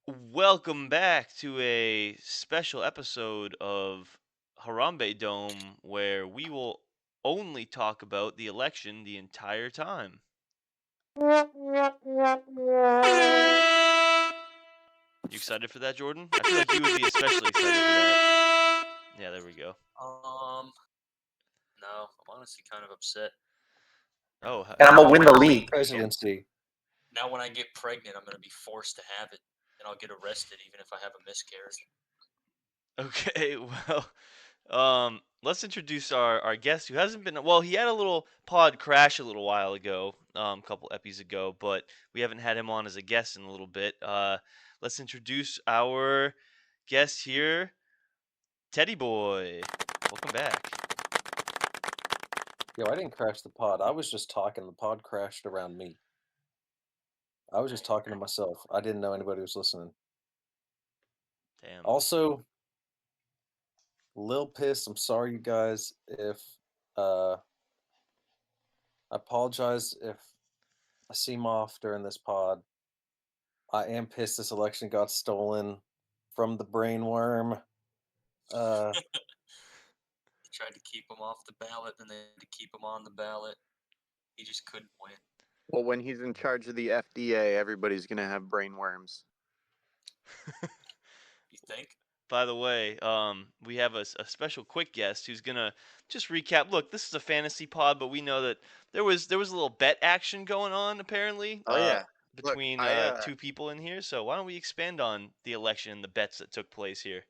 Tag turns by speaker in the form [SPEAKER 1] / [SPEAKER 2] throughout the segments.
[SPEAKER 1] Welcome back to a special episode of Harambedome where we will only talk about the election the entire time. You excited for that, Jordan? I feel like you would be especially excited for that. Yeah, there we go.
[SPEAKER 2] Um, no, I'm honestly kind of upset.
[SPEAKER 1] Oh,
[SPEAKER 3] And I'm gonna win the
[SPEAKER 1] league.
[SPEAKER 3] presidency.
[SPEAKER 2] Now, when I get pregnant, I'm gonna be forced to have it, and I'll get arrested even if I have a miscarriage.
[SPEAKER 1] Okay, let's introduce our guest who hasn't been. Well, he had a little pod crash a little while ago, a couple epis ago, but we haven't had him on as a guest in a little bit. Let's introduce our guest here, Teddy Boy. Welcome back.
[SPEAKER 3] Yo, I didn't crash the pod. I was just talking. The pod crashed around me. I was just talking to myself. I didn't know anybody was listening.
[SPEAKER 1] Damn.
[SPEAKER 3] Also, Lil pissed. I'm sorry, you guys. If I apologize if I seem off during this pod. I am pissed this election got stolen from the brainworm.
[SPEAKER 2] They tried to keep him off the ballot, and they had to keep him on the ballot. He just couldn't win.
[SPEAKER 4] Well, when he's in charge of the FDA, everybody's going to have brainworms.
[SPEAKER 2] You think?
[SPEAKER 1] By the way, we have a special quick guest who's gonna just recap. Look, this is a fantasy pod, but we know that there was a little bet action going on apparently.
[SPEAKER 4] Oh, yeah.
[SPEAKER 1] Between
[SPEAKER 4] Look,
[SPEAKER 1] two people in here. So why don't we expand on the election and the bets that took place here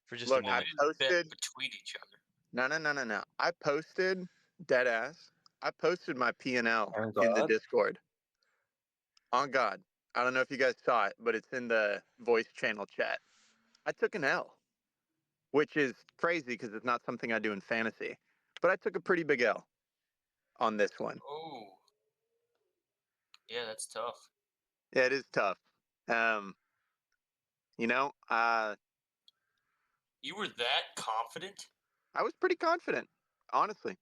[SPEAKER 1] for just a
[SPEAKER 4] Look,
[SPEAKER 1] moment?
[SPEAKER 2] We didn't bet between each other.
[SPEAKER 4] No. I posted, dead ass, I posted my P&L
[SPEAKER 3] On
[SPEAKER 4] in the
[SPEAKER 3] God.
[SPEAKER 4] Discord. On God. I don't know if you guys saw it, but it's in the voice channel chat. I took an L, which is crazy because it's not something I do in fantasy. But I took a pretty big L on this one.
[SPEAKER 2] Oh, yeah, that's tough.
[SPEAKER 4] Yeah, it is tough. You know,
[SPEAKER 2] You were that confident?
[SPEAKER 4] I was pretty confident, honestly.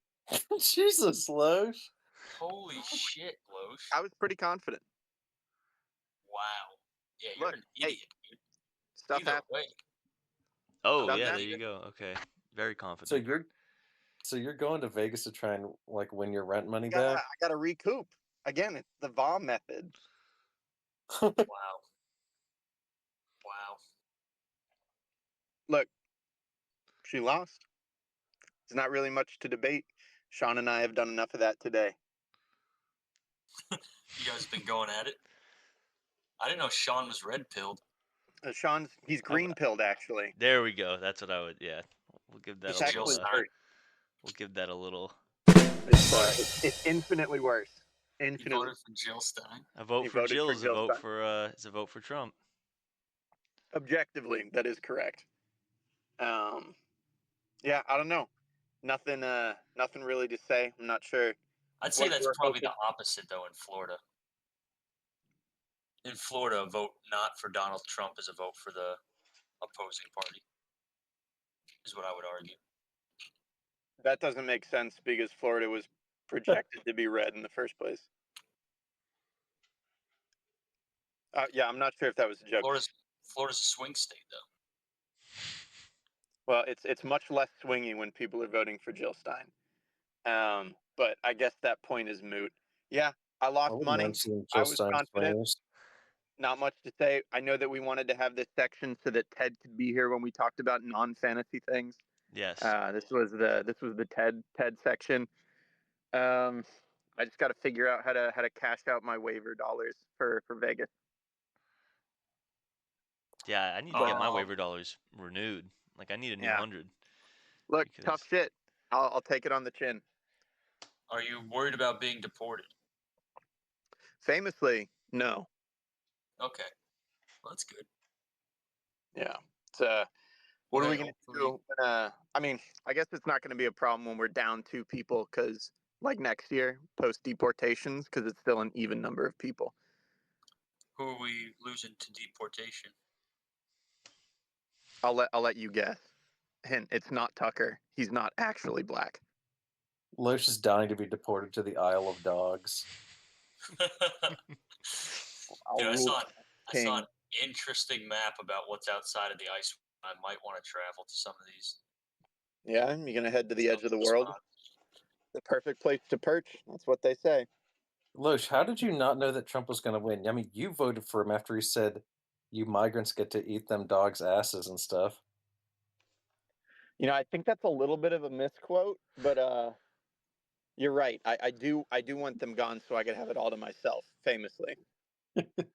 [SPEAKER 3] Jesus, Loesch.
[SPEAKER 2] Holy shit, Loesch.
[SPEAKER 4] I was pretty confident.
[SPEAKER 2] Wow. Yeah, you're
[SPEAKER 4] Look,
[SPEAKER 2] an
[SPEAKER 4] hey,
[SPEAKER 2] idiot, dude.
[SPEAKER 4] Stuff
[SPEAKER 2] Either
[SPEAKER 4] happens.
[SPEAKER 2] way.
[SPEAKER 1] Oh
[SPEAKER 4] Stuff
[SPEAKER 1] yeah, there
[SPEAKER 4] happens.
[SPEAKER 1] you go. Okay, very
[SPEAKER 3] So
[SPEAKER 1] confident.
[SPEAKER 3] you're going to Vegas to try and like win your rent money
[SPEAKER 4] I
[SPEAKER 3] back?
[SPEAKER 4] gotta recoup. Again, it's the VOM method.
[SPEAKER 2] Wow. Wow.
[SPEAKER 4] Look, she lost. There's not really much to debate. Sean and I have done enough of that today.
[SPEAKER 2] You guys have been going at it? I didn't know Sean was red pilled.
[SPEAKER 4] He's green pilled actually.
[SPEAKER 1] There we go. That's what I would. Yeah, we'll give that
[SPEAKER 4] It's
[SPEAKER 1] a
[SPEAKER 4] actually
[SPEAKER 1] little.
[SPEAKER 4] worse.
[SPEAKER 1] We'll give that a little.
[SPEAKER 4] It's infinitely worse.
[SPEAKER 2] You
[SPEAKER 4] Infinitely.
[SPEAKER 2] voted for Jill Stein.
[SPEAKER 1] A vote
[SPEAKER 4] He
[SPEAKER 1] for
[SPEAKER 4] voted
[SPEAKER 1] Jill
[SPEAKER 4] for
[SPEAKER 1] is a
[SPEAKER 4] Jill
[SPEAKER 1] vote
[SPEAKER 4] Stein.
[SPEAKER 1] for Trump.
[SPEAKER 4] Objectively, that is correct. Yeah, I don't know. Nothing really to say. I'm not sure.
[SPEAKER 2] I'd say
[SPEAKER 4] What
[SPEAKER 2] that's
[SPEAKER 4] we're
[SPEAKER 2] probably
[SPEAKER 4] hoping.
[SPEAKER 2] the opposite, though, in Florida. In Florida, a vote not for Donald Trump is a vote for the opposing party, is what I would argue.
[SPEAKER 4] That doesn't make sense because Florida was projected to be red in the first place. Yeah, I'm not sure if that was a joke.
[SPEAKER 2] Florida's a swing state, though.
[SPEAKER 4] Well, it's much less swingy when people are voting for Jill Stein. But I guess that point is moot. Yeah, I lost money. I was confident. Not much to say. I know that we wanted to have this section so that Ted could be here when we talked about non-fantasy things.
[SPEAKER 1] Yes.
[SPEAKER 4] This was the Ted section. I just got to figure out how to cash out my waiver dollars for Vegas.
[SPEAKER 1] Yeah, I need to get my waiver dollars renewed. Like I need a new 100.
[SPEAKER 4] Look, tough shit. I'll take it on the chin.
[SPEAKER 2] Are you worried about being deported?
[SPEAKER 4] Famously, no.
[SPEAKER 2] Okay, well, that's good.
[SPEAKER 4] Yeah. What are we going to do? I mean, I guess it's not going to be a problem when we're down 2 people because, like next year, post deportations, because it's still an even number of people.
[SPEAKER 2] Who are we losing to deportation?
[SPEAKER 4] I'll let you guess. Hint: it's not Tucker. He's not actually black.
[SPEAKER 3] Loesch is dying to be deported to the Isle of Dogs.
[SPEAKER 2] Dude, I saw interesting map about what's outside of the ice. I might want to travel to some of these.
[SPEAKER 4] Yeah, you're gonna head to the edge of the world. The perfect place to perch. That's what they say.
[SPEAKER 3] Loesch, how did you not know that Trump was going to win? I mean, you voted for him after he said you migrants get to eat them dogs' asses and stuff.
[SPEAKER 4] I think that's a little bit of a misquote, but you're right. I do want them gone so I could have it all to myself, famously.
[SPEAKER 3] Pretty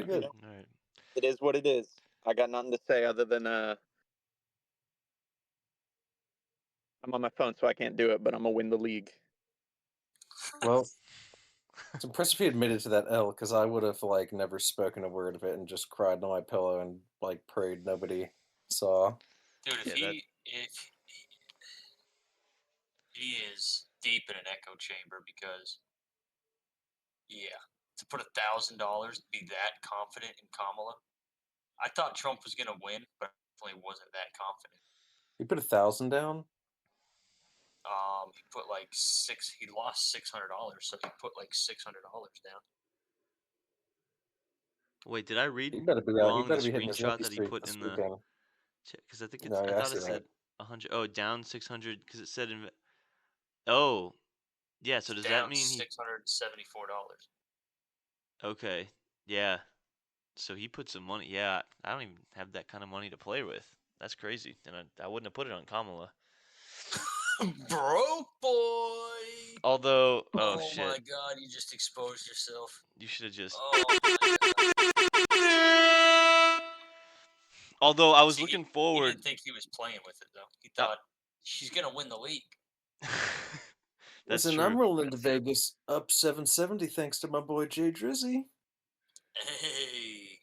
[SPEAKER 3] good.
[SPEAKER 1] All right.
[SPEAKER 4] It is what it is. I got nothing to say other than I'm on my phone, so I can't do it, but I'm gonna win the league.
[SPEAKER 3] Well, it's impressive he admitted to that L, because I would have never spoken a word of it and just cried on my pillow and prayed nobody saw.
[SPEAKER 2] Dude, if he is deep in an echo chamber because, to put $1,000 to be that confident in Kamala. I thought Trump was gonna win, but I definitely wasn't that confident.
[SPEAKER 3] You put 1,000 down?
[SPEAKER 2] He put he lost $600, so he put $600 down.
[SPEAKER 1] Wait, did I read
[SPEAKER 3] He better be
[SPEAKER 1] wrong the
[SPEAKER 3] hitting his
[SPEAKER 1] screenshot
[SPEAKER 3] rookie
[SPEAKER 1] that he
[SPEAKER 3] streak
[SPEAKER 1] put
[SPEAKER 3] this
[SPEAKER 1] in the
[SPEAKER 3] weekend.
[SPEAKER 1] because I think
[SPEAKER 3] No,
[SPEAKER 1] I
[SPEAKER 3] I
[SPEAKER 1] thought it
[SPEAKER 3] see
[SPEAKER 1] said
[SPEAKER 3] that.
[SPEAKER 1] 100. Oh, down 600 because it said oh, yeah. So does that
[SPEAKER 2] Down
[SPEAKER 1] mean
[SPEAKER 2] $674?
[SPEAKER 1] Okay, yeah. So he put some money. Yeah, I don't even have that kind of money to play with. That's crazy, and I wouldn't have put it on Kamala.
[SPEAKER 2] Broke boy.
[SPEAKER 1] Although,
[SPEAKER 2] oh
[SPEAKER 1] shit,
[SPEAKER 2] my god, you just exposed yourself.
[SPEAKER 1] you should have just.
[SPEAKER 2] Oh my god.
[SPEAKER 1] Although I was looking
[SPEAKER 2] He
[SPEAKER 1] forward.
[SPEAKER 2] didn't think he was playing with it though. He thought she's gonna win the league.
[SPEAKER 1] That's
[SPEAKER 3] Listen,
[SPEAKER 1] true.
[SPEAKER 3] I'm rolling to Vegas up 770 thanks to my boy Jay Drizzy.
[SPEAKER 2] Hey.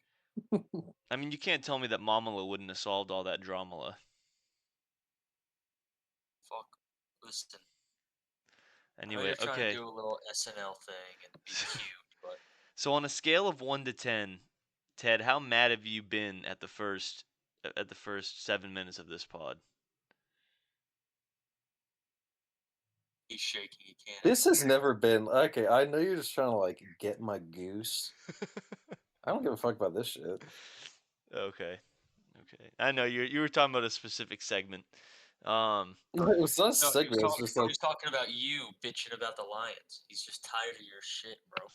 [SPEAKER 1] I mean, you can't tell me that Mamala wouldn't have solved all that dramala.
[SPEAKER 2] Fuck. Listen.
[SPEAKER 1] Anyway,
[SPEAKER 2] I know you're trying
[SPEAKER 1] okay.
[SPEAKER 2] to do a little SNL thing and be cute, but
[SPEAKER 1] So on a scale of 1 to 10, Ted, how mad have you been at the first 7 minutes of this pod?
[SPEAKER 2] he's shaking. He can't.
[SPEAKER 3] This has never been okay. I know you're just trying to get my goose. I don't give a fuck about this shit.
[SPEAKER 1] Okay. I know you were talking about a specific segment.
[SPEAKER 3] It was not a segment. It's just
[SPEAKER 2] he was talking about you bitching about the Lions. He's just tired of your shit, bro.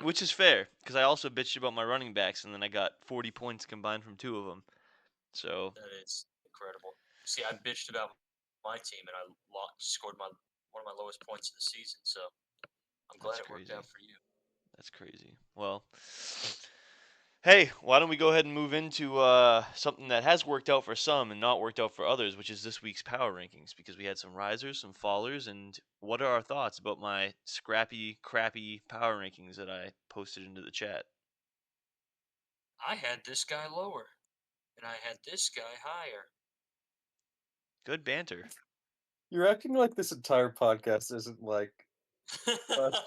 [SPEAKER 1] Which is fair, because I also bitched about my running backs, and then I got 40 points combined from 2 of them. So
[SPEAKER 2] that is incredible. See, I bitched about my team, and I scored one of my lowest points of the season. So I'm glad it worked out for you.
[SPEAKER 1] That's crazy. Well, hey, why don't we go ahead and move into something that has worked out for some and not worked out for others, which is this week's power rankings, because we had some risers, some fallers, and what are our thoughts about my scrappy, crappy power rankings that I posted into the chat?
[SPEAKER 2] I had this guy lower, and I had this guy higher.
[SPEAKER 1] Good banter.
[SPEAKER 3] You're acting like this entire podcast isn't us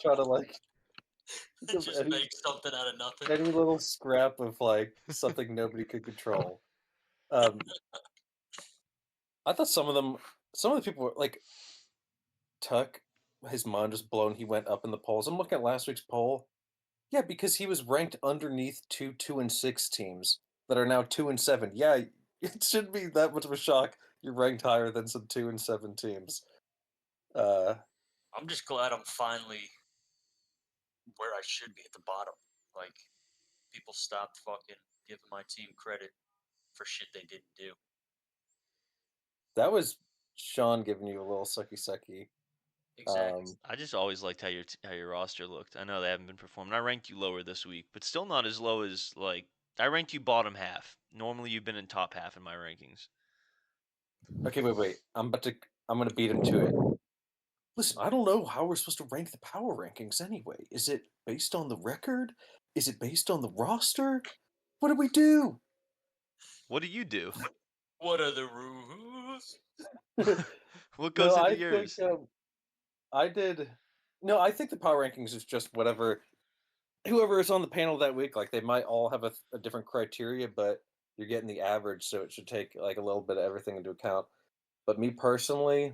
[SPEAKER 3] trying to
[SPEAKER 2] just make something out of nothing.
[SPEAKER 3] Any little scrap of something nobody could control. I thought some of the people were Tuck, his mind was blown. He went up in the polls. I'm looking at last week's poll. Yeah, because he was ranked underneath 2-6 teams that are now 2-7. Yeah, it shouldn't be that much of a shock. You're ranked higher than some 2-7 teams.
[SPEAKER 2] I'm just glad I'm finally where I should be at the bottom. People stopped fucking giving my team credit for shit they didn't do.
[SPEAKER 3] That was Sean giving you a little sucky.
[SPEAKER 2] Exactly.
[SPEAKER 1] I just always liked how your roster looked. I know they haven't been performing. I ranked you lower this week, but still not as low as I ranked you bottom half. Normally you've been in top half in my rankings.
[SPEAKER 3] Okay, wait. I'm gonna beat him to it. Listen, I don't know how we're supposed to rank the power rankings anyway. Is it based on the record? Is it based on the roster? What do we do?
[SPEAKER 1] What do you do?
[SPEAKER 2] What are the rules?
[SPEAKER 1] What goes into yours?
[SPEAKER 3] I think the power rankings is just whoever is on the panel that week. They might all have a different criteria, but you're getting the average, so it should take a little bit of everything into account. But me personally,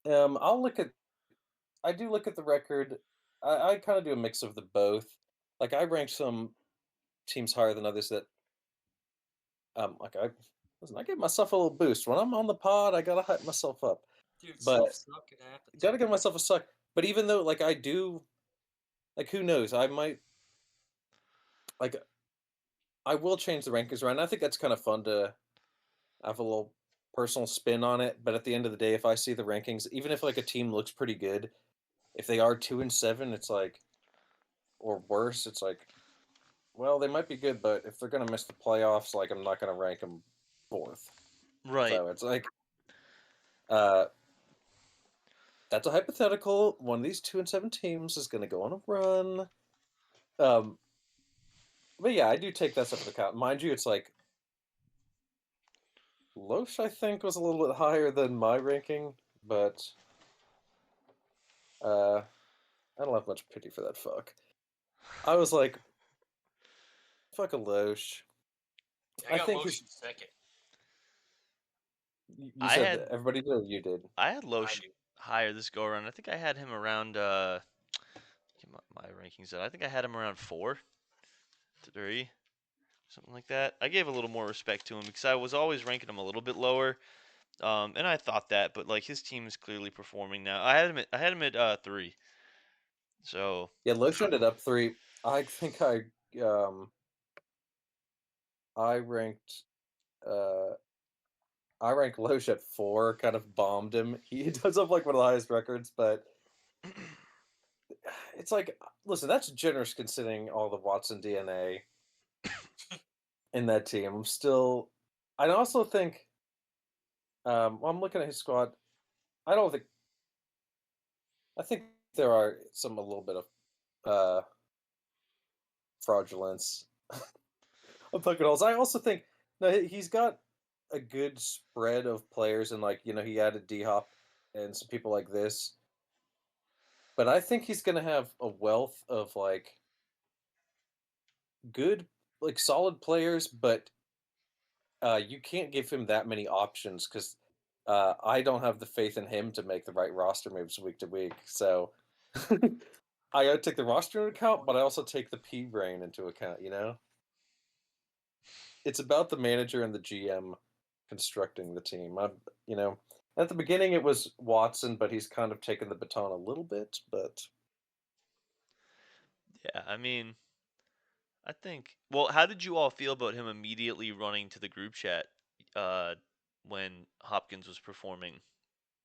[SPEAKER 3] I do look at the record. I kind of do a mix of the both. Like I rank some teams higher than others that like I give myself a little boost when I'm on the pod. I gotta hype myself up,
[SPEAKER 2] Dude,
[SPEAKER 3] but
[SPEAKER 2] stuff suck. It happens.
[SPEAKER 3] gotta give myself a suck. But even though like I do, like who knows? I might like I will change the rankings around. I think that's kind of fun to have a little personal spin on it. But at the end of the day, if I see the rankings, even if like a team looks pretty good, if they are 2-7, it's like or worse, it's like well they might be good, but if they're gonna miss the playoffs, like I'm not gonna rank them fourth.
[SPEAKER 1] Right.
[SPEAKER 3] So it's like uh that's a hypothetical. One of these 2-7 teams is gonna go on a run. Um, but yeah, I do take that stuff into account. Mind you, it's like Loesch, I think, was a little bit higher than my ranking, but I don't have much pity for that fuck. I was like, fuck a Loesch.
[SPEAKER 2] I
[SPEAKER 3] I
[SPEAKER 2] got
[SPEAKER 3] think
[SPEAKER 2] Loesch
[SPEAKER 3] he's.
[SPEAKER 2] in second.
[SPEAKER 3] You
[SPEAKER 1] I
[SPEAKER 3] said
[SPEAKER 1] had
[SPEAKER 3] that everybody did, or you did?
[SPEAKER 1] I had
[SPEAKER 2] I
[SPEAKER 1] Loesch
[SPEAKER 2] do.
[SPEAKER 1] higher this go around. I think I had him around get my rankings out. I think I had him around 4, 3, something like that. I gave a little more respect to him because I was always ranking him a little bit lower. And I thought that, but like his team is clearly performing now. I had him at 3. So
[SPEAKER 3] Yeah, Loesch ended up 3. I think um I ranked uh I ranked Loesch at 4, kind of bombed him. He does have like one of the highest records, but it's like listen, that's generous considering all the Watson DNA in that team. I'm still I also think well, I'm looking at his squad. I don't think I think there are some a little bit of uh fraudulence of poking holes. I also think no, he's got a good spread of players, and like he added D Hop and some people like this. But I think he's gonna have a wealth of like good, like solid players, but you can't give him that many options because I don't have the faith in him to make the right roster moves week to week. So I gotta take the roster into account, but I also take the P brain into account. It's about the manager and the GM constructing the team. You know, at the beginning it was Watson, but he's kind of taken the baton a little bit. But
[SPEAKER 1] yeah, I mean, I think. Well, how did you all feel about him immediately running to the group chat uh, when Hopkins was performing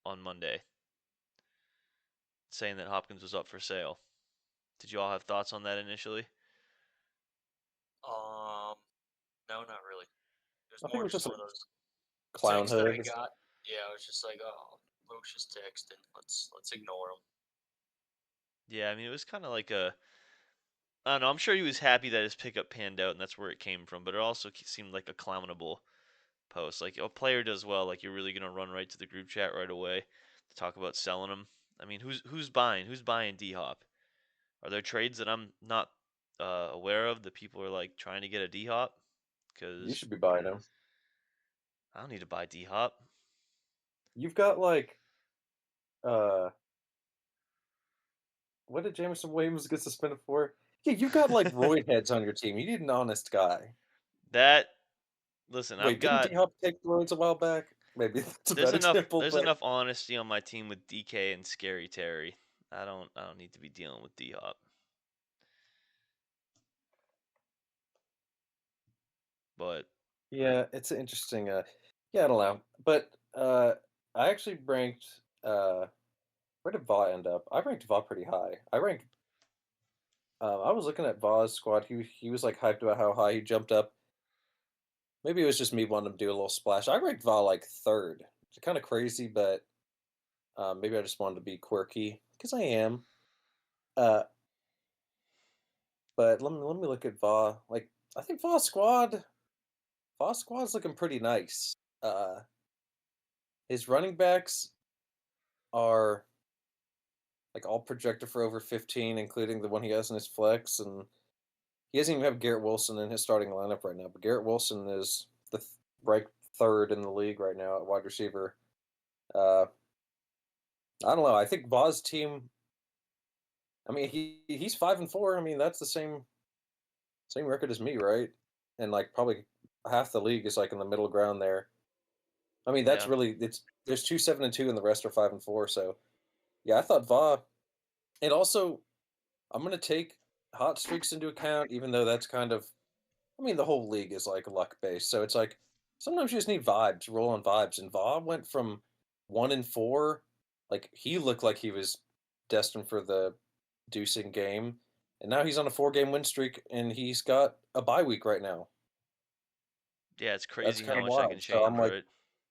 [SPEAKER 1] on Monday, saying that Hopkins was up for sale? Did you all have thoughts on that initially?
[SPEAKER 2] Um, no, not really. It was
[SPEAKER 3] I think it
[SPEAKER 2] more
[SPEAKER 3] was
[SPEAKER 2] just
[SPEAKER 3] just a
[SPEAKER 2] one of those
[SPEAKER 3] clown
[SPEAKER 2] texts that I
[SPEAKER 3] hood.
[SPEAKER 2] got. Yeah, I was just like, oh, Loesch is texting. Let's ignore him.
[SPEAKER 1] Yeah, I mean, it was kind of like a. I don't know. I'm sure he was happy that his pickup panned out, and that's where it came from. But it also seemed like a clownable post. Like a player does well, like you're really gonna run right to the group chat right away to talk about selling him. I mean, who's buying? Who's buying D Hop? Are there trades that I'm not aware of that people are like trying to get a D Hop?
[SPEAKER 3] You
[SPEAKER 1] Because
[SPEAKER 3] should be buying him.
[SPEAKER 1] I don't need to buy D Hop.
[SPEAKER 3] You've got like uh, what did Jameson Williams get suspended for? Yeah, you've got like roid heads on your team. You need an honest guy.
[SPEAKER 1] That listen, I've
[SPEAKER 3] Wait, didn't
[SPEAKER 1] got
[SPEAKER 3] D Hop take roids a while back? Maybe that's a bad example,
[SPEAKER 1] there's
[SPEAKER 3] but
[SPEAKER 1] enough honesty on my team with DK and Scary Terry. I don't need to be dealing with D Hop. But
[SPEAKER 3] yeah, it's an interesting. Yeah, I don't know, but I actually ranked. Where did Va end up? I ranked Va pretty high. I ranked. I was looking at Va's squad. He was like hyped about how high he jumped up. Maybe it was just me wanting to do a little splash. I ranked Va like third. It's kind of crazy, but maybe I just wanted to be quirky because I am. Uh, but let me look at Va. Like I think Va squad's looking pretty nice. His running backs are like all projected for over 15, including the one he has in his flex, and he doesn't even have Garrett Wilson in his starting lineup right now. But Garrett Wilson is ranked third in the league right now at wide receiver. Uh, I don't know. I think Vaz's team I mean, he's 5-4. I mean, that's the same record as me, right? And like probably half the league is like in the middle ground there. I mean, that's
[SPEAKER 1] Yeah.
[SPEAKER 3] really it's there's 2 7-2 and the rest are 5-4. So yeah, I thought Va. And also, I'm gonna take hot streaks into account, even though that's kind of I mean, the whole league is like luck based. So it's like sometimes you just need vibes, roll on vibes. And Va went from 1-4, like he looked like he was destined for the deucing game. And now he's on a 4-game win streak and he's got a bye week right now.
[SPEAKER 1] Yeah, it's
[SPEAKER 3] That's
[SPEAKER 1] crazy how
[SPEAKER 3] kind of
[SPEAKER 1] much that can
[SPEAKER 3] wild. So I'm
[SPEAKER 1] change,
[SPEAKER 3] like,
[SPEAKER 1] right?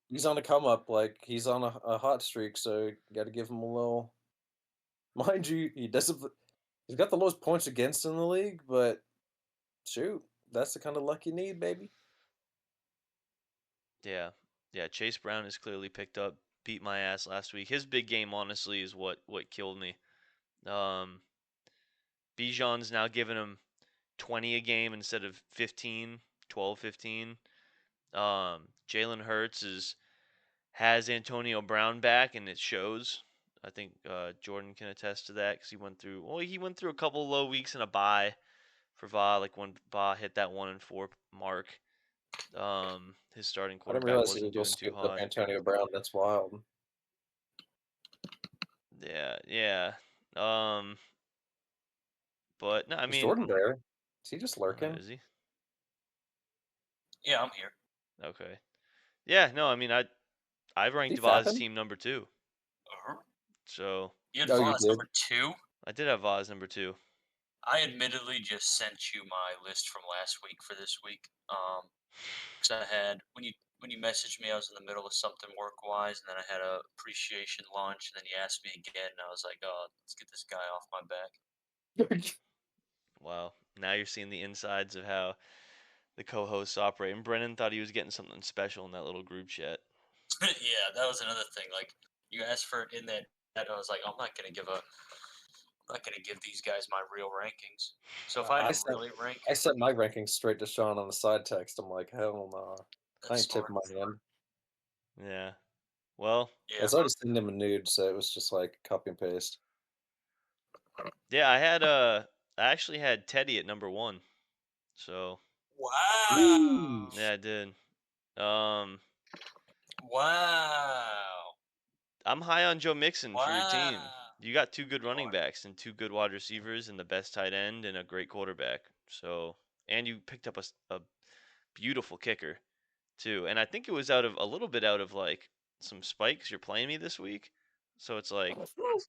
[SPEAKER 3] he's on a come up, like he's on a hot streak. So you got to give him a little. Mind you, he doesn't. He's got the lowest points against in the league, but shoot, that's the kind of luck you need, baby.
[SPEAKER 1] Yeah. Yeah, Chase Brown has clearly picked up, beat my ass last week. His big game honestly is what killed me. Bijan's now giving him 20 a game instead of 15, 12, 15. Jalen Hurts has Antonio Brown back, and it shows. I think Jordan can attest to that because he went through a couple low weeks in a bye for Va, like when Va hit that 1-4 mark. His starting
[SPEAKER 3] I didn't
[SPEAKER 1] quarterback
[SPEAKER 3] realize the
[SPEAKER 1] wasn't
[SPEAKER 3] Eagles
[SPEAKER 1] doing too
[SPEAKER 3] scooped up
[SPEAKER 1] hot.
[SPEAKER 3] Antonio Brown. That's wild.
[SPEAKER 1] Yeah, yeah. Um, but no, I
[SPEAKER 3] Is
[SPEAKER 1] mean,
[SPEAKER 3] Jordan there? Is he just
[SPEAKER 1] oh,
[SPEAKER 3] lurking?
[SPEAKER 1] is he?
[SPEAKER 2] Yeah, I'm here.
[SPEAKER 1] Okay. Yeah, no, I mean, I've
[SPEAKER 3] Is he
[SPEAKER 1] ranked Vaz
[SPEAKER 3] fapping?
[SPEAKER 1] team number 2,
[SPEAKER 2] Uh-huh.
[SPEAKER 1] so
[SPEAKER 2] You had
[SPEAKER 3] Oh, you
[SPEAKER 2] Voss
[SPEAKER 3] did.
[SPEAKER 2] number 2.
[SPEAKER 1] I did have Vaz number 2.
[SPEAKER 2] I admittedly just sent you my list from last week for this week. Because I had when you messaged me, I was in the middle of something work wise, and then I had a appreciation lunch, and then you asked me again, and I was like, oh, let's get this guy off my back.
[SPEAKER 1] Wow. Now you're seeing the insides of how the co-hosts operate. And Brennan thought he was getting something special in that little group chat.
[SPEAKER 2] Yeah, that was another thing. Like you asked for it in that, and I was like, I'm not gonna give these guys my real rankings. So if I had
[SPEAKER 3] I
[SPEAKER 2] to
[SPEAKER 3] sent
[SPEAKER 2] really rank,
[SPEAKER 3] I sent my rankings straight to Sean on the side text. I'm like, hell no. I
[SPEAKER 2] that's
[SPEAKER 3] ain't
[SPEAKER 2] smart.
[SPEAKER 3] tipping my hand.
[SPEAKER 1] Yeah. Well,
[SPEAKER 3] I
[SPEAKER 2] Yeah,
[SPEAKER 3] was already sending him a nude, so it was just like copy and paste.
[SPEAKER 1] yeah, I actually had Teddy at number 1. So,
[SPEAKER 2] wow,
[SPEAKER 1] yeah, I did. Um,
[SPEAKER 2] wow,
[SPEAKER 1] I'm high on Joe Mixon for your team.
[SPEAKER 2] wow.
[SPEAKER 1] You got 2 good
[SPEAKER 2] You
[SPEAKER 1] running
[SPEAKER 2] are.
[SPEAKER 1] backs and 2 good wide receivers and the best tight end and a great quarterback. So, and you picked up a beautiful kicker too. And I think it was a little bit out of like some spikes. You're playing me this week. So it's like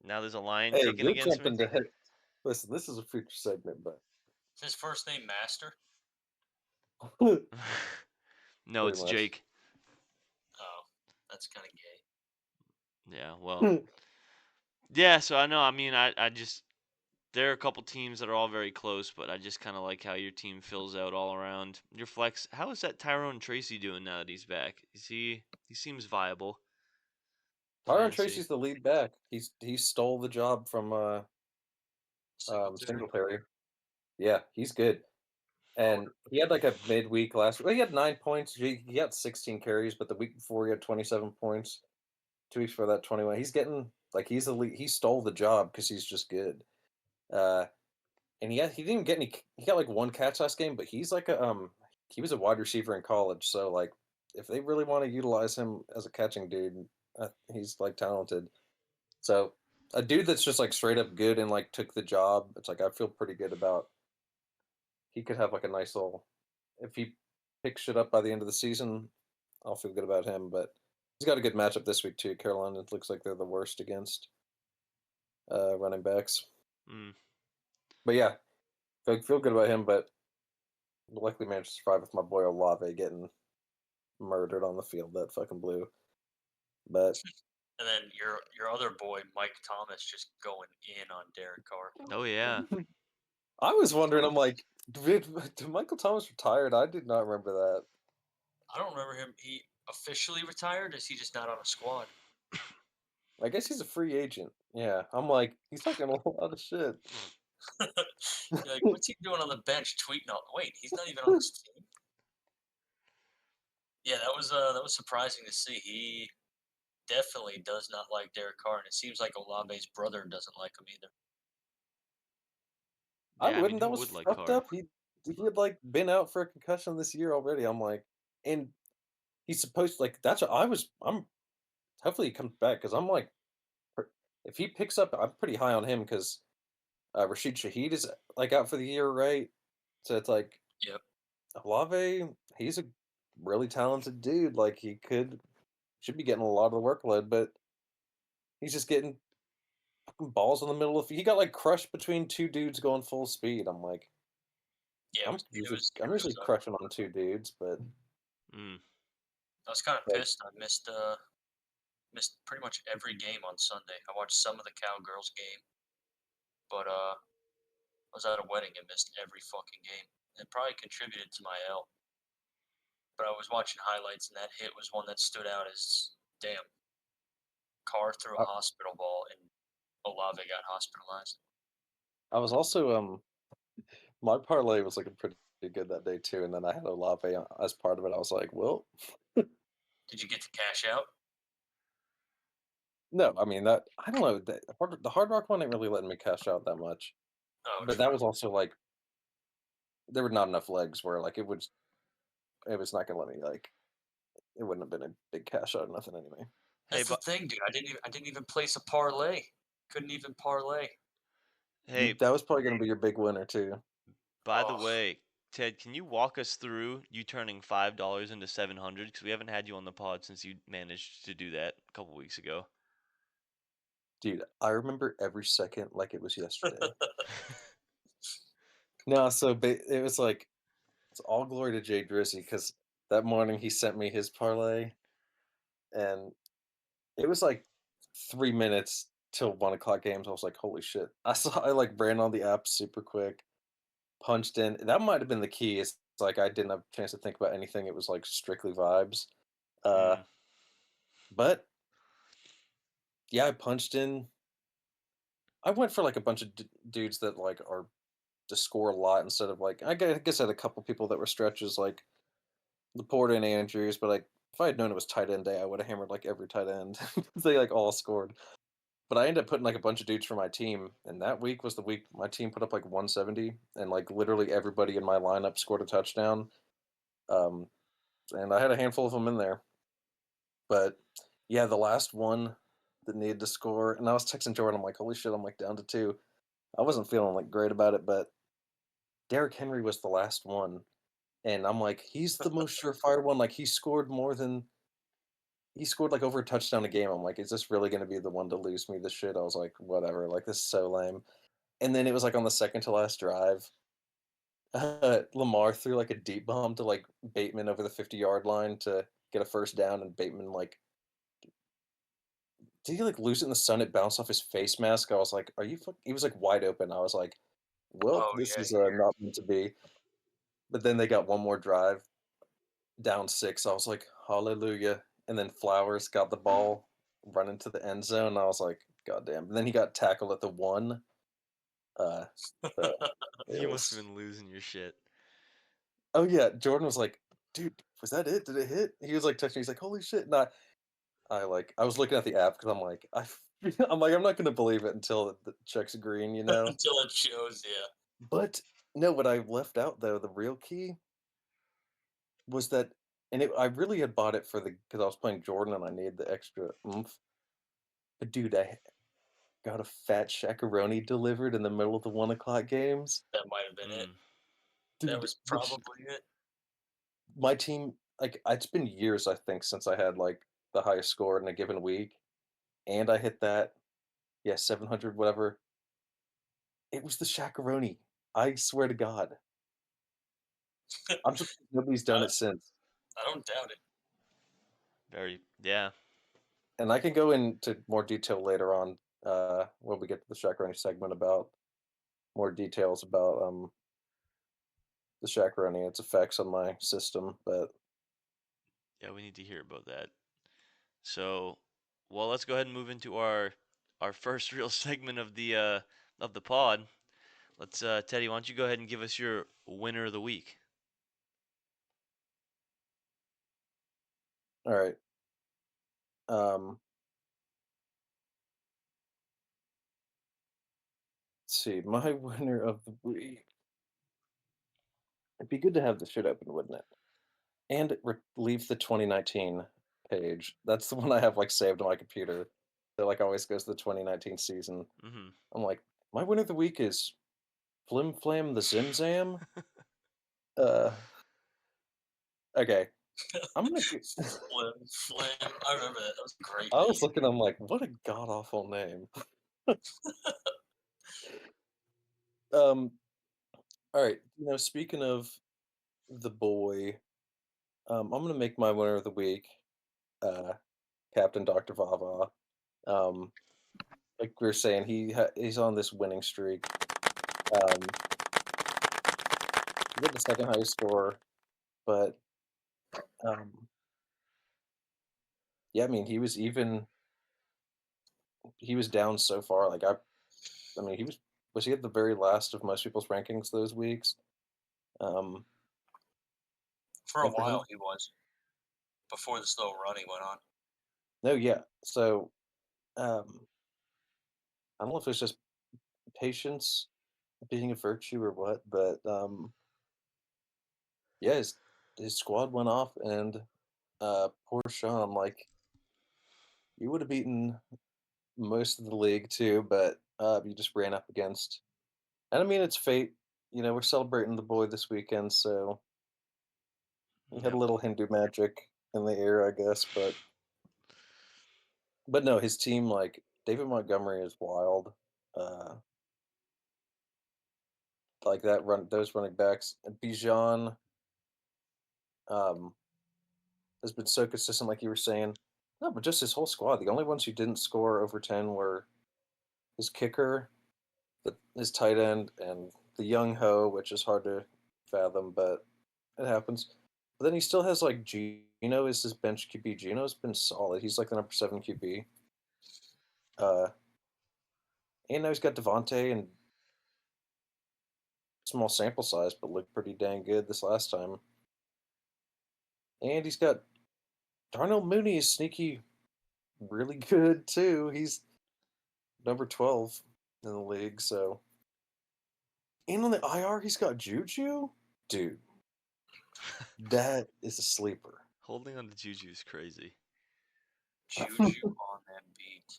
[SPEAKER 1] now there's a line
[SPEAKER 3] Hey,
[SPEAKER 1] kicking
[SPEAKER 3] you're
[SPEAKER 1] against me.
[SPEAKER 3] jumping to hit. Listen, this is a future segment, but
[SPEAKER 2] Is his first name Master?
[SPEAKER 3] pretty
[SPEAKER 1] No, it's
[SPEAKER 3] much.
[SPEAKER 1] Jake.
[SPEAKER 2] Oh, that's kind of gay.
[SPEAKER 1] Yeah, well, yeah. So I know. I mean, I just there are a couple teams that are all very close, but I just kind of like how your team fills out all around. Your flex. How is that Tyrone Tracy doing now that he's back? Is he? He seems viable.
[SPEAKER 3] Tyron
[SPEAKER 1] Fantasy.
[SPEAKER 3] Tracy's the lead back. He stole the job from
[SPEAKER 2] Singletary.
[SPEAKER 3] Singletary. Yeah, he's good. And he had like a midweek last week. Well, he had 9 points. He got 16 carries, but the week before he had 27 points. 2 weeks before that, 21. He's getting like he's the lead. He stole the job because he's just good. Uh, and he didn't even get any. He got like 1 catch last game, but he's like a he was a wide receiver in college. So like if they really want to utilize him as a catching dude, he's like talented. So a dude that's just like straight up good and like took the job. It's like I feel pretty good about. He could have like a nice little. If he picks shit up by the end of the season, I'll feel good about him. But he's got a good matchup this week too. Carolina, it looks like they're the worst against running backs.
[SPEAKER 1] Mm.
[SPEAKER 3] But yeah, feel good about him. But likely managed to survive with my boy Olave getting murdered on the field. That fucking blew. But
[SPEAKER 2] And then your other boy Mike Thomas just going in on Derek Carr.
[SPEAKER 1] Oh yeah.
[SPEAKER 3] I was wondering. I'm like, did Michael Thomas retired? I did not remember that.
[SPEAKER 2] I don't remember him. He officially retired. Is he just not on a squad?
[SPEAKER 3] I guess he's a free agent. Yeah, I'm like, he's talking a lot of shit.
[SPEAKER 2] You're like, what's he doing on the bench tweeting? Wait, he's not even on this team. Yeah, that was surprising to see. He definitely does not like Derek Carr, and it seems like Olave's brother doesn't like him either.
[SPEAKER 3] I
[SPEAKER 1] Yeah, I mean,
[SPEAKER 3] wouldn't.
[SPEAKER 1] who
[SPEAKER 3] That was
[SPEAKER 1] would like
[SPEAKER 3] fucked
[SPEAKER 1] Carr?
[SPEAKER 3] up. He had like been out for a concussion this year already. I'm like, and he's supposed to, like that's what I was. I'm hopefully he comes back because I'm like, if he picks up, I'm pretty high on him because Rashid Shaheed is like out for the year, right? So it's like
[SPEAKER 2] Yep.
[SPEAKER 3] Olave, he's a really talented dude. Like he should be getting a lot of the workload, but he's just getting fucking balls in the middle of. He got like crushed between two dudes going full speed. I'm like,
[SPEAKER 2] Yeah,
[SPEAKER 3] I'm
[SPEAKER 2] it
[SPEAKER 3] usually
[SPEAKER 2] was
[SPEAKER 3] I'm
[SPEAKER 2] it was
[SPEAKER 3] usually crushing on two dudes, but
[SPEAKER 1] Mm.
[SPEAKER 2] I was kind of
[SPEAKER 3] like
[SPEAKER 2] pissed. I missed pretty much every game on Sunday. I watched some of the Cowgirls game, but I was at a wedding and missed every fucking game. It probably contributed to my L. But I was watching highlights, and that hit was one that stood out as damn. Carr threw a
[SPEAKER 3] I,
[SPEAKER 2] hospital ball, and Olave got hospitalized.
[SPEAKER 3] I was also my parlay was looking pretty good that day too, and then I had Olave as part of it. I was like, well,
[SPEAKER 2] Did you get to cash out?
[SPEAKER 3] no, I mean that I don't know the Hard Rock one ain't really letting me cash out that much,
[SPEAKER 2] Oh,
[SPEAKER 3] but that
[SPEAKER 2] true.
[SPEAKER 3] was also like there were not enough legs where like it was not gonna let me like it wouldn't have been a big cash out or nothing anyway.
[SPEAKER 1] Hey,
[SPEAKER 2] That's the
[SPEAKER 1] but
[SPEAKER 2] thing, dude. I didn't even place a parlay. Couldn't even parlay.
[SPEAKER 1] hey,
[SPEAKER 3] That was probably gonna be your big winner too.
[SPEAKER 1] by the
[SPEAKER 2] Oh,
[SPEAKER 1] way, Ted, can you walk us through you turning $5 into 700? Because we haven't had you on the pod since you managed to do that a couple weeks ago.
[SPEAKER 3] Dude, I remember every second like it was yesterday. No, so it was like it's all glory to Jay Drizzy because that morning he sent me his parlay, and it was like 3 minutes till 1 o'clock games. I was like, holy shit! I like ran on the app super quick, punched in. That might have been the key. It's like I didn't have a chance to think about anything. It was like strictly vibes. Uh,
[SPEAKER 1] Mm.
[SPEAKER 3] but yeah, I punched in. I went for like a bunch of dudes that like are to score a lot instead of like I guess I had a couple people that were stretches like Laporta and Andrews, but like if I had known it was tight end day, I would have hammered like every tight end. They like all scored. But I ended up putting like a bunch of dudes for my team, and that week was the week my team put up like 170, and like literally everybody in my lineup scored a touchdown. Um, and I had a handful of them in there. But yeah, the last one that needed to score, and I was texting Jordan, I'm like, holy shit, I'm like down to two. I wasn't feeling like great about it, but Derrick Henry was the last one. And I'm like, he's the most surefire one. Like he scored like over a touchdown a game. I'm like, is this really going to be the one to lose me this shit? I was like, whatever. Like this is so lame. And then it was like on the second to last drive, Lamar threw like a deep bomb to like Bateman over the 50-yard line to get a first down, and Bateman like did he like lose it in the sun? It bounced off his face mask. I was like, are you? He was like wide open. I was like, well,
[SPEAKER 2] oh
[SPEAKER 3] this
[SPEAKER 2] yeah,
[SPEAKER 3] is not meant to be. But then they got one more drive down six. I was like, hallelujah. And then Flowers got the ball running to the end zone. I was like, God damn. And then he got tackled at the one. Uh, so it
[SPEAKER 1] You must have
[SPEAKER 3] was.
[SPEAKER 1] been losing your shit.
[SPEAKER 3] Oh yeah, Jordan was like, dude, was that it? Did it hit? He was like touching. He's like, holy shit! And I was looking at the app because I'm like, I'm like, I'm not gonna believe it until the check's green, you know.
[SPEAKER 2] until it shows. Yeah.
[SPEAKER 3] But no, what I left out though, the real key was that, and I really had bought it for because I was playing Jordan and I needed the extra oomph. But dude, I got a fat shakaroni delivered in the middle of the 1 o'clock games.
[SPEAKER 2] That might have been it.
[SPEAKER 1] Mm.
[SPEAKER 2] That
[SPEAKER 3] Dude,
[SPEAKER 2] was probably it.
[SPEAKER 3] my team, like, it's been years, I think, since I had, like, the highest score in a given week. And I hit that, yeah, 700, whatever. It was the shakaroni. I swear to God. I'm surprised nobody's done
[SPEAKER 2] I,
[SPEAKER 3] it since.
[SPEAKER 2] I don't doubt it.
[SPEAKER 1] Yeah.
[SPEAKER 3] And I can go into more detail later on when we get to the shakaroni segment about more details about the shakaroni and its effects on my system. But
[SPEAKER 1] Yeah, we need to hear about that. So, well, let's go ahead and move into our first real segment of the pod. Let's Teddy, why don't you go ahead and give us your winner of the week?
[SPEAKER 3] all right. Um, see. My winner of the week. It'd be good to have this shit open, wouldn't it? And leave the 2019 page. That's the one I have like saved on my computer. That like always goes to the 2019 season.
[SPEAKER 1] Mm-hmm.
[SPEAKER 3] I'm like, my winner of the week is Flim Flam the Zimzam. Uh, okay. I'm gonna.
[SPEAKER 2] Flim. I remember that. That was a great
[SPEAKER 3] I
[SPEAKER 2] name.
[SPEAKER 3] was looking. I'm like, what a god awful name. Um. All right. Speaking of the boy, I'm gonna make my winner of the week, uh, Captain Doctor Vava. Um, like we were saying, he's on this winning streak. He got the second highest score, but um, yeah, I mean, he was down so far. Like I mean, was he at the very last of most people's rankings those weeks? Um,
[SPEAKER 2] For a
[SPEAKER 3] and for him,
[SPEAKER 2] while, he was. Before the slow running went on.
[SPEAKER 3] no, yeah. So um, I don't know if it's just patience being a virtue or what, but yeah, his squad went off, and poor Sean, like you would have beaten most of the league too, but you just ran up against. And I mean, it's fate. We're celebrating the boy this weekend, so we had a
[SPEAKER 1] Yep.
[SPEAKER 3] little Hindu magic in the air, I guess. But no, his team, like David Montgomery, is wild. Uh, like those running backs. And Bijan um, has been so consistent, like you were saying. No, but just his whole squad. The only ones who didn't score over 10 were his kicker, his tight end, and the young Ho, which is hard to fathom, but it happens. But then he still has like Gino is his bench QB. Gino's been solid. He's like the number 7 QB. Uh, and now he's got Devontae and small sample size, but looked pretty dang good this last time. And he's got Darnell Mooney is sneaky, really good too. He's number 12 in the league. So, and on the IR, he's got Juju. Dude, that is a sleeper.
[SPEAKER 1] Holding on to Juju is crazy.
[SPEAKER 2] Juju on that beat.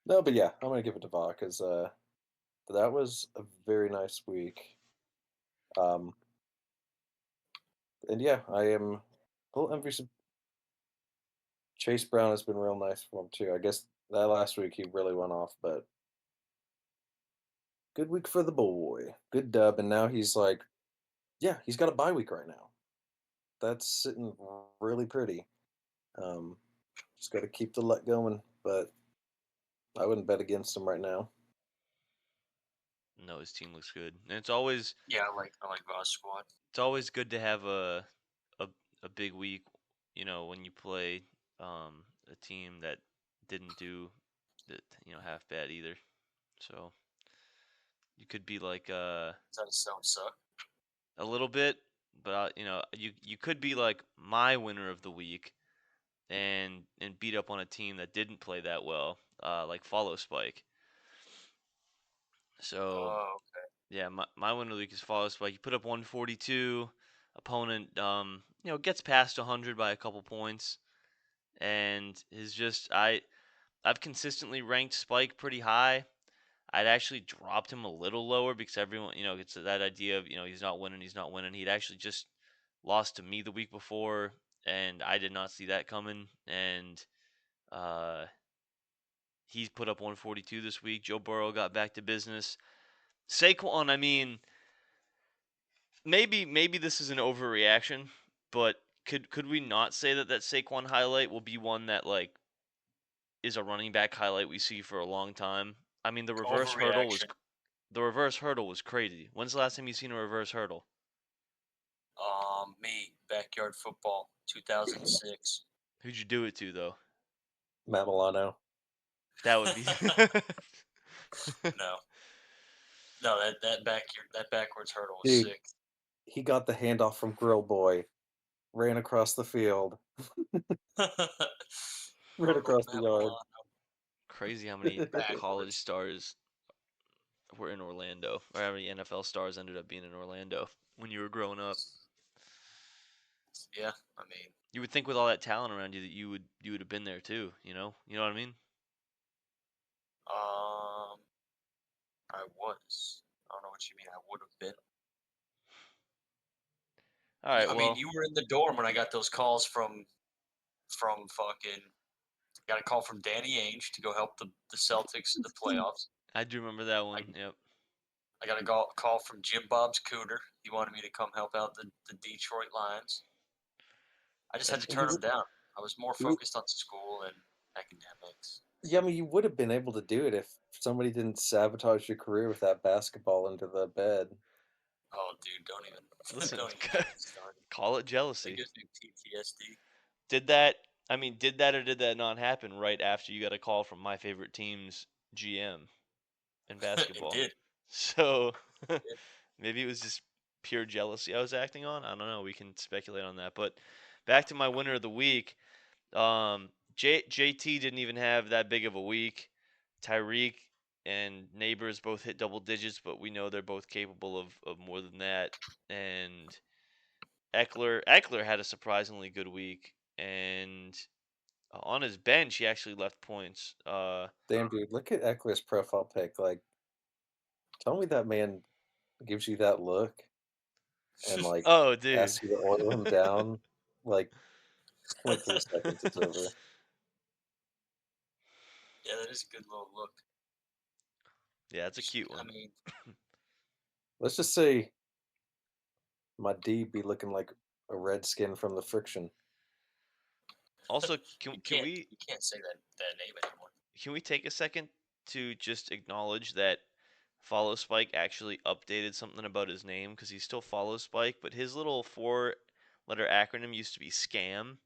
[SPEAKER 3] No, but yeah, I'm gonna give it to Va because that was a very nice week. Um, and yeah, I am a little envious. Chase Brown has been real nice for him too. I guess that last week he really went off, but good week for the boy. Good dub, and now he's like, yeah, he's got a bye week right now. That's sitting really pretty. Um, just got to keep the luck going, but I wouldn't bet against him right now.
[SPEAKER 1] No, his team looks good, and it's always
[SPEAKER 2] I like Voss squad.
[SPEAKER 1] It's always good to have a a big week. When you play a team that didn't do that half bad either. So you could be like
[SPEAKER 2] Does that sound suck?
[SPEAKER 1] a little bit, but you could be like my winner of the week and beat up on a team that didn't play that well, like Follow Spike. So
[SPEAKER 2] Oh, okay.
[SPEAKER 1] yeah, my winner of the week is Follow Spike. He put up 142. Opponent gets past 100 by a couple points, and I've consistently ranked Spike pretty high. I'd actually dropped him a little lower because everyone, gets that idea of, he's not winning, he's not winning. He'd actually just lost to me the week before, and I did not see that coming. And uh, he's put up 142 this week. Joe Burrow got back to business. Saquon, I mean, maybe this is an overreaction, but could we not say that Saquon highlight will be one that like is a running back highlight we see for a long time? I mean,
[SPEAKER 2] Overreaction.
[SPEAKER 1] the reverse hurdle was crazy. When's the last time you seen a reverse hurdle?
[SPEAKER 2] Me, backyard football, 2006.
[SPEAKER 1] Who'd you do it to though?
[SPEAKER 3] Matt Milano.
[SPEAKER 1] That would be
[SPEAKER 2] No, that backwards hurdle was
[SPEAKER 3] Dude,
[SPEAKER 2] sick.
[SPEAKER 3] he got the handoff from Grill Boy, ran across the field, ran across the yard.
[SPEAKER 1] crazy how many college stars were in Orlando, or how many NFL stars ended up being in Orlando when you were growing up.
[SPEAKER 2] Yeah, I mean,
[SPEAKER 1] you would think with all that talent around you that you would have been there too. You know what I mean?
[SPEAKER 2] I was. I don't know what you mean. I would have been.
[SPEAKER 1] All right.
[SPEAKER 2] I mean, you were in the dorm when I got those calls from fucking. Got a call from Danny Ainge to go help the Celtics in the playoffs.
[SPEAKER 1] I do remember that one. Yep.
[SPEAKER 2] I got a call from Jim Bob's Cooter. He wanted me to come help out the Detroit Lions. I just had to turn them down. I was more focused on school and academics.
[SPEAKER 3] Yeah, I mean, you would have been able to do it if somebody didn't sabotage your career with that basketball into the bed.
[SPEAKER 2] Oh, dude, don't even.
[SPEAKER 1] Listen,
[SPEAKER 2] don't even get me started.
[SPEAKER 1] call it jealousy.
[SPEAKER 2] It gives me PTSD.
[SPEAKER 1] Did that or did that not happen right after you got a call from my favorite team's GM in basketball?
[SPEAKER 2] It did.
[SPEAKER 1] So maybe it was just pure jealousy I was acting on. I don't know. We can speculate on that. But back to my winner of the week. JT didn't even have that big of a week. Tyreek and Neighbors both hit double digits, but we know they're both capable of more than that. And Eckler had a surprisingly good week, and on his bench he actually left points.
[SPEAKER 3] Damn, dude, look at Eckler's profile pic. Like, tell me that man gives you that look and like
[SPEAKER 1] oh, dude,
[SPEAKER 3] asks you to oil him down. Like, 0.3 seconds, it's over.
[SPEAKER 2] Yeah, that is a good little look.
[SPEAKER 1] Yeah, it's a cute one.
[SPEAKER 2] I mean,
[SPEAKER 3] let's just say my D be looking like a redskin from the friction.
[SPEAKER 1] Also, can we?
[SPEAKER 2] You can't say that name anymore.
[SPEAKER 1] Can we take a second to just acknowledge that Follow Spike actually updated something about his name because he still follows Spike, but his little 4-letter acronym used to be Scam,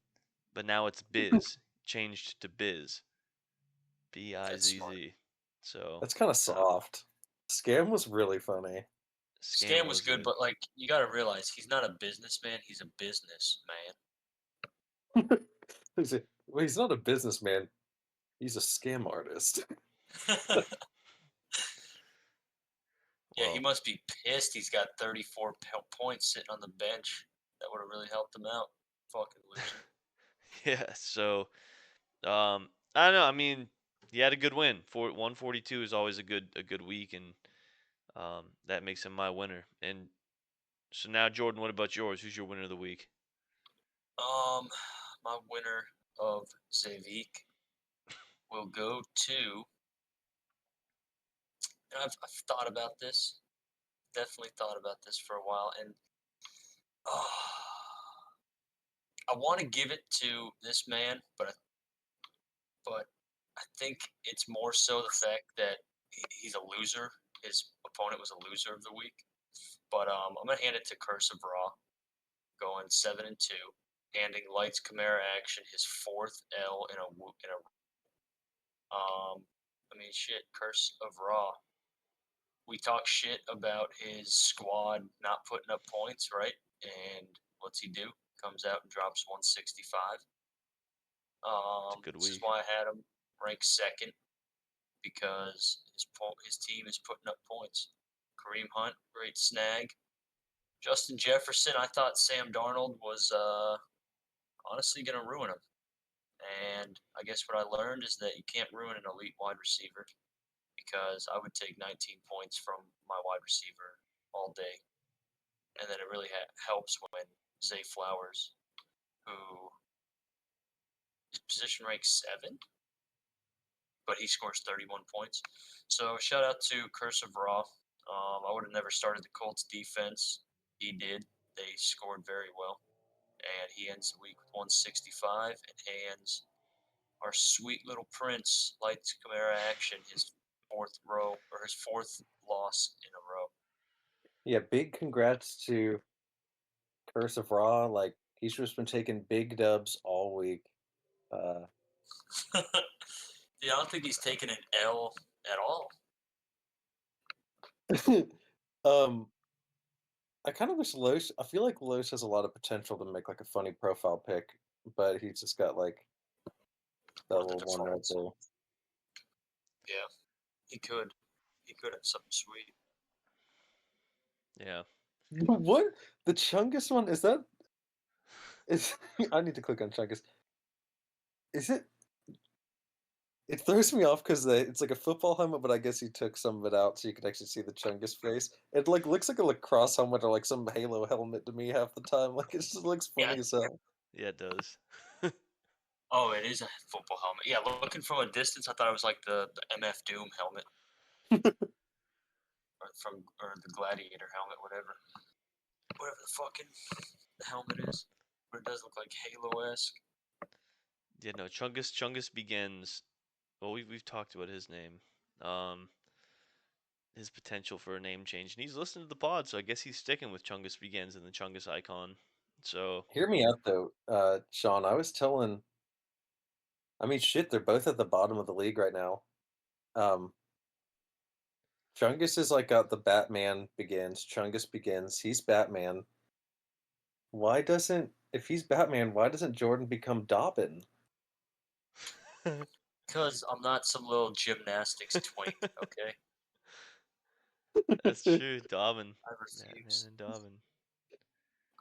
[SPEAKER 1] but now it's Biz, changed to Biz. BIZZ. So
[SPEAKER 3] that's kind of soft. Scam was really funny.
[SPEAKER 2] Scam was good, but like you got to realize he's not a businessman; he's a businessman.
[SPEAKER 3] Well, he's not a businessman. He's a scam artist.
[SPEAKER 2] Yeah, he must be pissed. He's got 34 points sitting on the bench. That would have really helped him out. Fucking loser.
[SPEAKER 1] Yeah. So, I don't know. I mean, he had a good win. 142 is always a good week, and that makes him my winner. And so now, Jordan, what about yours? Who's your winner of the week?
[SPEAKER 2] My winner of Zavik will go to. I've thought about this. Definitely thought about this for a while, and I want to give it to this man, but I think it's more so the fact that he's a loser. His opponent was a loser of the week. But I'm gonna hand it to Curse of Raw, going 7-2, handing Lights Chimera Action his 4th L in a. I mean, shit, Curse of Raw. We talk shit about his squad not putting up points, right? And what's he do? Comes out and drops 165. This is why I had him ranked 2nd, because his team is putting up points. Kareem Hunt, great snag. Justin Jefferson, I thought Sam Darnold was honestly going to ruin him. And I guess what I learned is that you can't ruin an elite wide receiver, because I would take 19 points from my wide receiver all day. And then it really helps when Zay Flowers, who is position ranked 7, but he scores 31 points. So shout out to Curse of Raw. I would have never started the Colts defense. He did. They scored very well. And he ends the week with 165 and hands our sweet little prince, Lights Chimera Action, his 4th loss in a row.
[SPEAKER 3] Yeah, big congrats to Curse of Raw. Like, he's just been taking big dubs all week.
[SPEAKER 2] Yeah, I don't think he's taken an L at all.
[SPEAKER 3] I kind of wish Los. I feel like Los has a lot of potential to make like a funny profile pic, but he's just got like that little one right there.
[SPEAKER 2] Yeah, he could. could have something sweet.
[SPEAKER 1] Yeah.
[SPEAKER 3] What? The Chungus one? Is that? Is I need to click on Chungus. Is it? It throws me off because it's like a football helmet, but I guess he took some of it out so you can actually see the Chungus face. It like looks like a lacrosse helmet or like some Halo helmet to me half the time. Like it just looks funny
[SPEAKER 2] Yeah.
[SPEAKER 3] as hell.
[SPEAKER 1] Yeah, it does.
[SPEAKER 2] Oh, it is a football helmet. Yeah, looking from a distance, I thought it was like the MF Doom helmet or the Gladiator helmet, whatever the fucking helmet is. But it does look like Halo-esque.
[SPEAKER 1] Yeah, no, Chungus begins. Well, we've talked about his name, his potential for a name change, and he's listening to the pod, so I guess he's sticking with Chungus begins and the Chungus icon. So
[SPEAKER 3] Hear me out though, Sean. I mean, shit, they're both at the bottom of the league right now. Um, Chungus is like got the Batman begins. Chungus begins. He's Batman. If he's Batman, why doesn't Jordan become Dobbin?
[SPEAKER 2] Because I'm not some little gymnastics twink, okay?
[SPEAKER 1] that's true, Dobbin,
[SPEAKER 2] I
[SPEAKER 1] Batman
[SPEAKER 2] refuse.
[SPEAKER 1] and Dobbin.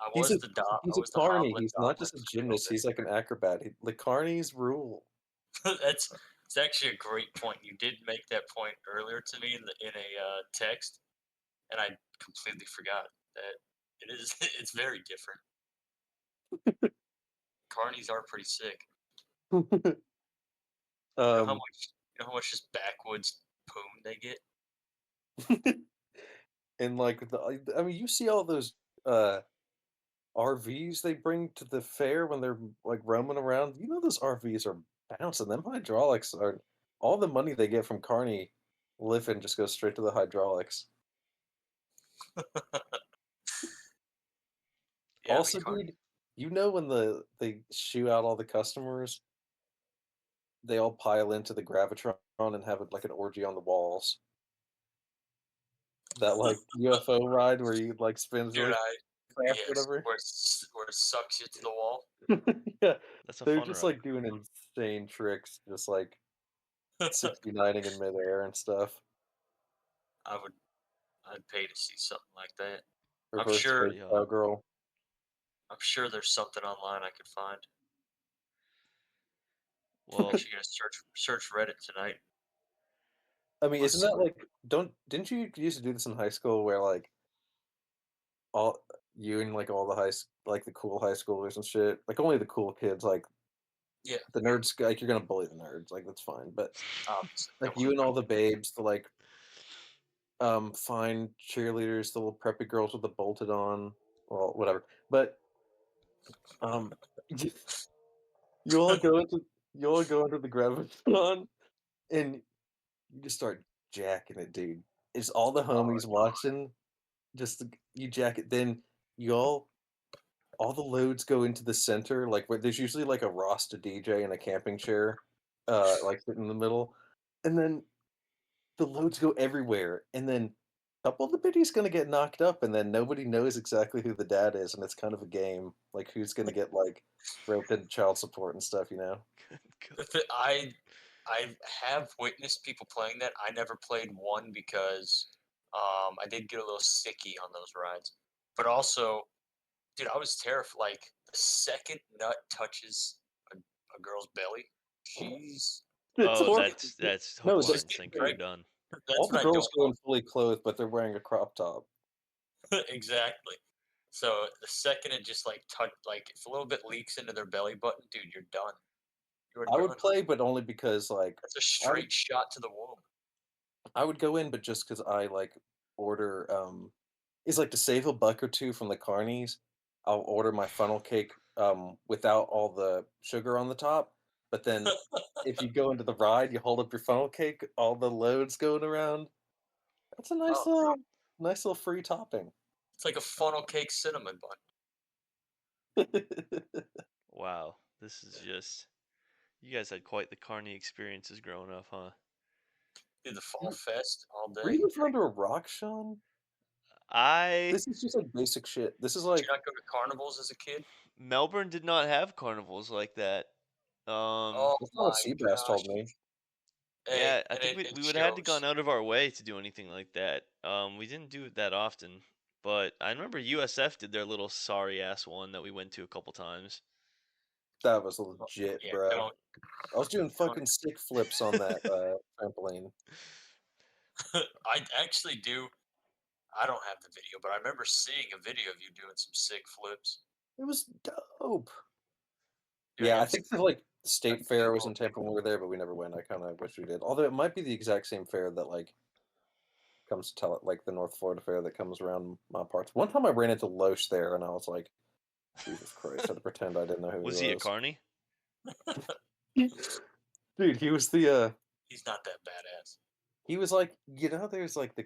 [SPEAKER 2] I
[SPEAKER 3] He's
[SPEAKER 2] was
[SPEAKER 3] a
[SPEAKER 2] the
[SPEAKER 3] he's a
[SPEAKER 2] I was the
[SPEAKER 3] carny.
[SPEAKER 2] Hobbling
[SPEAKER 3] He's not
[SPEAKER 2] Goblin
[SPEAKER 3] just a
[SPEAKER 2] for a little
[SPEAKER 3] gymnast. He's like an acrobat. The carnies rule.
[SPEAKER 2] bit. It's actually a great point. You did make that point earlier to me in a text, and I completely forgot that it is. It's very different. Carnies are pretty sick.
[SPEAKER 3] Um,
[SPEAKER 2] You know how much just backwoods poom they get?
[SPEAKER 3] and like I mean, you see all those uh RVs they bring to the fair when they're like roaming around. You know those RVs are bouncing. Them hydraulics are all the money they get from Carney lifting just goes straight to the hydraulics.
[SPEAKER 2] Yeah, I mean,
[SPEAKER 3] Also, dude, you know when they shoo out all the customers, they all pile into the Gravitron and have it like an orgy on the walls. That like UFO ride where you like spins
[SPEAKER 2] dude,
[SPEAKER 3] really fast,
[SPEAKER 2] yes,
[SPEAKER 3] whatever.
[SPEAKER 2] where it sucks you to the wall.
[SPEAKER 3] Yeah,
[SPEAKER 1] That's a
[SPEAKER 3] they're
[SPEAKER 1] fun
[SPEAKER 3] just
[SPEAKER 1] ride.
[SPEAKER 3] like doing insane tricks, just like 69ing in midair and stuff.
[SPEAKER 2] I'd pay to see something like that. I'm
[SPEAKER 3] Reverse
[SPEAKER 2] sure,
[SPEAKER 3] space
[SPEAKER 1] Pretty hot.
[SPEAKER 3] cowgirl.
[SPEAKER 2] I'm sure there's something online I could find. I'm
[SPEAKER 1] Well,
[SPEAKER 2] actually gonna search Reddit tonight.
[SPEAKER 3] I mean,
[SPEAKER 2] Let's
[SPEAKER 3] isn't
[SPEAKER 2] see.
[SPEAKER 3] that like didn't you used to do this in high school where like all you and like all the like the cool high schoolers and shit, like only the cool kids, like
[SPEAKER 2] Yeah,
[SPEAKER 3] the nerds, like you're gonna bully the nerds, like that's fine. But
[SPEAKER 2] obviously.
[SPEAKER 3] like
[SPEAKER 2] Come
[SPEAKER 3] you
[SPEAKER 2] on.
[SPEAKER 3] and all the babes, the like fine cheerleaders, the little preppy girls with the bolted on, well, whatever. But um, you all go into the graviton and you just start jacking it, dude. It's all the homies watching. Just you jack it, then you all the loads go into the center, like where there's usually like a Rasta DJ and a camping chair, like sitting in the middle, and then the loads go everywhere, and then a couple of the biddies gonna get knocked up, and then nobody knows exactly who the dad is, and it's kind of a game, like who's gonna get like roped into child support and stuff, you know?
[SPEAKER 2] I have witnessed people playing that. I never played one because I did get a little sticky on those rides. But also, dude, I was terrified. Like the second nut touches a girl's belly, she's
[SPEAKER 3] It's
[SPEAKER 1] oh,
[SPEAKER 3] horrible.
[SPEAKER 1] that's hook,
[SPEAKER 3] No,
[SPEAKER 1] line,
[SPEAKER 2] she's
[SPEAKER 1] and
[SPEAKER 2] getting
[SPEAKER 1] sinker. You're
[SPEAKER 2] pregnant.
[SPEAKER 1] done.
[SPEAKER 3] all
[SPEAKER 2] That's
[SPEAKER 3] the
[SPEAKER 2] what I
[SPEAKER 3] girls
[SPEAKER 2] don't
[SPEAKER 3] go in fully clothed, but they're wearing a crop top.
[SPEAKER 2] want. Exactly. So the second it just like like if a little bit leaks into their belly button, dude, you're done. You're
[SPEAKER 3] I would
[SPEAKER 2] done.
[SPEAKER 3] play, but only because like
[SPEAKER 2] That's a
[SPEAKER 3] I would
[SPEAKER 2] straight shot to the womb.
[SPEAKER 3] I would go in, but just because I like order is like to save a buck or two from the carnies, I'll order my funnel cake without all the sugar on the top. But then if you go into the ride, you hold up your funnel cake, all the loads going around. That's a
[SPEAKER 2] Oh,
[SPEAKER 3] nice little free topping.
[SPEAKER 2] it's like a funnel cake cinnamon bun.
[SPEAKER 1] Wow, this is just. You guys had quite the carny experiences growing up, huh?
[SPEAKER 2] Do the fall fest all
[SPEAKER 3] Were
[SPEAKER 2] day.
[SPEAKER 3] you living under a rock, Sean?
[SPEAKER 1] I
[SPEAKER 3] This is just like basic shit. This is
[SPEAKER 2] Did you
[SPEAKER 3] like
[SPEAKER 2] not go to carnivals as a kid?
[SPEAKER 1] Melbourne did not have carnivals like that.
[SPEAKER 2] Oh
[SPEAKER 3] that's not what
[SPEAKER 2] my
[SPEAKER 3] Seabass
[SPEAKER 2] gosh.
[SPEAKER 3] told me.
[SPEAKER 1] Yeah, I
[SPEAKER 2] and
[SPEAKER 1] think
[SPEAKER 2] it
[SPEAKER 1] we would have had to
[SPEAKER 2] shows.
[SPEAKER 1] gone out of our way to do anything like that. We didn't do it that often, but I remember USF did their little sorry ass one that we went to a couple times.
[SPEAKER 3] That was legit,
[SPEAKER 2] Yeah,
[SPEAKER 3] bro. I was doing
[SPEAKER 2] don't.
[SPEAKER 3] fucking sick flips on that trampoline.
[SPEAKER 2] I actually do. I don't have the video, but I remember seeing a video of you doing some sick flips.
[SPEAKER 3] It was dope.
[SPEAKER 2] Dude, I
[SPEAKER 3] Yeah, I
[SPEAKER 2] gotta
[SPEAKER 3] think
[SPEAKER 2] see
[SPEAKER 3] the like the
[SPEAKER 2] that
[SPEAKER 3] state fair was
[SPEAKER 2] video.
[SPEAKER 3] in Tampa when we were there, but we never went. I kind of wish we did. Although it might be the exact same fair that like comes to tell it, like the North Florida fair that comes around my parts. One time I ran into Loesch there, and I was like, Jesus Christ! I had to pretend I didn't know who
[SPEAKER 1] Was
[SPEAKER 3] he
[SPEAKER 1] he a
[SPEAKER 3] was.
[SPEAKER 1] carny?
[SPEAKER 3] Dude, he was the
[SPEAKER 2] He's not that badass.
[SPEAKER 3] he was like, there's like the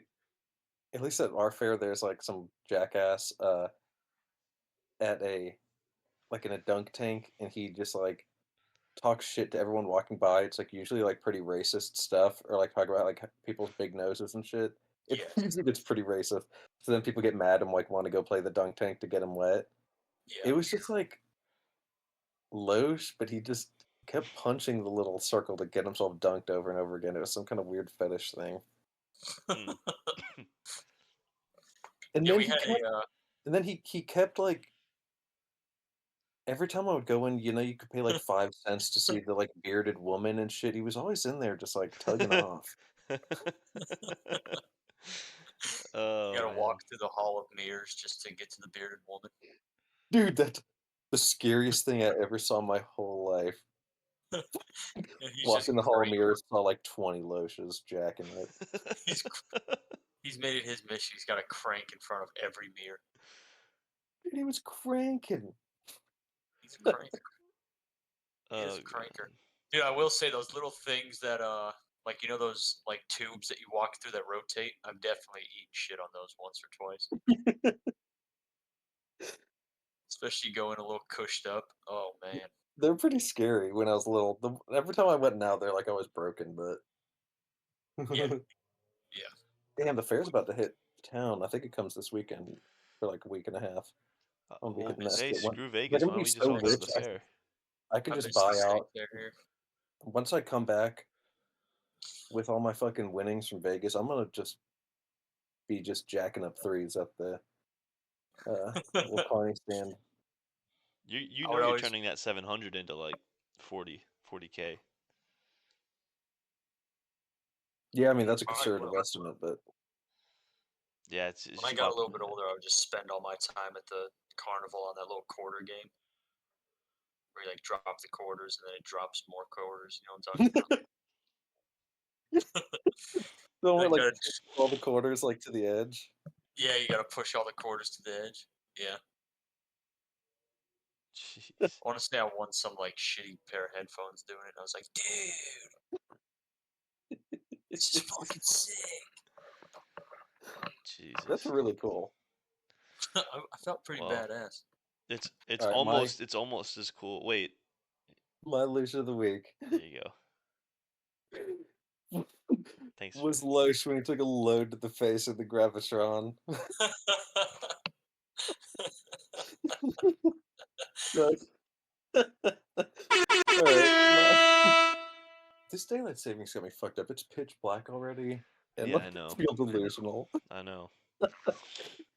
[SPEAKER 3] at least at our fair there's like some jackass at a like in a dunk tank, and he just like talks shit to everyone walking by. It's like usually like pretty racist stuff, or like talk about like people's big noses and shit. It
[SPEAKER 2] Yeah,
[SPEAKER 3] usually gets pretty racist. So then people get mad and like want to go play the dunk tank to get him wet.
[SPEAKER 2] yeah.
[SPEAKER 3] It was just like Loesch, but he just kept punching the little circle to get himself dunked over and over again. It was some kind of weird fetish thing.
[SPEAKER 1] Hmm.
[SPEAKER 3] And
[SPEAKER 2] Yeah,
[SPEAKER 3] then
[SPEAKER 2] we
[SPEAKER 3] he
[SPEAKER 2] had
[SPEAKER 3] kept,
[SPEAKER 2] a.
[SPEAKER 3] and then he kept like every time I would go in, you could pay like 5 cents to see the like bearded woman and shit. He was always in there just like tugging off.
[SPEAKER 2] You
[SPEAKER 1] Oh
[SPEAKER 2] gotta
[SPEAKER 1] man.
[SPEAKER 2] walk through the hall of mirrors just to get to the bearded woman.
[SPEAKER 3] Dude, that's the scariest thing I ever saw in my whole life.
[SPEAKER 2] And he's
[SPEAKER 3] Walked
[SPEAKER 2] just
[SPEAKER 3] in the hall of
[SPEAKER 2] crank.
[SPEAKER 3] mirrors, saw like 20 Loesch's jacking it.
[SPEAKER 2] He's he's made it his mission. He's got a crank in front of every mirror.
[SPEAKER 3] Dude, he was cranking.
[SPEAKER 2] He's a crank. He is
[SPEAKER 1] Oh
[SPEAKER 2] a cranker.
[SPEAKER 1] god.
[SPEAKER 2] Dude, I will say those little things that like those like tubes that you walk through that rotate. I've definitely eaten shit on those once or twice. Especially going a little cushed up. Oh man.
[SPEAKER 3] They're pretty scary when I was little. Every time I went now, they're like always broken, but
[SPEAKER 2] Yeah. Yeah.
[SPEAKER 3] damn, the fair's about to hit town. I think it comes this weekend for like a week and a half. I'm gonna be
[SPEAKER 1] Well,
[SPEAKER 3] hitting that
[SPEAKER 1] hey,
[SPEAKER 3] shit.
[SPEAKER 1] screw
[SPEAKER 3] They're
[SPEAKER 1] Vegas.
[SPEAKER 3] gonna
[SPEAKER 1] Why don't
[SPEAKER 3] be
[SPEAKER 1] we just
[SPEAKER 3] so
[SPEAKER 1] all go to
[SPEAKER 3] rich.
[SPEAKER 1] the fair?
[SPEAKER 3] I could
[SPEAKER 2] I
[SPEAKER 3] just
[SPEAKER 2] miss the
[SPEAKER 3] buy
[SPEAKER 2] steak
[SPEAKER 3] out
[SPEAKER 2] there here.
[SPEAKER 3] once I come back with all my fucking winnings from Vegas. I'm gonna just be just jacking up threes at the little carny stand.
[SPEAKER 1] You
[SPEAKER 2] I
[SPEAKER 1] know
[SPEAKER 2] would
[SPEAKER 1] you're
[SPEAKER 2] always
[SPEAKER 1] turning that 700 into like 40K.
[SPEAKER 3] Yeah, I mean that's a
[SPEAKER 2] probably
[SPEAKER 3] conservative
[SPEAKER 2] will.
[SPEAKER 3] estimate, but
[SPEAKER 1] Yeah, it's
[SPEAKER 2] When I
[SPEAKER 1] just
[SPEAKER 2] got a
[SPEAKER 1] about
[SPEAKER 2] little bit older, I would just spend all my time at the carnival on that little quarter game where you like drop the quarters and then it drops more quarters. You know what I'm talking about?
[SPEAKER 3] don't we
[SPEAKER 2] Like
[SPEAKER 3] like
[SPEAKER 2] that.
[SPEAKER 3] push all the quarters like to the edge?
[SPEAKER 2] Yeah, you gotta push all the quarters to the edge. Yeah.
[SPEAKER 1] jeez.
[SPEAKER 2] Honestly, I won some like shitty pair of headphones doing it. I was like, dude, this is fucking sick.
[SPEAKER 3] That's
[SPEAKER 1] Jesus.
[SPEAKER 3] really cool.
[SPEAKER 2] I felt pretty
[SPEAKER 1] Well,
[SPEAKER 2] badass.
[SPEAKER 1] it's
[SPEAKER 3] All right,
[SPEAKER 1] almost as cool. Wait,
[SPEAKER 3] my loser of the week
[SPEAKER 1] there you go. Thanks for
[SPEAKER 3] was Loesch when he took a load to the face of the Gravitron. All right, this daylight savings got me fucked up. It's pitch black already, and
[SPEAKER 1] Yeah, I
[SPEAKER 3] like I
[SPEAKER 1] know.
[SPEAKER 3] feel delusional.
[SPEAKER 1] I know.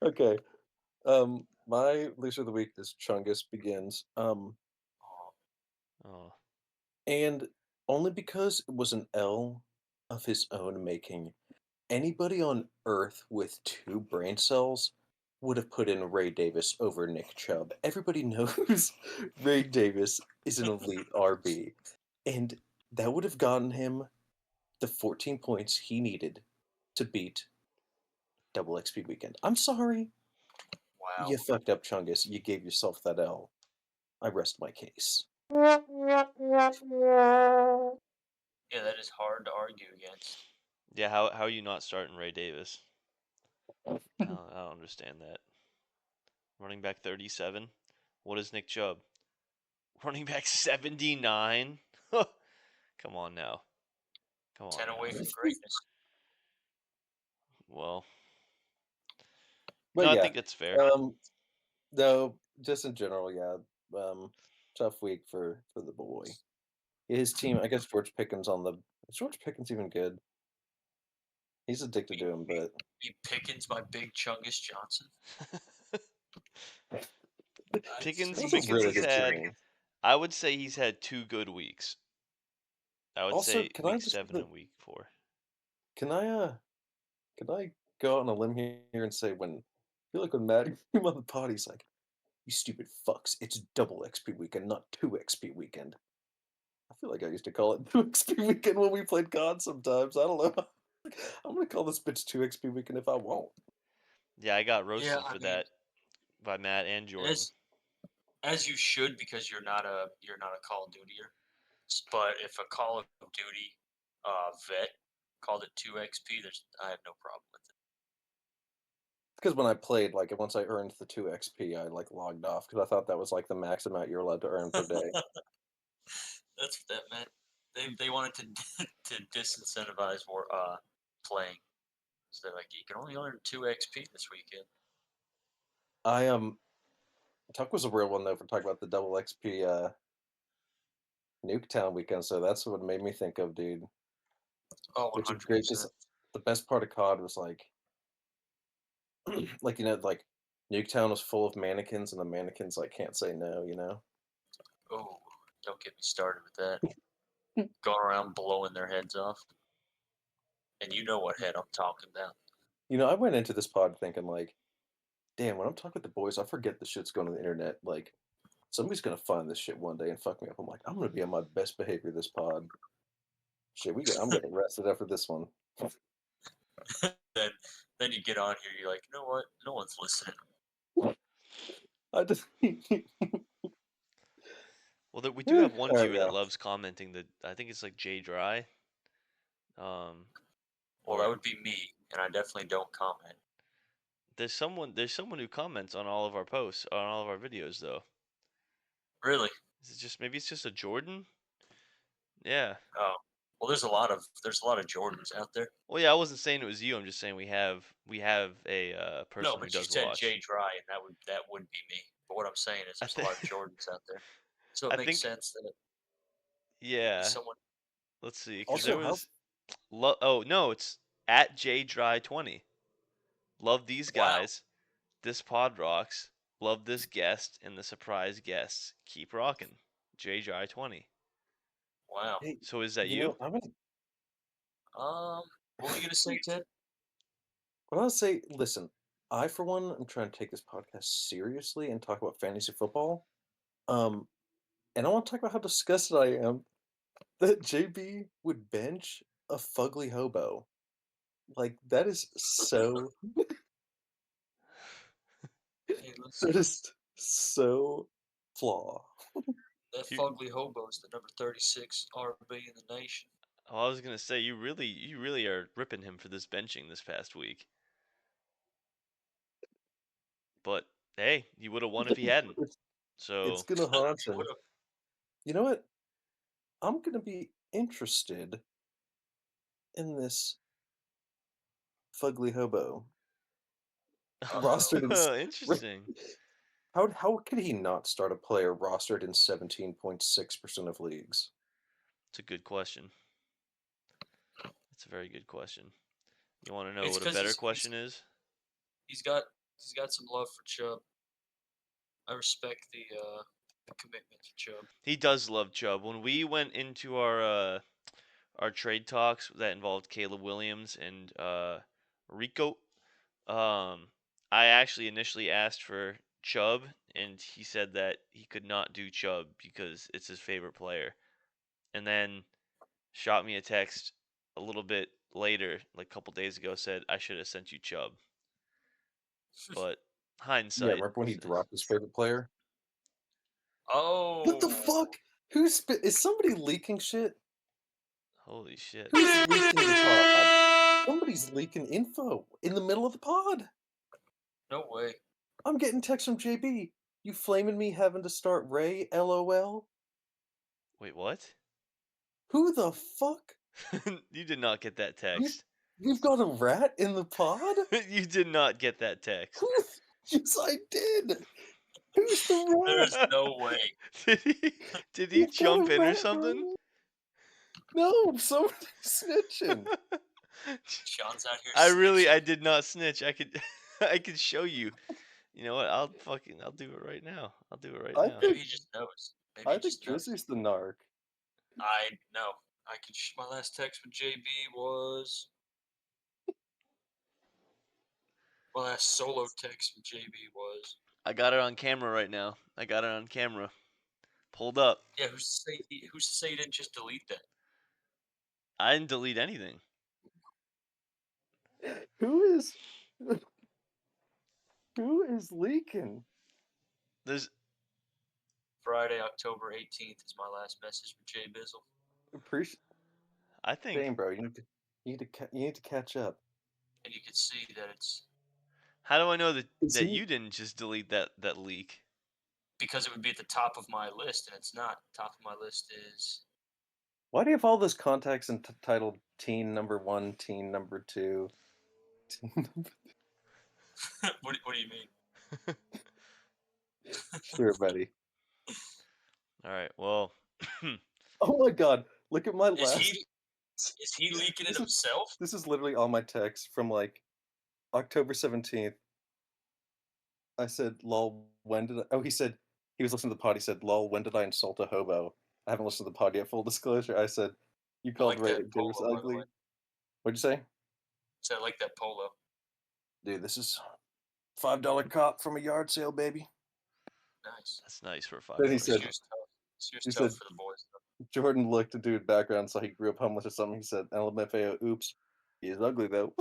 [SPEAKER 3] Okay, my loser of the week is Chungus begins.
[SPEAKER 1] Oh.
[SPEAKER 3] And only because it was an L of his own making. Anybody on Earth with 2 brain cells would have put in Ray Davis over Nick Chubb. Everybody knows Ray Davis is an elite RB, and that would have gotten him the 14 points he needed to beat Double XP Weekend. I'm sorry,
[SPEAKER 2] Wow.
[SPEAKER 3] you fucked up, Chungus. You gave yourself that L. I rest my case.
[SPEAKER 2] Yeah, that is hard to argue against.
[SPEAKER 1] Yeah, how are you not starting Ray Davis? I don't understand that. Running back 37. What is Nick Chubb? Running back 79. Come on now. Come
[SPEAKER 2] 10
[SPEAKER 1] on
[SPEAKER 2] away
[SPEAKER 1] now.
[SPEAKER 2] from greatness.
[SPEAKER 1] Well,
[SPEAKER 3] But
[SPEAKER 1] no, I
[SPEAKER 3] yeah,
[SPEAKER 1] think it's fair.
[SPEAKER 3] no, just in general, yeah. Tough week for the boy. His team, I guess George Pickens on the Is George Pickens even good? He's addicted to him, but
[SPEAKER 2] Be Pickens by Big Chungus Johnson.
[SPEAKER 1] Pickens
[SPEAKER 3] That's a really
[SPEAKER 1] has
[SPEAKER 3] good
[SPEAKER 1] had.
[SPEAKER 3] team.
[SPEAKER 1] I would say he's had 2 good weeks. I would
[SPEAKER 3] Also,
[SPEAKER 1] say
[SPEAKER 3] can I
[SPEAKER 1] week
[SPEAKER 3] just
[SPEAKER 1] 7 and week 4.
[SPEAKER 3] can I go out on a limb here and say when I feel like when Matt came on the pod, he's like, "You stupid fucks! It's double XP weekend, not 2 XP weekend." I feel like I used to call it 2 XP weekend when we played COD sometimes. I don't know. I'm gonna call this bitch 2 XP weekend if I want.
[SPEAKER 1] Yeah, I got
[SPEAKER 2] Yeah,
[SPEAKER 1] roasted
[SPEAKER 2] I
[SPEAKER 1] for
[SPEAKER 2] mean,
[SPEAKER 1] that by Matt and Jordan.
[SPEAKER 2] as you should, because you're not a Call of Dutyer. But if a Call of Duty vet called it 2 XP, I have no problem with it.
[SPEAKER 3] Because when I played, like once I earned the 2 XP, I like logged off because I thought that was like the max amount you're allowed to earn per day.
[SPEAKER 2] That's what that meant. They wanted to disincentivize playing. So they're like, you can only earn 2 XP this weekend.
[SPEAKER 3] Tuck was a real one though for talking about the double XP Nuketown weekend, so that's what made me think of, dude.
[SPEAKER 2] Oh,
[SPEAKER 3] Which is
[SPEAKER 2] 100%.
[SPEAKER 3] great because the best part of COD was like, like like Nuketown was full of mannequins, and the mannequins like can't say no, you know.
[SPEAKER 2] Oh, don't get me started with that. Going around blowing their heads off. And you know what head I'm talking about.
[SPEAKER 3] You know, I went into this pod thinking like, damn, when I'm talking with the boys, I forget the shit's going on the internet. Like, somebody's gonna find this shit one day and fuck me up. I'm like, I'm gonna be on my best behavior this pod. Shit, I'm getting arrested after this one.
[SPEAKER 2] then you get on here, you're like, you know what? No one's listening.
[SPEAKER 3] I just
[SPEAKER 1] Well, we do have one
[SPEAKER 3] Alright,
[SPEAKER 1] viewer
[SPEAKER 3] yeah.
[SPEAKER 1] that loves commenting. That I think it's like Jay Dry.
[SPEAKER 2] Well, that would be me, and I definitely don't comment.
[SPEAKER 1] There's someone who comments on all of our posts, on all of our videos, though.
[SPEAKER 2] Really?
[SPEAKER 1] Is it just maybe it's just a Jordan? Yeah.
[SPEAKER 2] Oh, well, there's a lot of Jordans out there.
[SPEAKER 1] Well, yeah, I wasn't saying it was you. I'm just saying we have a person
[SPEAKER 2] No,
[SPEAKER 1] who
[SPEAKER 2] but you
[SPEAKER 1] does
[SPEAKER 2] said
[SPEAKER 1] watch.
[SPEAKER 2] Jay Dry, and that wouldn't be me. But what I'm saying is, there's a lot of Jordans out there, so it
[SPEAKER 1] I
[SPEAKER 2] makes
[SPEAKER 1] think
[SPEAKER 2] sense that
[SPEAKER 1] yeah.
[SPEAKER 2] someone.
[SPEAKER 1] Let's see, because
[SPEAKER 3] Also,
[SPEAKER 1] there was. Oh no, it's at JDry20. Love these
[SPEAKER 2] Wow.
[SPEAKER 1] guys. This pod rocks. Love this guest and the surprise guests. Keep rocking. JDry20.
[SPEAKER 2] Wow.
[SPEAKER 3] hey,
[SPEAKER 1] So is that
[SPEAKER 3] you
[SPEAKER 1] you?
[SPEAKER 3] know, I'm gonna
[SPEAKER 2] What were you gonna say, Ted?
[SPEAKER 3] When I say, listen, I for one am trying to take this podcast seriously and talk about fantasy football. And I want to talk about how disgusted I am that JB would bench a fugly hobo. Like that is so
[SPEAKER 2] Hey, listen,
[SPEAKER 3] that is so flaw.
[SPEAKER 2] that fugly hobo's the number 36 RB in the nation.
[SPEAKER 1] Oh, I was gonna say you really are ripping him for this benching this past week. But hey, you would have won if he hadn't.
[SPEAKER 3] It's
[SPEAKER 1] So
[SPEAKER 3] gonna haunt him.
[SPEAKER 2] Would've.
[SPEAKER 3] You know what? I'm gonna be interested in this fugly hobo. Rostered in
[SPEAKER 1] interesting.
[SPEAKER 3] how could he not start a player rostered in 17.6% of leagues?
[SPEAKER 1] It's a good question. It's a very good question. You want to know
[SPEAKER 2] It's
[SPEAKER 1] what a
[SPEAKER 2] 'cause
[SPEAKER 1] better question is?
[SPEAKER 2] He's got some love for Chubb. I respect the commitment to Chubb.
[SPEAKER 1] He does love Chubb. When we went into our trade talks that involved Caleb Williams and Rico, I actually initially asked for Chubb, and he said that he could not do Chubb because it's his favorite player. And then shot me a text a little bit later, like a couple days ago, said I should have sent you Chubb. But
[SPEAKER 3] Yeah,
[SPEAKER 1] hindsight.
[SPEAKER 3] remember when he dropped his favorite player?
[SPEAKER 2] Oh,
[SPEAKER 3] What the fuck? Is somebody leaking shit?
[SPEAKER 1] Holy shit.
[SPEAKER 3] Who's leaking the pod? Somebody's leaking info in the middle of the pod.
[SPEAKER 2] No way.
[SPEAKER 3] I'm getting texts from JB. You flaming me having to start Ray, LOL?
[SPEAKER 1] Wait, what?
[SPEAKER 3] Who the fuck?
[SPEAKER 1] You did not get that text.
[SPEAKER 3] You've got a rat in the pod?
[SPEAKER 1] You did not get that text.
[SPEAKER 3] Yes, I did. Who's the rat?
[SPEAKER 2] There's no way.
[SPEAKER 1] Did he jump in or something?
[SPEAKER 3] Bro. No, somebody's snitching.
[SPEAKER 2] Sean's out here.
[SPEAKER 1] I did not snitch. I could show you. You know what? I'll do it right now. I'll do it right now.
[SPEAKER 2] Maybe he just knows. Maybe
[SPEAKER 3] I think Drizzy's the narc.
[SPEAKER 2] I know. I could. My last text with JB was. My last solo text with JB was.
[SPEAKER 1] I got it on camera right now. I got it on camera. Pulled up.
[SPEAKER 2] Yeah, who's to say you didn't just delete that?
[SPEAKER 1] I didn't delete anything.
[SPEAKER 3] Who is leaking?
[SPEAKER 1] There's
[SPEAKER 2] Friday, October 18th is my last message with Jay Bizzle.
[SPEAKER 3] Appreciate.
[SPEAKER 1] I think.
[SPEAKER 3] Dang, bro, you need to catch up.
[SPEAKER 2] And you can see that it's.
[SPEAKER 1] How do I know that you didn't just delete that leak?
[SPEAKER 2] Because it would be at the top of my list, and it's not. Top of my list is.
[SPEAKER 3] Why do you have all those contacts entitled Teen Number 1, Teen Number 2?
[SPEAKER 2] What do you mean?
[SPEAKER 3] Sure, buddy.
[SPEAKER 1] All right. Well.
[SPEAKER 3] Oh my God! Look at my last.
[SPEAKER 2] Is he leaking it himself?
[SPEAKER 3] This is literally all my texts from like October 17th. I said, "Lol, when did I?" Oh, he said he was listening to the pod. He said, "Lol, when did I insult a hobo?" I haven't listened to the pod yet. Full disclosure. I said, "You called Ray Davis ugly." What'd you say?
[SPEAKER 2] So I like that polo.
[SPEAKER 3] Dude, this is $5 cop from a yard sale, baby.
[SPEAKER 2] Nice.
[SPEAKER 1] That's nice for $5.
[SPEAKER 3] Then he said,
[SPEAKER 2] "He said for the boys."
[SPEAKER 3] Jordan looked at dude background, so he grew up homeless or something. He said, "LMFAO, oops, he is ugly though."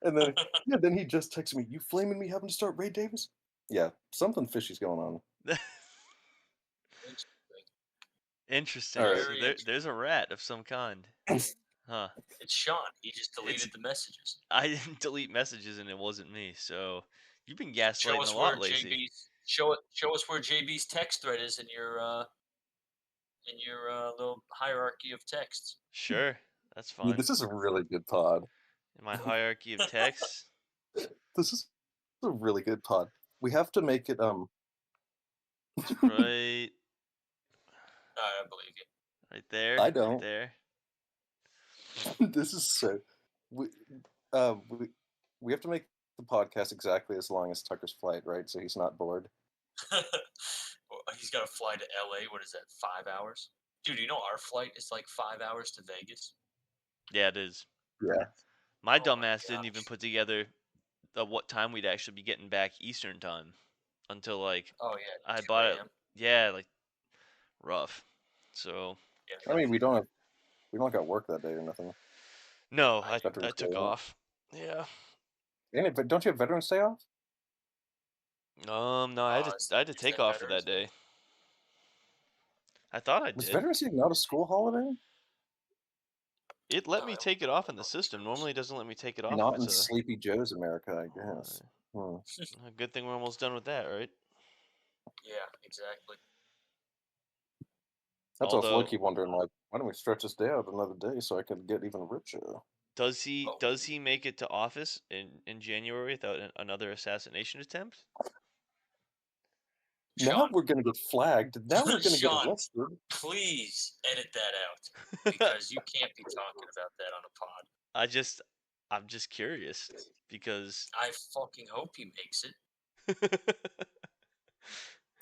[SPEAKER 3] And then then he just texted me, "You flaming me having to start Ray Davis?" Yeah, something fishy's going on.
[SPEAKER 1] Interesting.
[SPEAKER 3] All right.
[SPEAKER 1] So there's a rat of some kind. Huh.
[SPEAKER 2] It's Sean. He just deleted the messages.
[SPEAKER 1] I didn't delete messages, and it wasn't me. So you've been gaslighting a lot lately.
[SPEAKER 2] Show us where JB's text thread is in your little hierarchy of texts.
[SPEAKER 1] Sure, that's fine.
[SPEAKER 3] Dude, this is a really good pod.
[SPEAKER 1] In my hierarchy of texts.
[SPEAKER 3] This is a really good pod. We have to make it
[SPEAKER 1] Right.
[SPEAKER 2] I believe you.
[SPEAKER 1] Right there.
[SPEAKER 3] I don't.
[SPEAKER 1] Right there.
[SPEAKER 3] This is so. We have to make the podcast exactly as long as Tucker's flight, right? So he's not bored.
[SPEAKER 2] He's got to fly to LA. What is that? 5 hours? Dude, you know our flight is like 5 hours to Vegas.
[SPEAKER 1] Yeah, it is.
[SPEAKER 3] Yeah.
[SPEAKER 1] My dumbass didn't even put together what time we'd actually be getting back Eastern time until like.
[SPEAKER 2] Oh yeah.
[SPEAKER 1] I bought it. Yeah, like rough. So.
[SPEAKER 3] Yeah, I mean, we don't got work that day or nothing.
[SPEAKER 1] No, I took off. Yeah.
[SPEAKER 3] But don't you have Veterans Day off?
[SPEAKER 1] No, I had to take off for that day. I thought I did.
[SPEAKER 3] Was Veterans Day not a school holiday?
[SPEAKER 1] It let me take it off in the system. Normally, it doesn't let me take it off.
[SPEAKER 3] Not in Sleepy Joe's America, I guess.
[SPEAKER 1] Good thing we're almost done with that, right?
[SPEAKER 2] Yeah, exactly.
[SPEAKER 3] That's what Loki wondering, like, why don't we stretch this day out another day so I can get even richer?
[SPEAKER 1] Does he make it to office in January without another assassination attempt?
[SPEAKER 3] Now we're gonna get flagged. Now we're gonna get arrested.
[SPEAKER 2] Please edit that out because you can't be talking about that on a pod.
[SPEAKER 1] I'm just curious because
[SPEAKER 2] I fucking hope he makes it.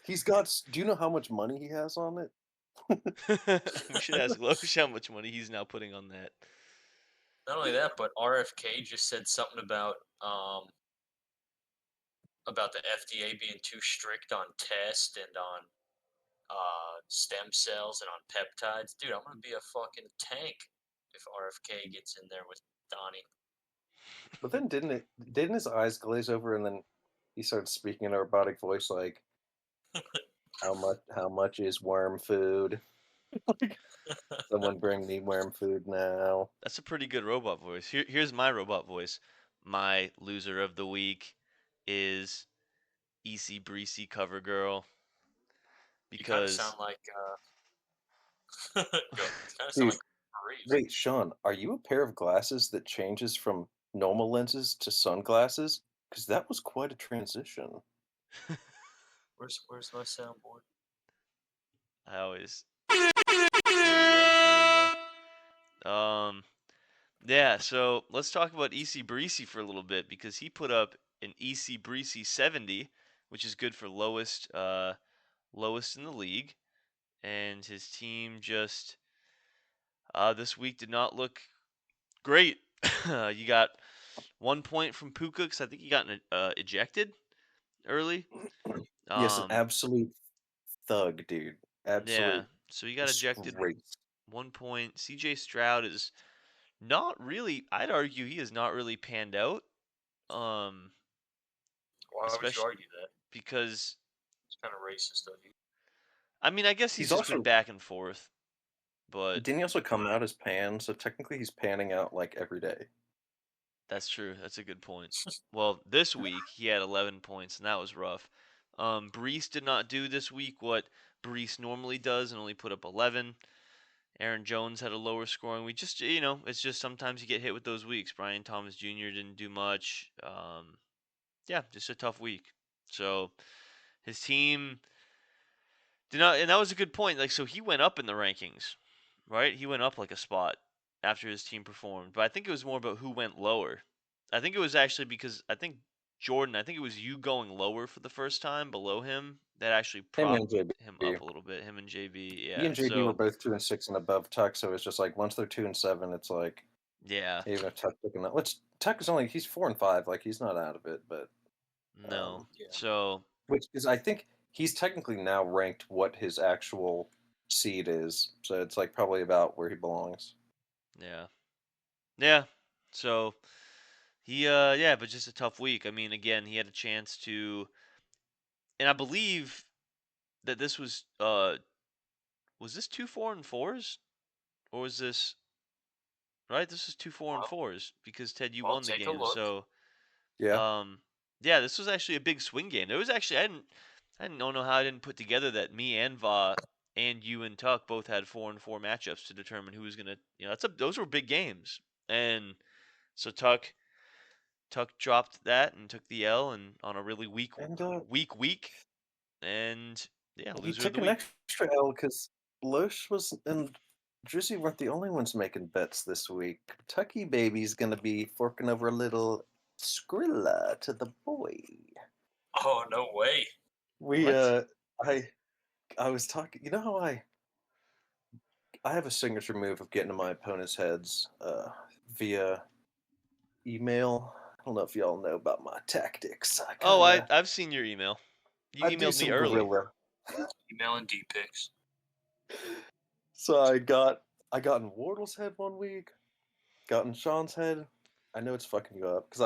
[SPEAKER 3] He's got. Do you know how much money he has on it?
[SPEAKER 1] We should ask Lokish how much money he's now putting on that.
[SPEAKER 2] Not only that, but RFK just said something about the FDA being too strict on tests and on stem cells and on peptides. Dude, I'm gonna be a fucking tank if RFK gets in there with Donnie.
[SPEAKER 3] But then didn't his eyes glaze over and then he started speaking in a robotic voice like, how much is worm food? Someone bring me worm food now.
[SPEAKER 1] That's a pretty good robot voice. Here's my robot voice. My loser of the week is EC Breezy Cover Girl. Because
[SPEAKER 2] you sound like Dude,
[SPEAKER 3] wait, Sean, are you a pair of glasses that changes from normal lenses to sunglasses? Because that was quite a transition.
[SPEAKER 2] Where's my soundboard?
[SPEAKER 1] I always. There we go. Yeah, so let's talk about EC Breezy for a little bit because he put up an EC Breezy 70, which is good for lowest in the league, and his team just this week did not look great. You got 1 point from Puka because I think he got ejected early.
[SPEAKER 3] Yes, an
[SPEAKER 1] Um,
[SPEAKER 3] absolute thug, dude.
[SPEAKER 1] yeah,
[SPEAKER 3] Absolute
[SPEAKER 1] so he got ejected
[SPEAKER 3] disgrace.
[SPEAKER 1] 1 point. CJ Stroud is not really. I'd argue he is not really panned out. Um,
[SPEAKER 2] Why would you
[SPEAKER 1] especially
[SPEAKER 2] argue that?
[SPEAKER 1] because
[SPEAKER 2] It's kind of racist of you.
[SPEAKER 1] I mean I guess he's
[SPEAKER 3] He's
[SPEAKER 1] just been
[SPEAKER 3] also
[SPEAKER 1] back and forth, but
[SPEAKER 3] didn't he also come out as pan? So technically, he's panning out like every day.
[SPEAKER 1] that's true. That's a good point. Well, this week he had 11 points, and that was rough. Brees did not do this week what Brees normally does, and only put up 11. Aaron Jones had a lower scoring. We just, it's just sometimes you get hit with those weeks. Brian Thomas Jr. didn't do much. Yeah, just a tough week. So his team did not, and that was a good point. Like, so he went up in the rankings, right? He went up like a spot after his team performed. But I think it was more about who went lower. I think it was actually because I think Jordan, I think it was you going lower for the first time below him that actually
[SPEAKER 3] Him and
[SPEAKER 1] propped him
[SPEAKER 3] JB.
[SPEAKER 1] up a little bit. Him and JB,
[SPEAKER 3] He
[SPEAKER 1] yeah.
[SPEAKER 3] and JB were
[SPEAKER 1] So
[SPEAKER 3] both 2-6 and above Tuck, so it's just like once they're 2-7, it's like
[SPEAKER 1] yeah,
[SPEAKER 3] even if Tuck's looking at which Tuck is only he's 4-5, like he's not out of it, but
[SPEAKER 1] no.
[SPEAKER 2] Yeah.
[SPEAKER 1] So
[SPEAKER 3] which is I think he's technically now ranked what his actual seed is, so it's like probably about where he belongs.
[SPEAKER 1] yeah, yeah. So he, yeah, but just a tough week. I mean, again, he had a chance to, and I believe that this was this 2 4 and 4s, or was this right? This is 2 4 and 4s because Ted, you
[SPEAKER 2] Well,
[SPEAKER 1] won the
[SPEAKER 2] take a
[SPEAKER 1] game.
[SPEAKER 2] look.
[SPEAKER 1] So,
[SPEAKER 3] Yeah.
[SPEAKER 1] yeah, this was actually a big swing game. There was actually I didn't know how I didn't put together that me and Va and you and Tuck both had 4 and 4 matchups to determine who was gonna, those were big games. And so Tuck dropped that and took the L and on a really weak
[SPEAKER 3] And
[SPEAKER 1] week, and yeah,
[SPEAKER 3] he
[SPEAKER 1] loser of
[SPEAKER 3] took
[SPEAKER 1] the
[SPEAKER 3] an
[SPEAKER 1] week.
[SPEAKER 3] extra L because Loesch was and Drizzy weren't the only ones making bets this week. Kentucky baby's gonna be forking over a little Skrilla to the boy.
[SPEAKER 2] Oh, no way.
[SPEAKER 3] We
[SPEAKER 1] What?
[SPEAKER 3] I was talking. You know how I have a signature move of getting in my opponent's heads via email. I don't know if y'all know about my tactics.
[SPEAKER 1] Oh, I've seen your email. You
[SPEAKER 3] I do
[SPEAKER 1] emailed me
[SPEAKER 3] some
[SPEAKER 1] early.
[SPEAKER 3] guerrilla.
[SPEAKER 2] Emailing D pics.
[SPEAKER 3] So I got in Wardle's head one week, got in Sean's head. I know it's fucking you up because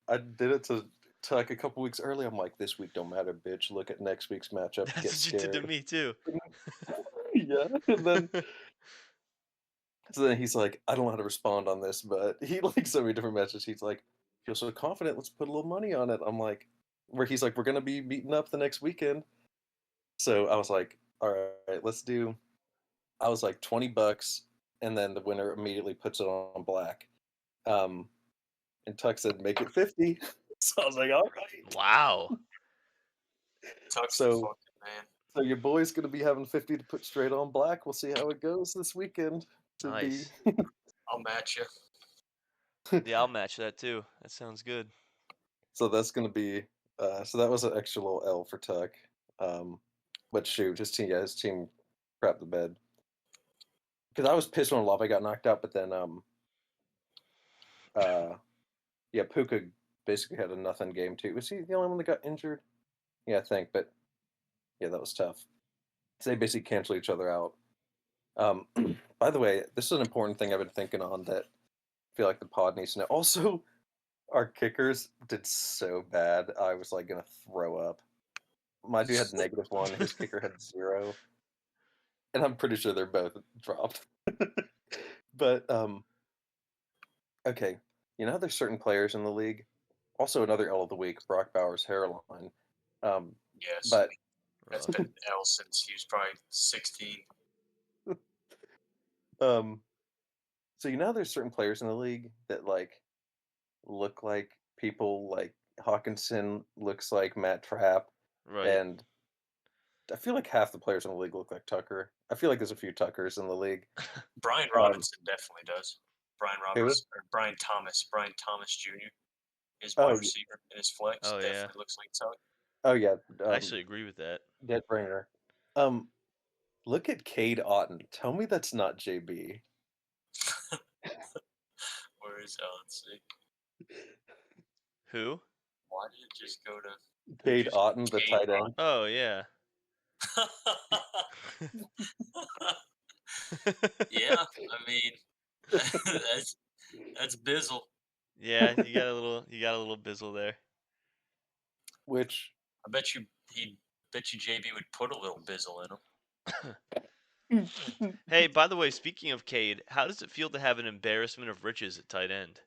[SPEAKER 3] I did it to Tuck a couple weeks early. I'm like, this week don't matter, bitch. Look at next week's matchup.
[SPEAKER 1] That's
[SPEAKER 3] Get
[SPEAKER 1] what you did to
[SPEAKER 3] scared.
[SPEAKER 1] me too.
[SPEAKER 3] Yeah, and then so then he's like, I don't know how to respond on this, but he like so many different messages. He's like, feel so confident. Let's put a little money on it. I'm like, where he's like, we're gonna be meeting up the next weekend. So I was like, all right, let's do. I was like $20, and then the winner immediately puts it on black. And Tuck said, make it 50. So I was like, all right.
[SPEAKER 1] Wow.
[SPEAKER 2] Tuck's the
[SPEAKER 3] So
[SPEAKER 2] fucking man.
[SPEAKER 3] so your boy's gonna be having 50 to put straight on black. We'll see how it goes this weekend. To be
[SPEAKER 1] Nice.
[SPEAKER 2] I'll match you.
[SPEAKER 1] Yeah, I'll match that too. That sounds good.
[SPEAKER 3] So that's gonna be so that was an extra little L for Tuck. But shoot, his team crapped the bed. Because I was pissed when Lava got knocked out, but then uh yeah, Puka basically had a nothing game too. Was he the only one that got injured? Yeah, I think, but yeah, that was tough. So they basically cancel each other out. By the way, this is an important thing I've been thinking on that I feel like the pod needs to know. Also, our kickers did so bad. I was like gonna throw up. My dude had -1. His kicker had 0, and I'm pretty sure they're both dropped. But okay, you know there's certain players in the league. Also, another L of the week, Brock Bowers' hairline. Um,
[SPEAKER 2] Yes.
[SPEAKER 3] but
[SPEAKER 2] That's been L since he was probably 16.
[SPEAKER 3] so you know there's certain players in the league that like look like people like Hawkinson looks like Matt Trapp,
[SPEAKER 1] Right.
[SPEAKER 3] and I feel like half the players in the league look like Tucker. I feel like there's a few Tuckers in the league.
[SPEAKER 2] Brian
[SPEAKER 3] Um,
[SPEAKER 2] Robinson definitely does. Brian
[SPEAKER 3] who?
[SPEAKER 2] Robinson or Brian Thomas Jr. His wide
[SPEAKER 3] Oh,
[SPEAKER 2] receiver in his flex
[SPEAKER 1] Oh yeah,
[SPEAKER 2] definitely looks like Tuck.
[SPEAKER 3] oh yeah.
[SPEAKER 1] I actually agree with that.
[SPEAKER 3] Dead Bringer. Um, Look at Cade Otton. Tell me that's not JB.
[SPEAKER 2] Where is let's see.
[SPEAKER 1] Who?
[SPEAKER 2] Why did it just go to
[SPEAKER 3] Cade Otton, the
[SPEAKER 2] Cade
[SPEAKER 3] tight end.
[SPEAKER 1] Oh yeah.
[SPEAKER 2] Yeah, I mean that's Bizzle.
[SPEAKER 1] Yeah, you got a little bizzle there.
[SPEAKER 3] Which
[SPEAKER 2] I bet you JB would put a little Bizzle in him.
[SPEAKER 1] Hey, by the way, speaking of Cade, how does it feel to have an embarrassment of riches at tight end?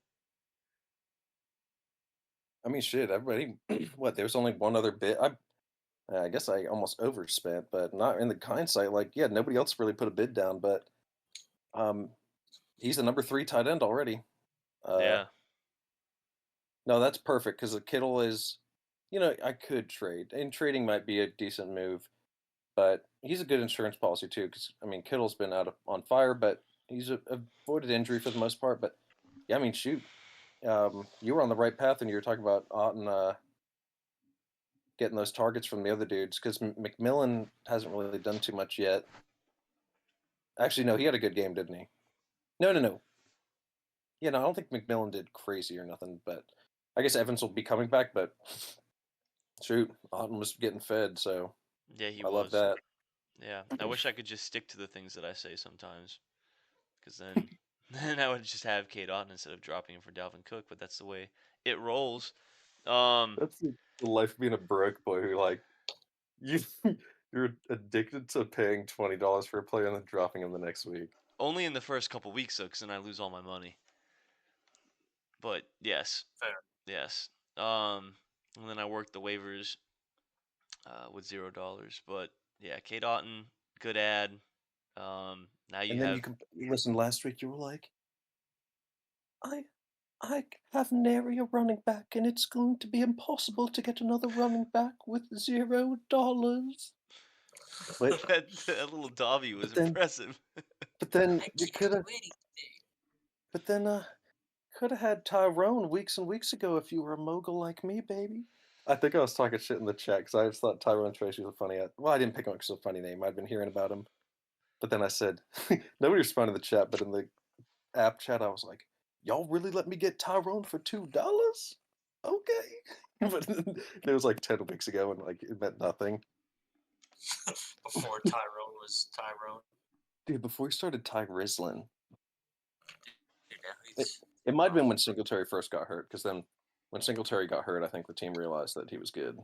[SPEAKER 3] I mean, shit. Everybody. What? There was only one other bit. I guess I almost overspent, but not in the hindsight. Like, yeah, nobody else really put a bid down, but um, he's the number 3 tight end already. Uh,
[SPEAKER 1] Yeah.
[SPEAKER 3] no, that's perfect because the Kittle is. I could trade, and trading might be a decent move, but he's a good insurance policy too. Because I mean, Kittle's been on fire, but he's avoided injury for the most part. But yeah, I mean, shoot, you were on the right path, and you were talking about Otten getting those targets from the other dudes because McMillan hasn't really done too much yet. Actually, no, he had a good game, didn't he? No, no, no. Yeah, no, I don't think McMillan did crazy or nothing, but I guess Evans will be coming back. But shoot, Otten was getting fed, so
[SPEAKER 1] Yeah, he
[SPEAKER 3] I love
[SPEAKER 1] was.
[SPEAKER 3] that.
[SPEAKER 1] Yeah. I wish I could just stick to the things that I say sometimes. Because then then I would just have Cade Otton instead of dropping him for Dalvin Cook, but that's the way it rolls.
[SPEAKER 3] That's the life of being a broke boy who you you're addicted to paying $20 for a player and then dropping him the next week.
[SPEAKER 1] Only in the first couple weeks though, because then I lose all my money. But yes,
[SPEAKER 2] Fair.
[SPEAKER 1] yes. And then I work the waivers with $0. But yeah, Cade Otton, good ad. Now you
[SPEAKER 3] And then
[SPEAKER 1] have
[SPEAKER 3] you can listen. Last week you were like, I I have nary a running back, and it's going to be impossible to get another running back with $0. But
[SPEAKER 1] that little Dobby was
[SPEAKER 3] but then
[SPEAKER 1] impressive.
[SPEAKER 3] but then
[SPEAKER 2] I
[SPEAKER 3] you
[SPEAKER 2] can't
[SPEAKER 3] could
[SPEAKER 2] do
[SPEAKER 3] have
[SPEAKER 2] anything.
[SPEAKER 3] but then could have had Tyrone weeks and weeks ago if you were a mogul like me, baby. I think I was talking shit in the chat because I just thought Tyrone Tracy was a funny. Well, I didn't pick him because it's a funny name. I'd been hearing about him, but then I said nobody responded in the chat, but in the app chat, I was like, "Y'all really let me get Tyrone for $2? Okay." But it was like 10 weeks ago, and it meant nothing.
[SPEAKER 2] Before Tyrone was Tyrone.
[SPEAKER 3] Dude, before he started Ty Rislin,
[SPEAKER 2] Dude, now
[SPEAKER 3] it,
[SPEAKER 2] he's
[SPEAKER 3] it might have been when Singletary first got hurt, because then when Singletary got hurt, I think the team realized that he was good.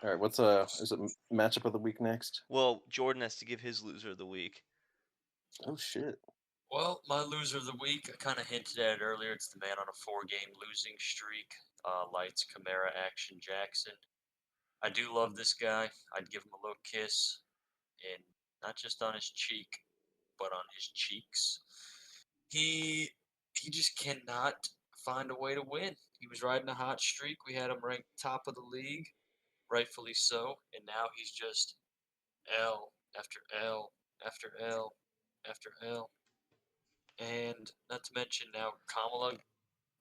[SPEAKER 3] All right, is it matchup of the week next?
[SPEAKER 1] Well, Jordan has to give his loser of the week.
[SPEAKER 3] Oh shit.
[SPEAKER 2] Well, my loser of the week, I kind of hinted at it earlier. It's the man on a 4-game losing streak. Lights Kamara Action Jackson. I do love this guy. I'd give him a little kiss, and not just on his cheek, but on his cheeks. He just cannot find a way to win. He was riding a hot streak. We had him ranked top of the league, rightfully so, and now he's just L after L after L after L. And not to mention now Kamala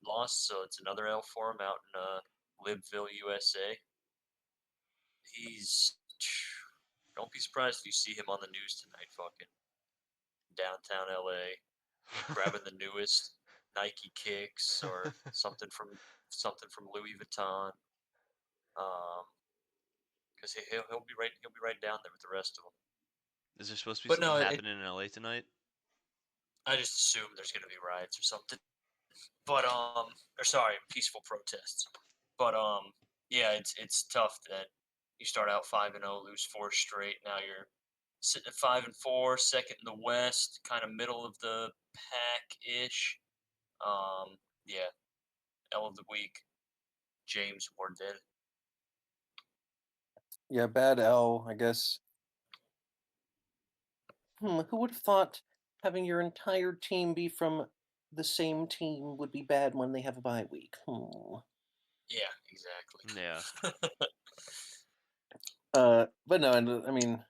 [SPEAKER 2] lost, so it's another L for him out in Libville, USA. He's don't be surprised if you see him on the news tonight, fucking downtown LA, grabbing the newest Nike kicks or something from Louis Vuitton. Because he'll be right down there with the rest of them.
[SPEAKER 1] Is there supposed to be
[SPEAKER 2] But
[SPEAKER 1] something
[SPEAKER 2] no,
[SPEAKER 1] happening in LA tonight?
[SPEAKER 2] I just assume there's gonna be riots or something. But or sorry, peaceful protests. But yeah, it's tough that you start out 5-0, lose 4 straight. Now you're sitting at 5-4, second in the West, kind of middle of the pack ish. Yeah, L of the week, James Wardell.
[SPEAKER 3] Yeah, bad L, I guess. Who would have thought having your entire team be from the same team would be bad when they have a bye week?
[SPEAKER 2] Yeah, exactly.
[SPEAKER 1] Yeah.
[SPEAKER 3] But no, and I mean,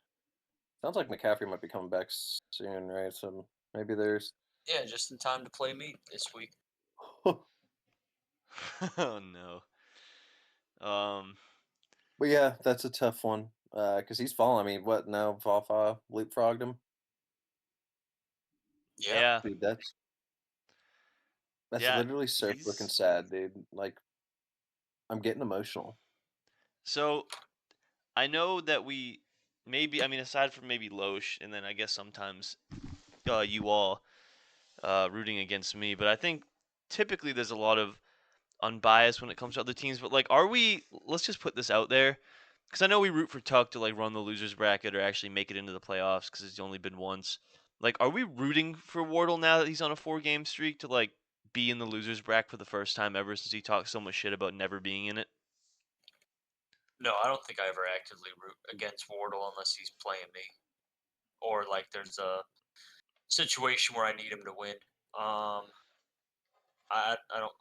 [SPEAKER 3] sounds like McCaffrey might be coming back soon, right? So maybe there's.
[SPEAKER 2] Yeah, just in time to play me this week.
[SPEAKER 1] Oh no.
[SPEAKER 3] But yeah, that's a tough one. Because he's falling. I mean, what now? Vafa leapfrogged him.
[SPEAKER 2] Yeah.
[SPEAKER 1] Yeah.
[SPEAKER 3] Dude, that's
[SPEAKER 1] Yeah.
[SPEAKER 3] literally so freaking sad, dude. Like, I'm getting emotional.
[SPEAKER 1] So I know that we maybe, I mean, aside from maybe Loesch, and then I guess sometimes you all rooting against me, but I think typically there's a lot of unbiased when it comes to other teams. But like, are we? Let's just put this out there, because I know we root for Tuck to like run the losers bracket or actually make it into the playoffs because it's only been once. Like, are we rooting for Wardle now that he's on a 4-game streak to like be in the losers bracket for the first time ever since he talked so much shit about never being in it?
[SPEAKER 2] No, I don't think I ever actively root against Wardle unless he's playing me, or like there's a situation where I need him to win. I'm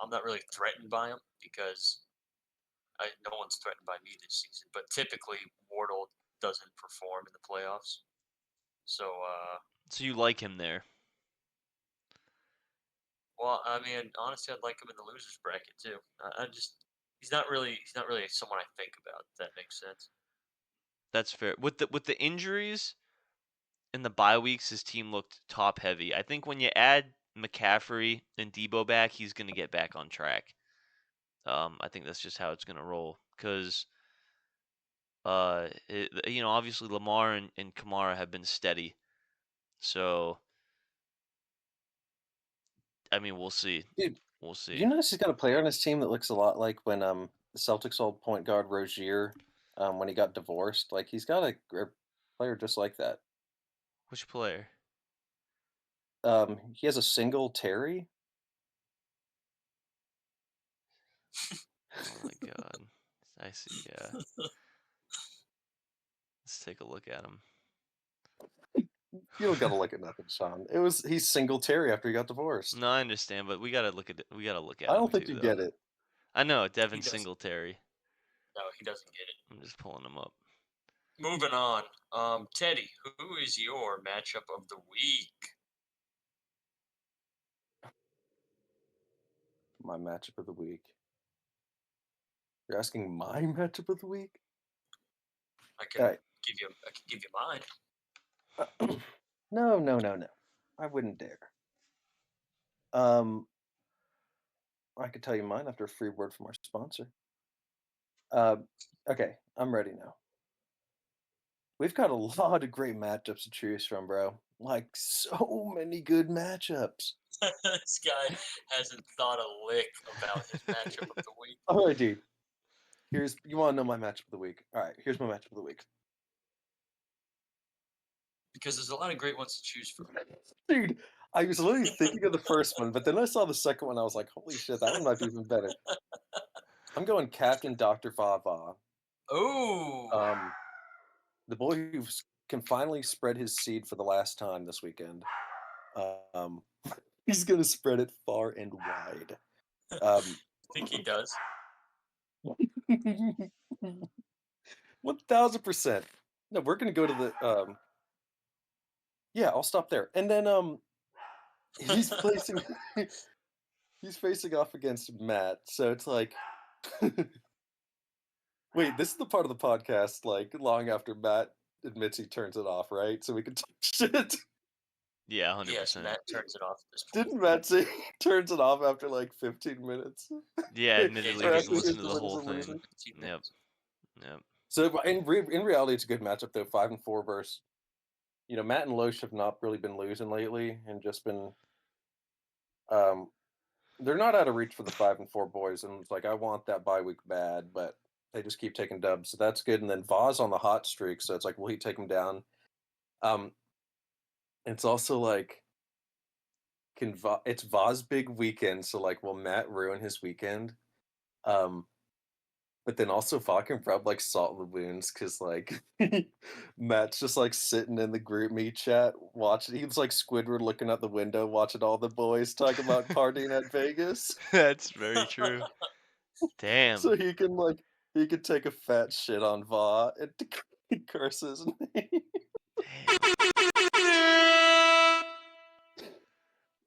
[SPEAKER 2] not really threatened by him because no one's threatened by me this season. But typically, Wardle doesn't perform in the playoffs, so
[SPEAKER 1] So you like him there?
[SPEAKER 2] well, I mean, honestly, I'd like him in the losers bracket too. I just he's not really someone I think about. If that makes sense.
[SPEAKER 1] That's fair. With the injuries in the bye weeks, his team looked top heavy. I think when you add McCaffrey and Debo back, he's gonna get back on track. I think that's just how it's gonna roll. Cause obviously Lamar and Kamara have been steady. So I mean, we'll see.
[SPEAKER 3] Dude,
[SPEAKER 1] We'll see.
[SPEAKER 3] you notice he's got a player on his team that looks a lot like when the Celtics old point guard Rozier, when he got divorced. Like he's got a player just like that.
[SPEAKER 1] Which player?
[SPEAKER 3] He has a single Terry.
[SPEAKER 1] Oh my god. I see, yeah. Let's take a look at him.
[SPEAKER 3] You don't gotta look at nothing, Sean. He's single Terry after he got divorced.
[SPEAKER 1] No, I understand, but we gotta look at it. We gotta look at
[SPEAKER 3] I
[SPEAKER 1] him
[SPEAKER 3] don't think
[SPEAKER 1] too,
[SPEAKER 3] you
[SPEAKER 1] though.
[SPEAKER 3] get it.
[SPEAKER 1] I know, Devin
[SPEAKER 2] doesn't.
[SPEAKER 1] Singletary.
[SPEAKER 2] No, he doesn't get it.
[SPEAKER 1] I'm just pulling him up.
[SPEAKER 2] Moving on. Teddy, who is your matchup of the week?
[SPEAKER 3] My matchup of the week. You're asking my matchup of the week?
[SPEAKER 2] I can give you mine.
[SPEAKER 3] No. I wouldn't dare. I could tell you mine after a free word from our sponsor. Okay, I'm ready now. We've got a lot of great matchups to choose from, bro. Like, so many good matchups.
[SPEAKER 2] This guy hasn't thought a lick about his matchup of the week.
[SPEAKER 3] All right, dude. You want to know my matchup of the week? All right, here's my matchup of the week.
[SPEAKER 2] Because there's a lot of great ones to choose from.
[SPEAKER 3] Dude, I was literally thinking of the first one, but then I saw the second one. I was like, holy shit, that one might be even better. I'm going Captain Dr. Vava.
[SPEAKER 2] Oh.
[SPEAKER 3] The boy who can finally spread his seed for the last time this weekend. He's going to spread it far and wide.
[SPEAKER 2] I think he does.
[SPEAKER 3] 1000%. No, we're going to go to the yeah, I'll stop there. And then he's facing off against Matt. So it's like wait, this is the part of the podcast like long after Matt admits he turns it off, right? So we can talk shit.
[SPEAKER 1] Yeah, 100%.
[SPEAKER 2] Yes, Matt turns it off at this point.
[SPEAKER 3] Didn't Matt say he turns it off after like 15 minutes?
[SPEAKER 1] Yeah, admittedly, he doesn't listen to the
[SPEAKER 3] 15
[SPEAKER 1] whole
[SPEAKER 3] minutes
[SPEAKER 1] thing.
[SPEAKER 3] of
[SPEAKER 1] Yep.
[SPEAKER 3] So in reality, it's a good matchup though. 5-4 versus, Matt and Loesch have not really been losing lately and just been, they're not out of reach for the 5-4 boys. And it's like I want that bye week bad, but they just keep taking dubs, so that's good. And then Vaz on the hot streak, so it's like, will he take him down? It's also like, it's Vaz big weekend, so like, will Matt ruin his weekend? But then also fucking rub like salt in the wounds because like Matt's just like sitting in the group me chat watching. He was like Squidward looking out the window watching all the boys talk about partying at Vegas.
[SPEAKER 1] That's very true. Damn.
[SPEAKER 3] So he can take a fat shit on Va. He curses me.
[SPEAKER 1] Damn.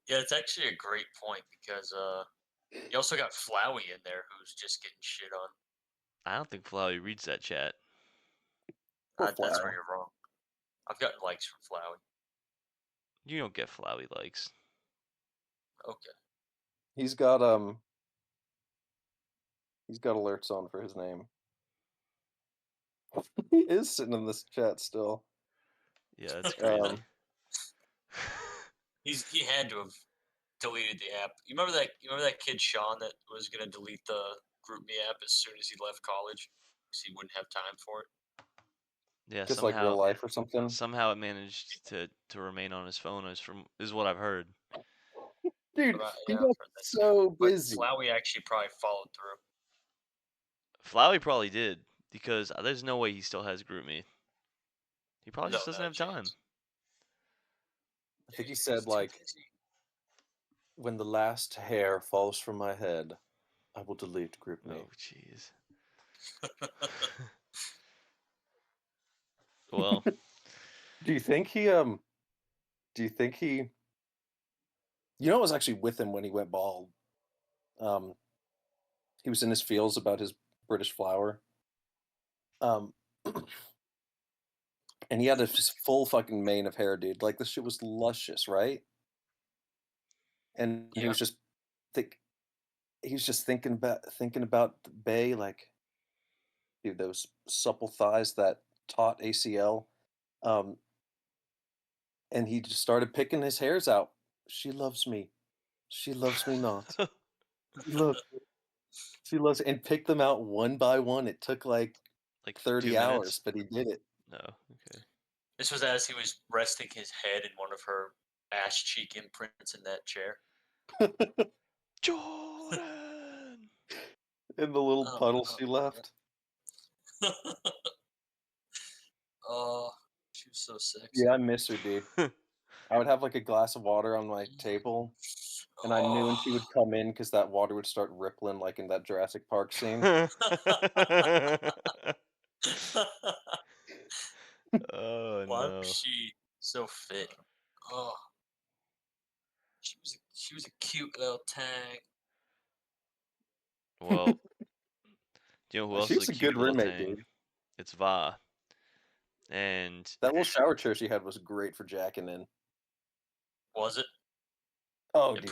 [SPEAKER 2] Yeah, it's actually a great point because you also got Flowey in there who's just getting shit on.
[SPEAKER 1] I don't think Flowey reads that chat.
[SPEAKER 2] That's where you're wrong. I've gotten likes from Flowey.
[SPEAKER 1] You don't get Flowey likes.
[SPEAKER 3] Okay. He's got alerts on for his name. He is sitting in this chat still.
[SPEAKER 1] Yeah, that's crazy.
[SPEAKER 2] He had to have deleted the app. You remember that kid Sean that was gonna delete the GroupMe app as soon as he left college because he wouldn't have time for it.
[SPEAKER 1] Yeah,
[SPEAKER 3] just like real life or something.
[SPEAKER 1] Somehow it managed to remain on his phone, is what I've heard.
[SPEAKER 3] Dude, he got so busy.
[SPEAKER 2] But Flowey actually probably followed through.
[SPEAKER 1] Flowey probably did, because there's no way he still has GroupMe. He probably just doesn't have time.
[SPEAKER 3] I think he said, like, when the last hair falls from my head, I will delete GroupMe.
[SPEAKER 1] Oh, jeez. Well,
[SPEAKER 3] do you think he I was actually with him when he went bald. He was in his feels about his British flower. And he had a full fucking mane of hair, dude. Like, this shit was luscious, right? And he was just thinking about Bay, like, dude, those supple thighs, that taut ACL. And he just started picking his hairs out. She loves me. She loves me not. Look. She loves it, and picked them out one by one. It took like 30 hours, but he did it.
[SPEAKER 1] No, okay.
[SPEAKER 2] This was as he was resting his head in one of her ass cheek imprints in that chair.
[SPEAKER 1] Jordan!
[SPEAKER 3] In the little puddle she left.
[SPEAKER 2] Oh, she was so sexy.
[SPEAKER 3] Yeah, I miss her, dude. I would have like a glass of water on my table, and I knew when she would come in because that water would start rippling like in that Jurassic Park scene.
[SPEAKER 1] Oh,
[SPEAKER 2] why
[SPEAKER 1] no.
[SPEAKER 2] was she so fit? Oh, she was a cute little tang.
[SPEAKER 1] Well, do you know who else is a cute
[SPEAKER 3] good
[SPEAKER 1] little
[SPEAKER 3] roommate,
[SPEAKER 1] tang?
[SPEAKER 3] dude.
[SPEAKER 1] It's Va. And
[SPEAKER 3] that little shower chair she had was great for jacking in.
[SPEAKER 2] Was it?
[SPEAKER 3] Oh, dude,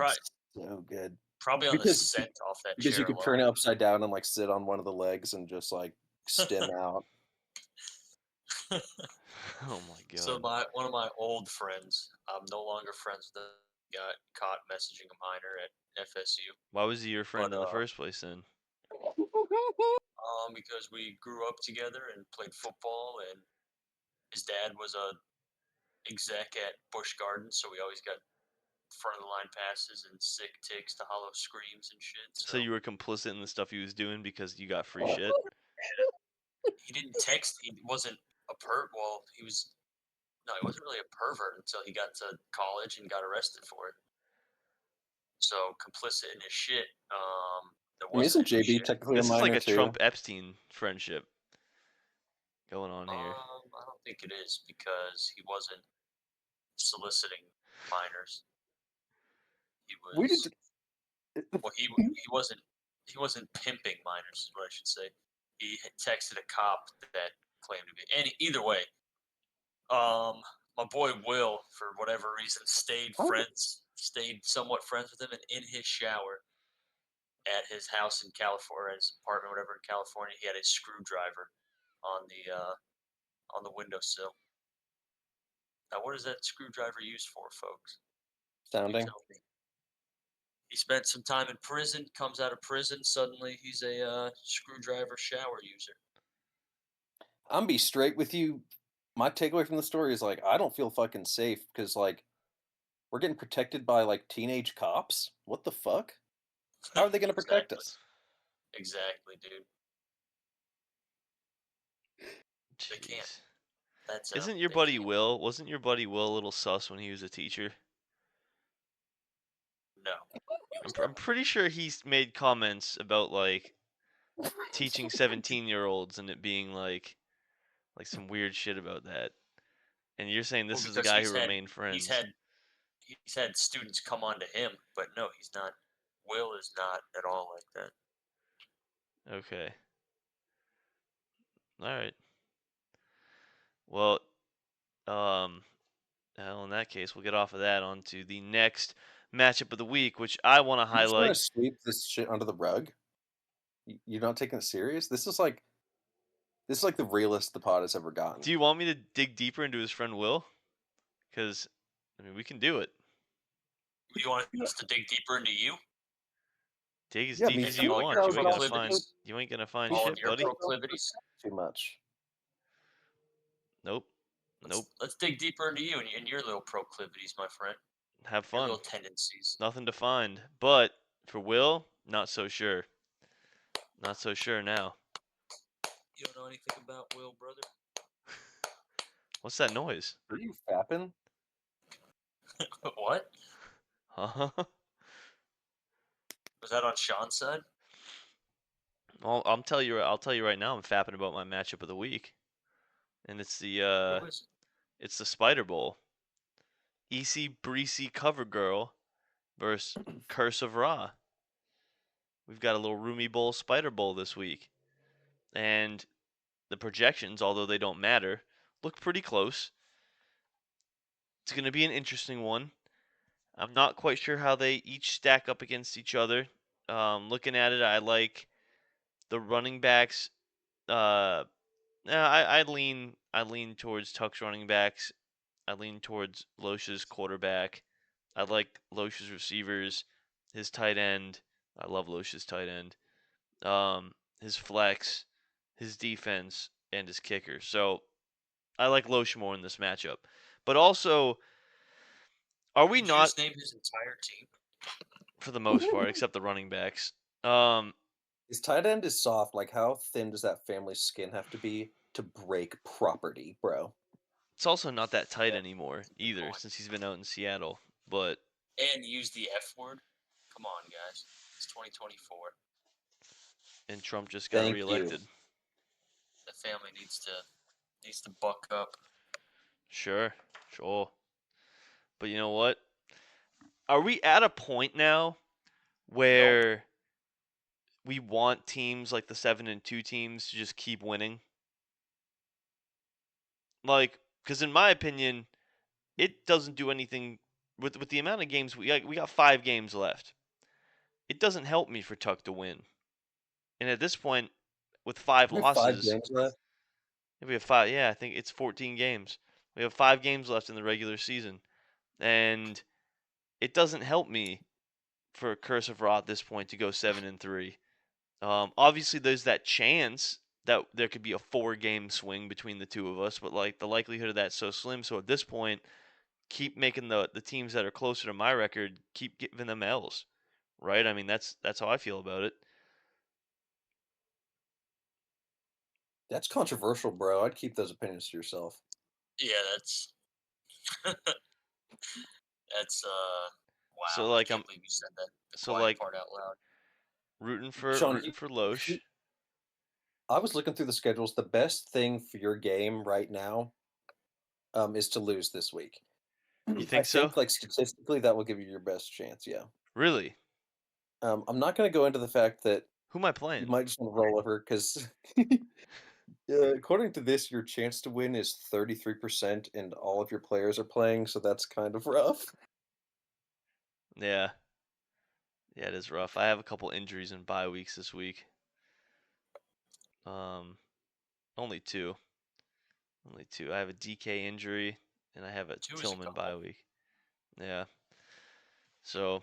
[SPEAKER 3] so good.
[SPEAKER 2] Probably on the scent off that chair.
[SPEAKER 3] Because you could turn it upside down and like sit on one of the legs and just like stim out.
[SPEAKER 1] Oh my god.
[SPEAKER 2] So one of my old friends, I'm no longer friends with them, got caught messaging a minor at FSU.
[SPEAKER 1] Why was he your friend in the first place then?
[SPEAKER 2] Because we grew up together and played football, and his dad was a exec at Busch Gardens, so we always got front of the line passes and sick ticks to hollow screams and shit.
[SPEAKER 1] So you were complicit in the stuff he was doing because you got free shit?
[SPEAKER 2] He didn't text. He wasn't a well, he wasn't really a pervert until he got to college and got arrested for it. So complicit in his shit.
[SPEAKER 3] Isn't JB technically a minor too?
[SPEAKER 1] This is like a Trump Epstein friendship going on here.
[SPEAKER 2] I don't think it is, because he wasn't soliciting minors. He was. Well, he wasn't pimping minors, is what I should say. He had texted a cop that claimed to be. And either way, my boy Will, for whatever reason, stayed somewhat friends with him, and in his shower at his house in California, his apartment, whatever, in California, he had a screwdriver on the windowsill. Now, what is that screwdriver used for, folks?
[SPEAKER 3] Sounding.
[SPEAKER 2] He spent some time in prison, comes out of prison, suddenly he's a screwdriver shower user.
[SPEAKER 3] I'm be straight with you. My takeaway from the story is, like, I don't feel fucking safe because, like, we're getting protected by, like, teenage cops. What the fuck? How are they going to protect us?
[SPEAKER 2] Exactly, dude. They can't.
[SPEAKER 1] Wasn't your buddy Will a little sus when he was a teacher?
[SPEAKER 2] No.
[SPEAKER 1] I'm pretty sure he's made comments about, like, teaching 17-year-olds and it being, like, like some weird shit about that. And you're saying this is a
[SPEAKER 2] because
[SPEAKER 1] guy who remained
[SPEAKER 2] he's
[SPEAKER 1] friends.
[SPEAKER 2] had students come on to him, but no, he's not. Will is not at all like that.
[SPEAKER 1] Okay. All right. Well, well, in that case, we'll get off of that onto the next matchup of the week, which I want to
[SPEAKER 3] You just want
[SPEAKER 1] highlight.
[SPEAKER 3] to sweep this shit under the rug? You're not taking it serious? This is like the realest the pod has ever gotten.
[SPEAKER 1] Do you want me to dig deeper into his friend Will? Because, I mean, we can do it.
[SPEAKER 2] You want us to dig deeper into you?
[SPEAKER 1] Dig as
[SPEAKER 3] Yeah,
[SPEAKER 1] deep
[SPEAKER 3] me
[SPEAKER 1] as
[SPEAKER 3] too.
[SPEAKER 1] you
[SPEAKER 2] All
[SPEAKER 1] want.
[SPEAKER 2] your
[SPEAKER 1] You ain't gonna find.
[SPEAKER 2] proclivities.
[SPEAKER 1] You ain't gonna find
[SPEAKER 2] All of
[SPEAKER 1] shit,
[SPEAKER 2] your
[SPEAKER 1] buddy.
[SPEAKER 2] proclivities.
[SPEAKER 3] Too much.
[SPEAKER 1] Nope. Nope.
[SPEAKER 2] Let's dig deeper into you and your little proclivities, my friend.
[SPEAKER 1] Have
[SPEAKER 2] Your
[SPEAKER 1] fun.
[SPEAKER 2] little tendencies.
[SPEAKER 1] Nothing to find. But for Will, not so sure. Not so sure now.
[SPEAKER 2] You don't know anything about Will, brother?
[SPEAKER 1] What's that noise?
[SPEAKER 3] Are you fapping?
[SPEAKER 2] What?
[SPEAKER 1] Huh?
[SPEAKER 2] Was that on Sean's side?
[SPEAKER 1] Well, I'll tell you right now. I'm fapping about my matchup of the week, and it's
[SPEAKER 2] Who is it?
[SPEAKER 1] it's the Spider Bowl. EC Breezy Cover Girl versus Curse of Ra. We've got a little Roomy Bowl Spider Bowl this week, and the projections, although they don't matter, look pretty close. It's going to be an interesting one. I'm not quite sure how they each stack up against each other. Looking at it, I like the running backs. I lean towards Tuck's running backs. I lean towards Loesch's quarterback. I like Loesch's receivers, his tight end. I love Loesch's tight end. His flex, his defense, and his kicker. So I like Loesch more in this matchup. But also, are we
[SPEAKER 2] Did you
[SPEAKER 1] not
[SPEAKER 2] just name his entire team?
[SPEAKER 1] for the most part, except the running backs?
[SPEAKER 3] His tight end is soft. Like, how thin does that family's skin have to be to break property, bro?
[SPEAKER 1] It's also not that tight anymore either, since he's been out in Seattle. But
[SPEAKER 2] And use the F word. Come on, guys. It's 2024.
[SPEAKER 1] and Trump just got
[SPEAKER 3] Thank
[SPEAKER 1] reelected.
[SPEAKER 3] you.
[SPEAKER 2] The family needs to buck up.
[SPEAKER 1] Sure. But you know what? Are we at a point now where we want teams like the 7-2 teams to just keep winning? Like, because in my opinion, it doesn't do anything with the amount of games we got 5 games left. It doesn't help me for Tuck to win. And at this point, with 5
[SPEAKER 3] We have 5
[SPEAKER 1] losses,
[SPEAKER 3] games left.
[SPEAKER 1] if we have 5, yeah, I think it's 14 games. We have 5 games left in the regular season, and it doesn't help me for Curse of Ra at this point to go 7-3. Obviously, there's that chance that there could be a 4-game swing between the two of us, but like the likelihood of that's so slim. So at this point, keep making the teams that are closer to my record, keep giving them L's, right? I mean, that's how I feel about it.
[SPEAKER 3] That's controversial, bro. I'd keep those opinions to yourself.
[SPEAKER 2] Yeah, that's that's wow.
[SPEAKER 1] So like
[SPEAKER 2] I can't believe you said that. The
[SPEAKER 1] so
[SPEAKER 2] quiet
[SPEAKER 1] like
[SPEAKER 2] part out loud.
[SPEAKER 1] rooting for
[SPEAKER 3] Sean,
[SPEAKER 1] Loesch.
[SPEAKER 3] I was looking through the schedules. The best thing for your game right now is to lose this week.
[SPEAKER 1] You
[SPEAKER 3] I
[SPEAKER 1] think so?
[SPEAKER 3] think, like, statistically, that will give you your best chance. Yeah.
[SPEAKER 1] Really?
[SPEAKER 3] I'm not going to go into the fact that
[SPEAKER 1] Who am I
[SPEAKER 3] you
[SPEAKER 1] playing?
[SPEAKER 3] might just want to roll over because, according to this, your chance to win is 33%, and all of your players are playing. So that's kind of rough.
[SPEAKER 1] Yeah. Yeah, it is rough. I have a couple injuries and bye weeks this week. Only two. Only two. I have a DK injury and I have a
[SPEAKER 2] Two is a
[SPEAKER 1] Tillman
[SPEAKER 2] couple.
[SPEAKER 1] bye week. Yeah. So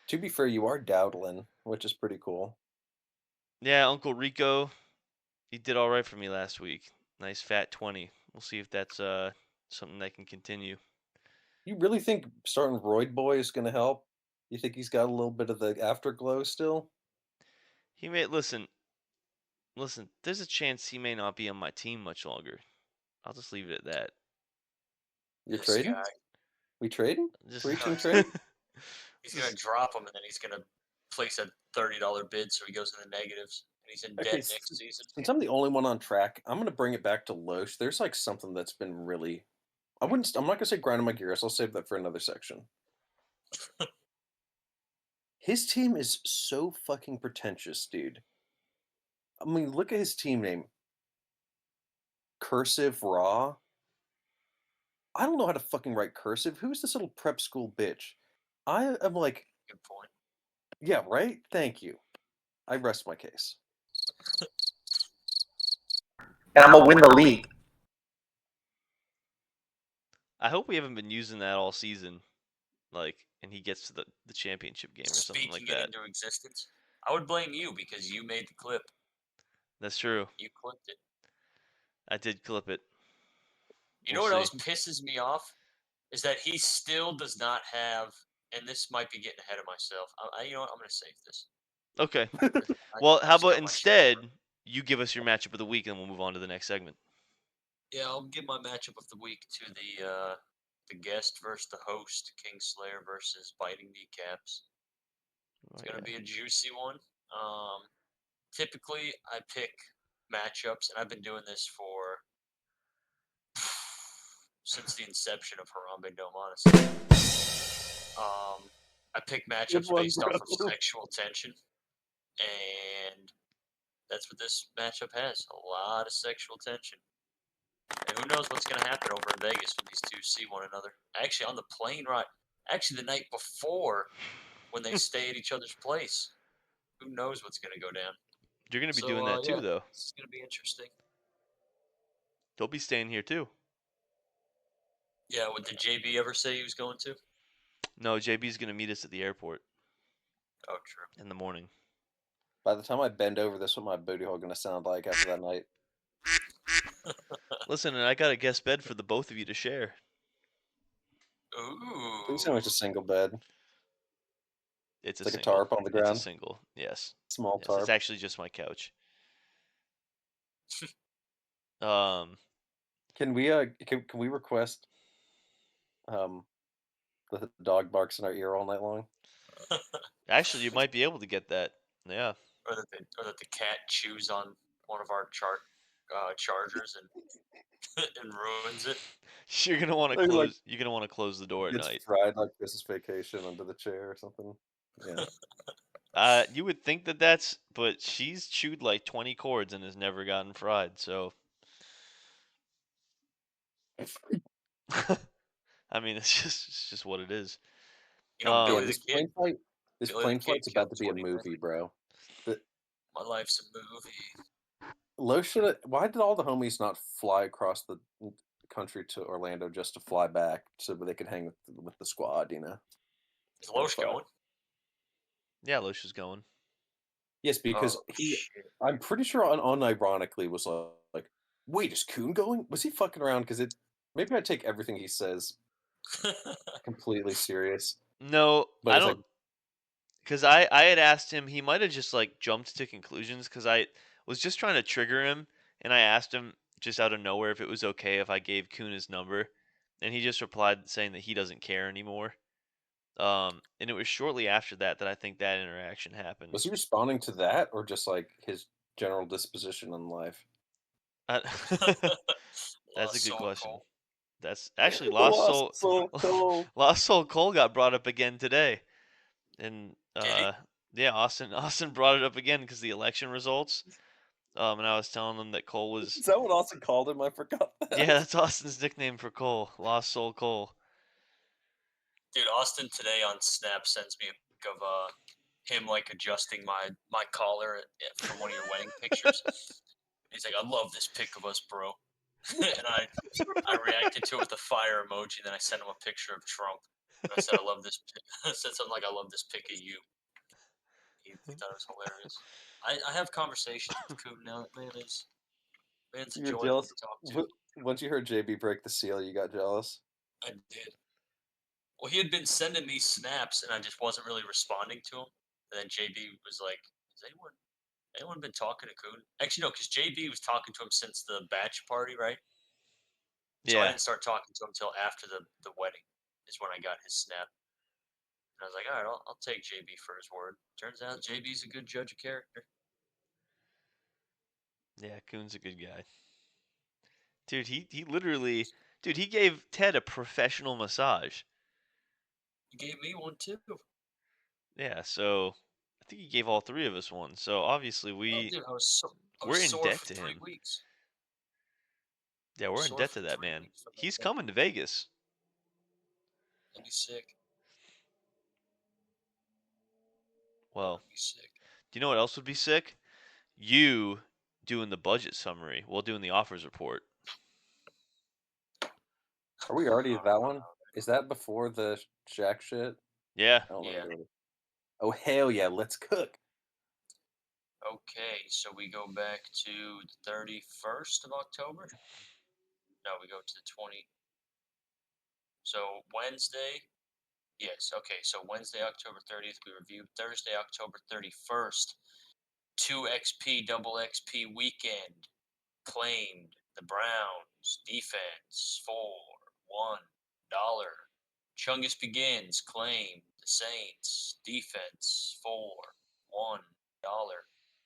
[SPEAKER 3] To be fair, you are Dowdlin, which is pretty cool.
[SPEAKER 1] yeah, Uncle Rico, he did all right for me last week. Nice fat 20. We'll see if that's something that can continue.
[SPEAKER 3] You really think starting Royd Boy is going to help? You think he's got a little bit of the afterglow still?
[SPEAKER 1] He may listen. There's a chance he may not be on my team much longer. I'll just leave it at that.
[SPEAKER 3] You're
[SPEAKER 2] This
[SPEAKER 3] trading?
[SPEAKER 2] guy.
[SPEAKER 3] We trading?
[SPEAKER 1] Just
[SPEAKER 3] Reaching trade?
[SPEAKER 2] He's gonna drop him and then he's gonna place a $30 bid so he goes in the negatives. he's in
[SPEAKER 3] Okay,
[SPEAKER 2] debt next season.
[SPEAKER 3] since I'm the only one on track, I'm gonna bring it back to Loesch. There's like something that's been really. I'm not gonna say grinding my gears. I'll save that for another section. His team is so fucking pretentious, dude. I mean, look at his team name. Cursive Raw. I don't know how to fucking write cursive. Who's this little prep school bitch? I am like,
[SPEAKER 2] Good point.
[SPEAKER 3] yeah, right? Thank you. I rest my case.
[SPEAKER 4] And I'm gonna win the league.
[SPEAKER 1] I hope we haven't been using that all season, and he gets to the championship game or something like
[SPEAKER 2] Speaking it
[SPEAKER 1] that.
[SPEAKER 2] into existence. I would blame you because you made the clip.
[SPEAKER 1] That's true.
[SPEAKER 2] You clipped it.
[SPEAKER 1] I did clip it.
[SPEAKER 2] You know what else pisses me off? Is that he still does not have, and this might be getting ahead of myself. You know what? I'm going to save this.
[SPEAKER 1] Okay. Well, how about instead you give us your matchup of the week and we'll move on to the next segment.
[SPEAKER 2] Yeah, I'll give my matchup of the week to the guest versus the host, Kingslayer versus Biting Kneecaps. It's going to be a juicy one. Typically, I pick matchups, and I've been doing this for since the inception of Harambedome, honestly. I pick matchups based off of sexual tension, and that's what this matchup has. A lot of sexual tension. And who knows what's going to happen over in Vegas when these two see one another. Actually, on the plane ride, actually the night before when they stay at each other's place. Who knows what's going to go down.
[SPEAKER 1] You're going to be doing that too, though.
[SPEAKER 2] This is going to be interesting.
[SPEAKER 1] He'll be staying here too.
[SPEAKER 2] Yeah, did JB ever say he was going to?
[SPEAKER 1] No, JB's going to meet us at the airport.
[SPEAKER 2] Oh, true.
[SPEAKER 1] In the morning.
[SPEAKER 3] By the time I bend over, this is what my booty hole going to sound like after that night.
[SPEAKER 1] Listen, and I got a guest bed for the both of you to share.
[SPEAKER 2] Ooh.
[SPEAKER 3] Please tell me it's a single bed.
[SPEAKER 1] It's
[SPEAKER 3] like
[SPEAKER 1] single.
[SPEAKER 3] A tarp on the ground.
[SPEAKER 1] It's a single. Yes.
[SPEAKER 3] Small tarp.
[SPEAKER 1] It's actually just my couch.
[SPEAKER 3] Can we request the dog barks in our ear all night long?
[SPEAKER 1] Actually, you might be able to get that. Yeah.
[SPEAKER 2] Or that the cat chews on one of our chargers and ruins it.
[SPEAKER 1] You're gonna want to close. You're gonna want to close the door at night.
[SPEAKER 3] Fried like Christmas Vacation under the chair or something. Yeah.
[SPEAKER 1] You would think that's, but she's chewed like 20 cords and has never gotten fried. So, I mean, it's just what it is.
[SPEAKER 2] You know, Billy
[SPEAKER 3] this
[SPEAKER 2] the Kid.
[SPEAKER 3] This plane flight's about to be a movie, bro.
[SPEAKER 2] My life's a movie.
[SPEAKER 3] Why did all the homies not fly across the country to Orlando just to fly back so they could hang with the squad? You know.
[SPEAKER 2] Is Loesch going?
[SPEAKER 1] Yeah, Loesch is going.
[SPEAKER 3] Yes, because I'm pretty sure unironically was like, wait, is Kuhn going? Was he fucking around? Because maybe I take everything he says completely serious.
[SPEAKER 1] No, I don't. Because I had asked him, he might have just like jumped to conclusions because I was just trying to trigger him, and I asked him just out of nowhere if it was okay if I gave Kuhn his number, and he just replied saying that he doesn't care anymore. And it was shortly after that I think that interaction happened.
[SPEAKER 3] Was he responding to that, or just like his general disposition in life?
[SPEAKER 1] That's a good question. Cole. That's actually Lost Soul Cole. Lost Soul Cole got brought up again today, and yeah, Austin brought it up again because the election results. And I was telling them that Cole was.
[SPEAKER 3] Is that what Austin called him? I forgot that.
[SPEAKER 1] Yeah, that's Austin's nickname for Cole. Lost Soul Cole.
[SPEAKER 2] Dude, Austin today on Snap sends me a pic of him like adjusting my collar from one of your wedding pictures. He's like, I love this pic of us, bro. And I reacted to it with a fire emoji, and then I sent him a picture of Trump. And I said, I love this. I said something like, I love this pic of you. He thought it was hilarious. I have conversations with Coop now. Man's a joy to talk to.
[SPEAKER 3] Once you heard JB break the seal, you got jealous?
[SPEAKER 2] I did. Well, he had been sending me snaps, and I just wasn't really responding to him. And then JB was like, "Has anyone been talking to Coon?" Actually, no, because JB was talking to him since the batch party, right? So I didn't start talking to him until after the wedding. Is when I got his snap. And I was like, all right, I'll take JB for his word. Turns out JB's a good judge of character.
[SPEAKER 1] Yeah, Coon's a good guy. Dude, he literally, dude, he gave Ted a professional massage.
[SPEAKER 2] He gave me one too.
[SPEAKER 1] Yeah, so I think he gave all three of us one. So obviously
[SPEAKER 2] Oh, dude, I was
[SPEAKER 1] we're in
[SPEAKER 2] sore
[SPEAKER 1] debt
[SPEAKER 2] for
[SPEAKER 1] to
[SPEAKER 2] 3
[SPEAKER 1] him.
[SPEAKER 2] weeks.
[SPEAKER 1] Yeah,
[SPEAKER 2] I was
[SPEAKER 1] we're in
[SPEAKER 2] sore
[SPEAKER 1] debt
[SPEAKER 2] for
[SPEAKER 1] to that
[SPEAKER 2] 3
[SPEAKER 1] man.
[SPEAKER 2] weeks from that
[SPEAKER 1] He's
[SPEAKER 2] guy.
[SPEAKER 1] coming to Vegas.
[SPEAKER 2] That'd be sick. That
[SPEAKER 1] Well,
[SPEAKER 2] would be sick.
[SPEAKER 1] do you know what else would be sick? You doing the budget summary while doing the offers report.
[SPEAKER 3] Are we already at that one? Is that before the Jack shit?
[SPEAKER 1] Yeah.
[SPEAKER 3] I don't
[SPEAKER 2] Yeah.
[SPEAKER 3] remember. Oh hell yeah, let's cook.
[SPEAKER 2] Okay, so we go back to the 31st of October. No, we go to the 20. So Wednesday. Yes. Okay. So Wednesday, October 30th, we reviewed. Thursday, October 31st, 2XP double XP weekend claimed the Browns defense for $1. Chungus begins claimed the Saints defense for $1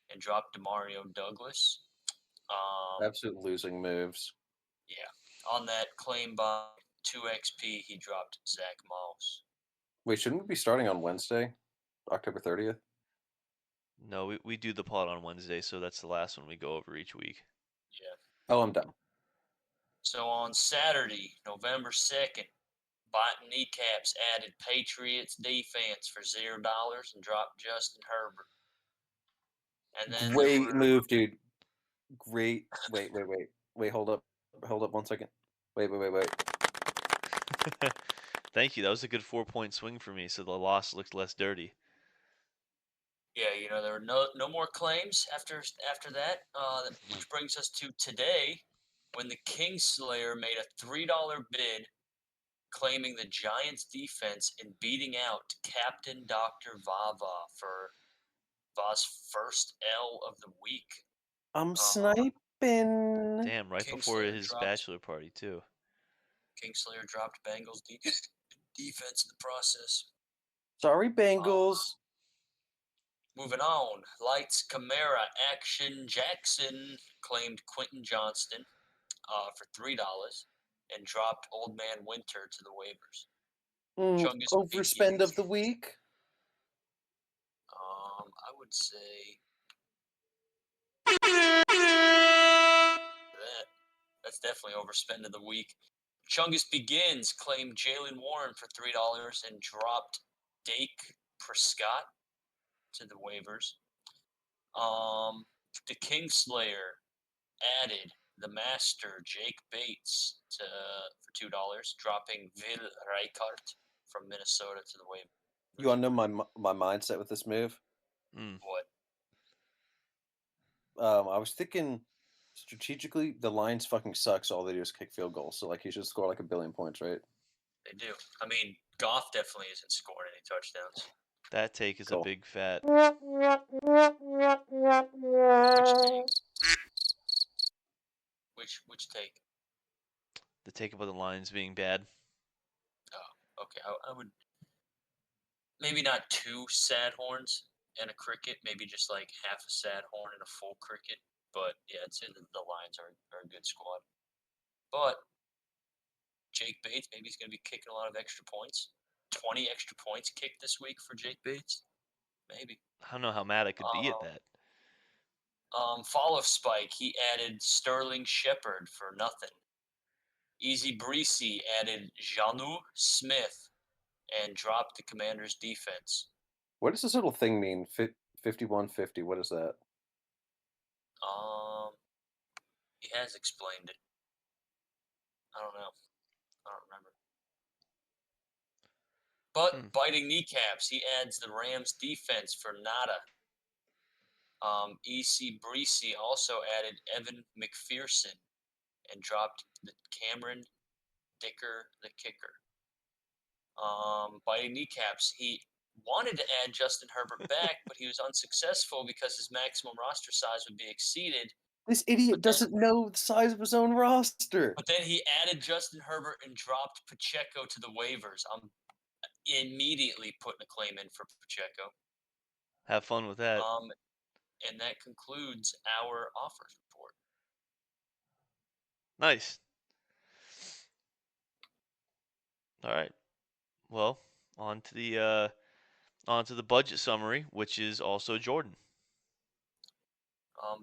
[SPEAKER 2] and dropped Demario Douglas.
[SPEAKER 3] Absolute losing moves.
[SPEAKER 2] Yeah. On that claim by 2XP, he dropped Zach Moss.
[SPEAKER 3] Wait, shouldn't we be starting on Wednesday, October 30th?
[SPEAKER 1] No, we do the pod on Wednesday, so that's the last one we go over each week.
[SPEAKER 2] Yeah.
[SPEAKER 3] Oh, I'm done.
[SPEAKER 2] So on Saturday, November 2nd, Bot Kneecaps added Patriots defense for $0 and dropped Justin Herbert. And then
[SPEAKER 3] Great move, dude. Great. Wait, hold up. Hold up 1 second. Wait.
[SPEAKER 1] Thank you. That was a good 4-point swing for me, so the loss looked less dirty.
[SPEAKER 2] Yeah, there were no more claims after that, which brings us to today, when the Kingslayer made a $3 bid, claiming the Giants' defense and beating out Captain Dr. Vava for Va's first L of the week.
[SPEAKER 3] I'm sniping.
[SPEAKER 1] Damn, right before his bachelor party too.
[SPEAKER 2] Kingslayer dropped Bengals defense in the process.
[SPEAKER 3] Sorry, Bengals.
[SPEAKER 2] Moving on, Lights Camara Action Jackson claimed Quentin Johnston for $3 and dropped Old Man Winter to the waivers.
[SPEAKER 3] Overspend of the week.
[SPEAKER 2] I would say that's definitely overspend of the week. Chungus Begins claimed Jalen Warren for $3 and dropped Dake Prescott to the waivers. The Kingslayer added the master Jake Bates for $2, dropping Will Reichardt from Minnesota to the waivers.
[SPEAKER 3] You want to know my mindset with this move?
[SPEAKER 2] What?
[SPEAKER 3] I was thinking strategically, the Lions fucking suck, so all they do is kick field goals. So like he should score like 1 billion points, right?
[SPEAKER 2] They do. I mean, Goff definitely isn't scoring any touchdowns.
[SPEAKER 1] That take is a big fat.
[SPEAKER 2] Which take?
[SPEAKER 1] The take about the Lions being bad.
[SPEAKER 2] Oh, okay. I would maybe not 2 sad horns and a cricket, maybe just like half a sad horn and a full cricket. But yeah, I'd say that the Lions are a good squad. But Jake Bates, maybe he's going to be kicking a lot of extra points. 20 extra points kicked this week for Jake Bates. Maybe.
[SPEAKER 1] I don't know how mad I could be at that.
[SPEAKER 2] Follow Spike, he added Sterling Shepard for nothing. Easy Breezy added Janu Smith and dropped the Commanders' defense.
[SPEAKER 3] What does this little thing mean? 5150. What is that?
[SPEAKER 2] He has explained it. I don't know. I don't remember. But Biting Kneecaps, he adds the Rams' defense for nada. EC Breezy also added Evan McPherson and dropped the Cameron Dicker the kicker. Biting Kneecaps, he wanted to add Justin Herbert back, but he was unsuccessful because his maximum roster size would be exceeded.
[SPEAKER 3] This idiot doesn't know the size of his own roster.
[SPEAKER 2] But then he added Justin Herbert and dropped Pacheco to the waivers. I'm immediately putting a claim in for Pacheco.
[SPEAKER 1] Have fun with that.
[SPEAKER 2] And that concludes our offers report.
[SPEAKER 1] Nice. All right. Well, on to the budget summary, which is also Jordan.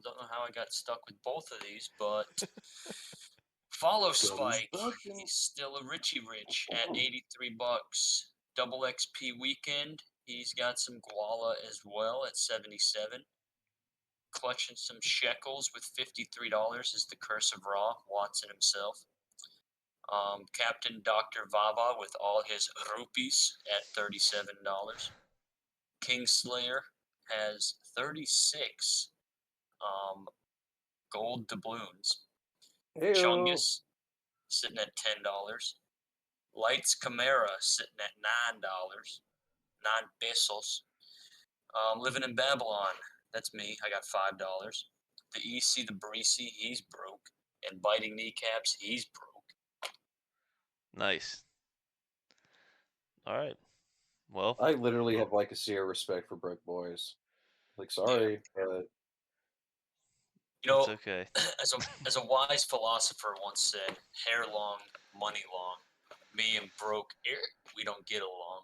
[SPEAKER 2] Don't know how I got stuck with both of these, but follow Spike. He's still a Richie Rich at $83. Double XP weekend. He's got some Guala as well at 77. Clutching some shekels with $53 is the Curse of Ra, Watson himself. Captain Dr. Vava with all his rupees at $37. Kingslayer has 36 gold doubloons.
[SPEAKER 3] Heyo.
[SPEAKER 2] Chungus sitting at $10. Lights Chimera sitting at $9. 9 pesos. Living in Babylon, that's me. I got $5. The EC, the Breezy, he's broke. And Biting Kneecaps, he's broke.
[SPEAKER 1] Nice. All right. Well,
[SPEAKER 3] I literally have like a zero respect for broke boys. Like, sorry, but
[SPEAKER 2] you know,
[SPEAKER 1] it's okay.
[SPEAKER 2] as a wise philosopher once said, hair long, money long. Me and broke, we don't get along.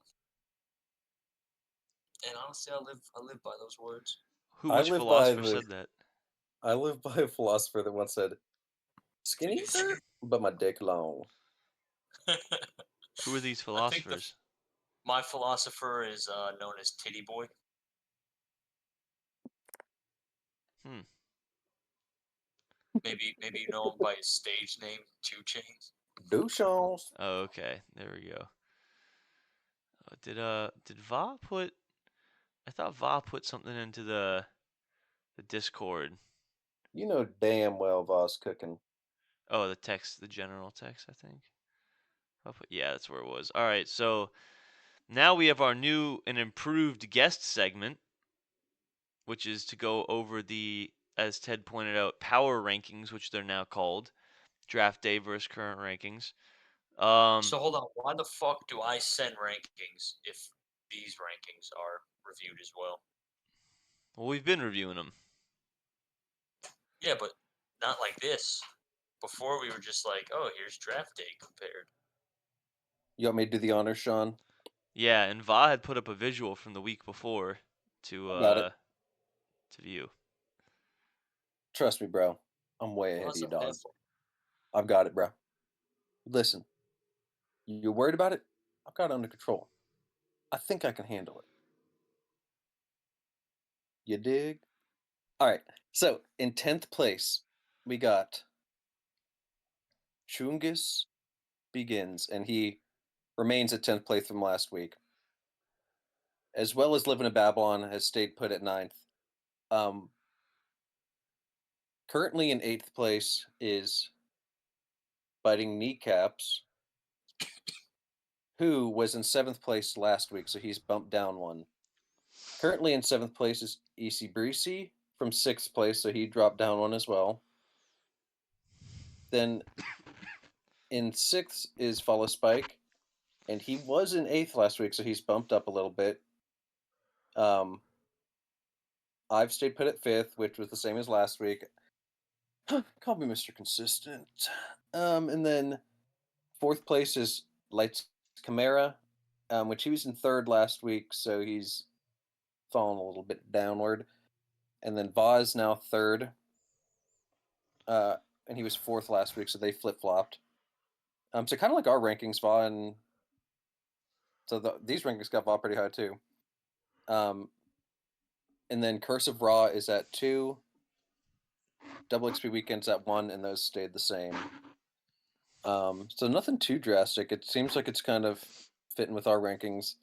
[SPEAKER 2] And honestly, I live by those words.
[SPEAKER 1] Which philosopher said that?
[SPEAKER 3] I live by a philosopher that once said, "Skinny, sir, but my dick long."
[SPEAKER 1] Who are these philosophers?
[SPEAKER 2] My philosopher is known as Titty Boy. Maybe you know him by his stage name, 2 Chainz.
[SPEAKER 3] Douchons.
[SPEAKER 1] Oh, okay. There we go. Did Va put? I thought Va put something into the Discord.
[SPEAKER 3] You know damn well Va's cooking.
[SPEAKER 1] Oh, the general text, I think. Yeah, that's where it was. All right, so now we have our new and improved guest segment, which is to go over the, as Ted pointed out, power rankings, which they're now called, draft day versus current rankings.
[SPEAKER 2] So hold on, why the fuck do I send rankings if these rankings are reviewed as well?
[SPEAKER 1] Well, we've been reviewing them.
[SPEAKER 2] Yeah, but not like this. Before we were just like, oh, here's draft day compared.
[SPEAKER 3] You want me to do the honors, Sean?
[SPEAKER 1] Yeah, and Va had put up a visual from the week before to view.
[SPEAKER 3] Trust me, bro. I'm way ahead of you, dog. I've got it, bro. Listen, you're worried about it? I've got it under control. I think I can handle it. You dig? All right. So in 10th place, we got Chungus Begins, and he remains at 10th place from last week. As well as Living in Babylon has stayed put at 9th. Currently in 8th place is Biting Kneecaps, who was in 7th place last week, so he's bumped down one. Currently in 7th place is EC Breezy from 6th place, so he dropped down one as well. Then in 6th is Follow Spike, and he was in 8th last week, so he's bumped up a little bit. I've stayed put at 5th, which was the same as last week. Call me Mr. Consistent. And then 4th place is Lights Chimera, which he was in 3rd last week, so he's fallen a little bit downward. And then Vaz now 3rd. And he was 4th last week, so they flip-flopped. So kind of like our rankings, Va, and so these rankings got Va pretty high too. And then Curse of Ra is at 2. Double XP Weekend's at 1, and those stayed the same. So nothing too drastic. It seems like it's kind of fitting with our rankings.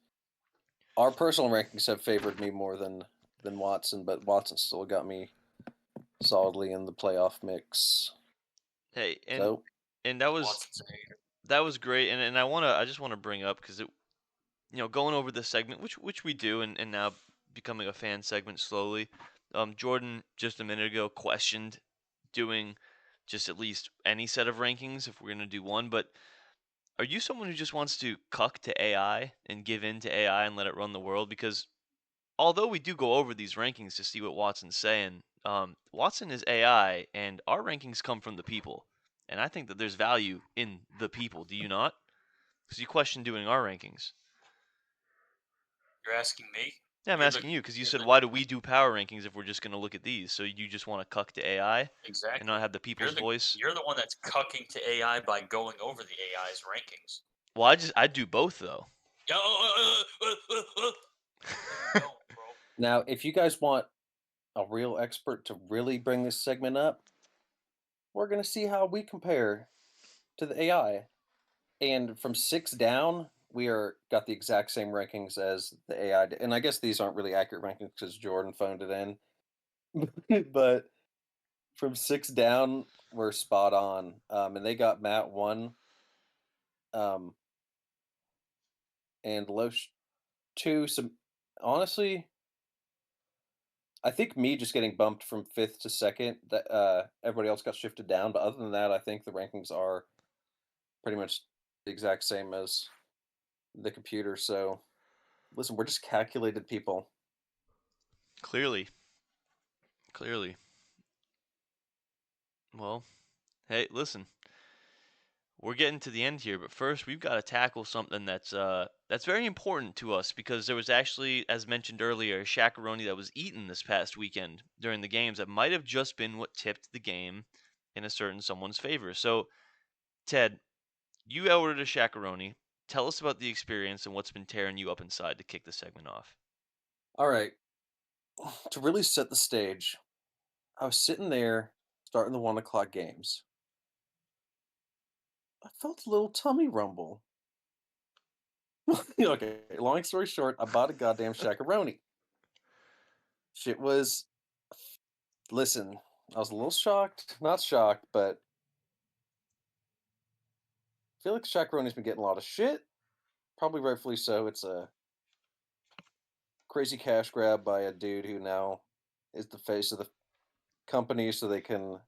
[SPEAKER 3] Our personal rankings have favored me more than Watson, but Watson still got me solidly in the playoff mix.
[SPEAKER 1] Hey, and that was great, and I just want to bring up, because it, going over the segment, which we do, and now becoming a fan segment slowly. Jordan just a minute ago questioned doing just at least any set of rankings if we're gonna do one, but are you someone who just wants to cuck to AI and give in to AI and let it run the world? Because although we do go over these rankings to see what Watson's saying, Watson is AI, and our rankings come from the people. And I think that there's value in the people. Do you not? Because you question doing our rankings.
[SPEAKER 2] You're asking me?
[SPEAKER 1] Yeah, I'm asking you because you said, why do we do power rankings if we're just going to look at these? So you just want to cuck to AI
[SPEAKER 2] Exactly.
[SPEAKER 1] and not have the people's voice?
[SPEAKER 2] You're the one that's cucking to AI by going over the AI's rankings.
[SPEAKER 1] Well, I do both though.
[SPEAKER 3] Now, if you guys want a real expert to really bring this segment up, we're going to see how we compare to the AI. And from 6 down, we got the exact same rankings as the AI. And I guess these aren't really accurate rankings because Jordan phoned it in. But from 6 down, we're spot on. And they got Matt 1. And Loesch 2. So honestly, I think me just getting bumped from 5th to 2nd, that everybody else got shifted down. But other than that, I think the rankings are pretty much the exact same as the computer. So listen, we're just calculated people.
[SPEAKER 1] Clearly. Well, hey, listen. We're getting to the end here, but first we've got to tackle something that's very important to us because there was actually, as mentioned earlier, a shakaroni that was eaten this past weekend during the games that might have just been what tipped the game in a certain someone's favor. So, Ted, you ordered a shakaroni. Tell us about the experience and what's been tearing you up inside to kick the segment off.
[SPEAKER 3] All right. To really set the stage, I was sitting there starting the 1 o'clock games. I felt a little tummy rumble. Okay, long story short, I bought a goddamn shakaroni. Shit was. Listen, I was a little shocked. Not shocked, but I feel like shakaroni's been getting a lot of shit. Probably rightfully so. It's a crazy cash grab by a dude who now is the face of the company so they can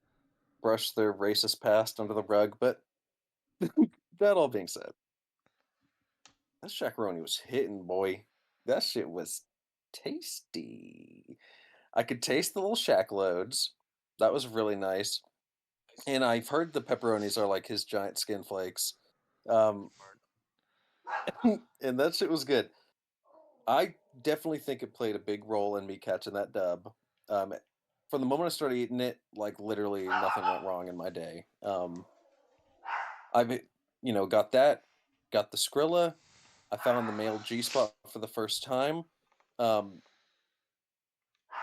[SPEAKER 3] brush their racist past under the rug. But that all being said, that shakaroni was hitting, boy. That shit was tasty. I could taste the little shack loads. That was really nice. And I've heard the pepperonis are like his giant skin flakes. Um, and that shit was good. I definitely think it played a big role in me catching that dub. Um, from the moment I started eating it, like literally nothing went wrong in my day. I've got that, got the Skrilla. I found the male G spot for the first time. Um,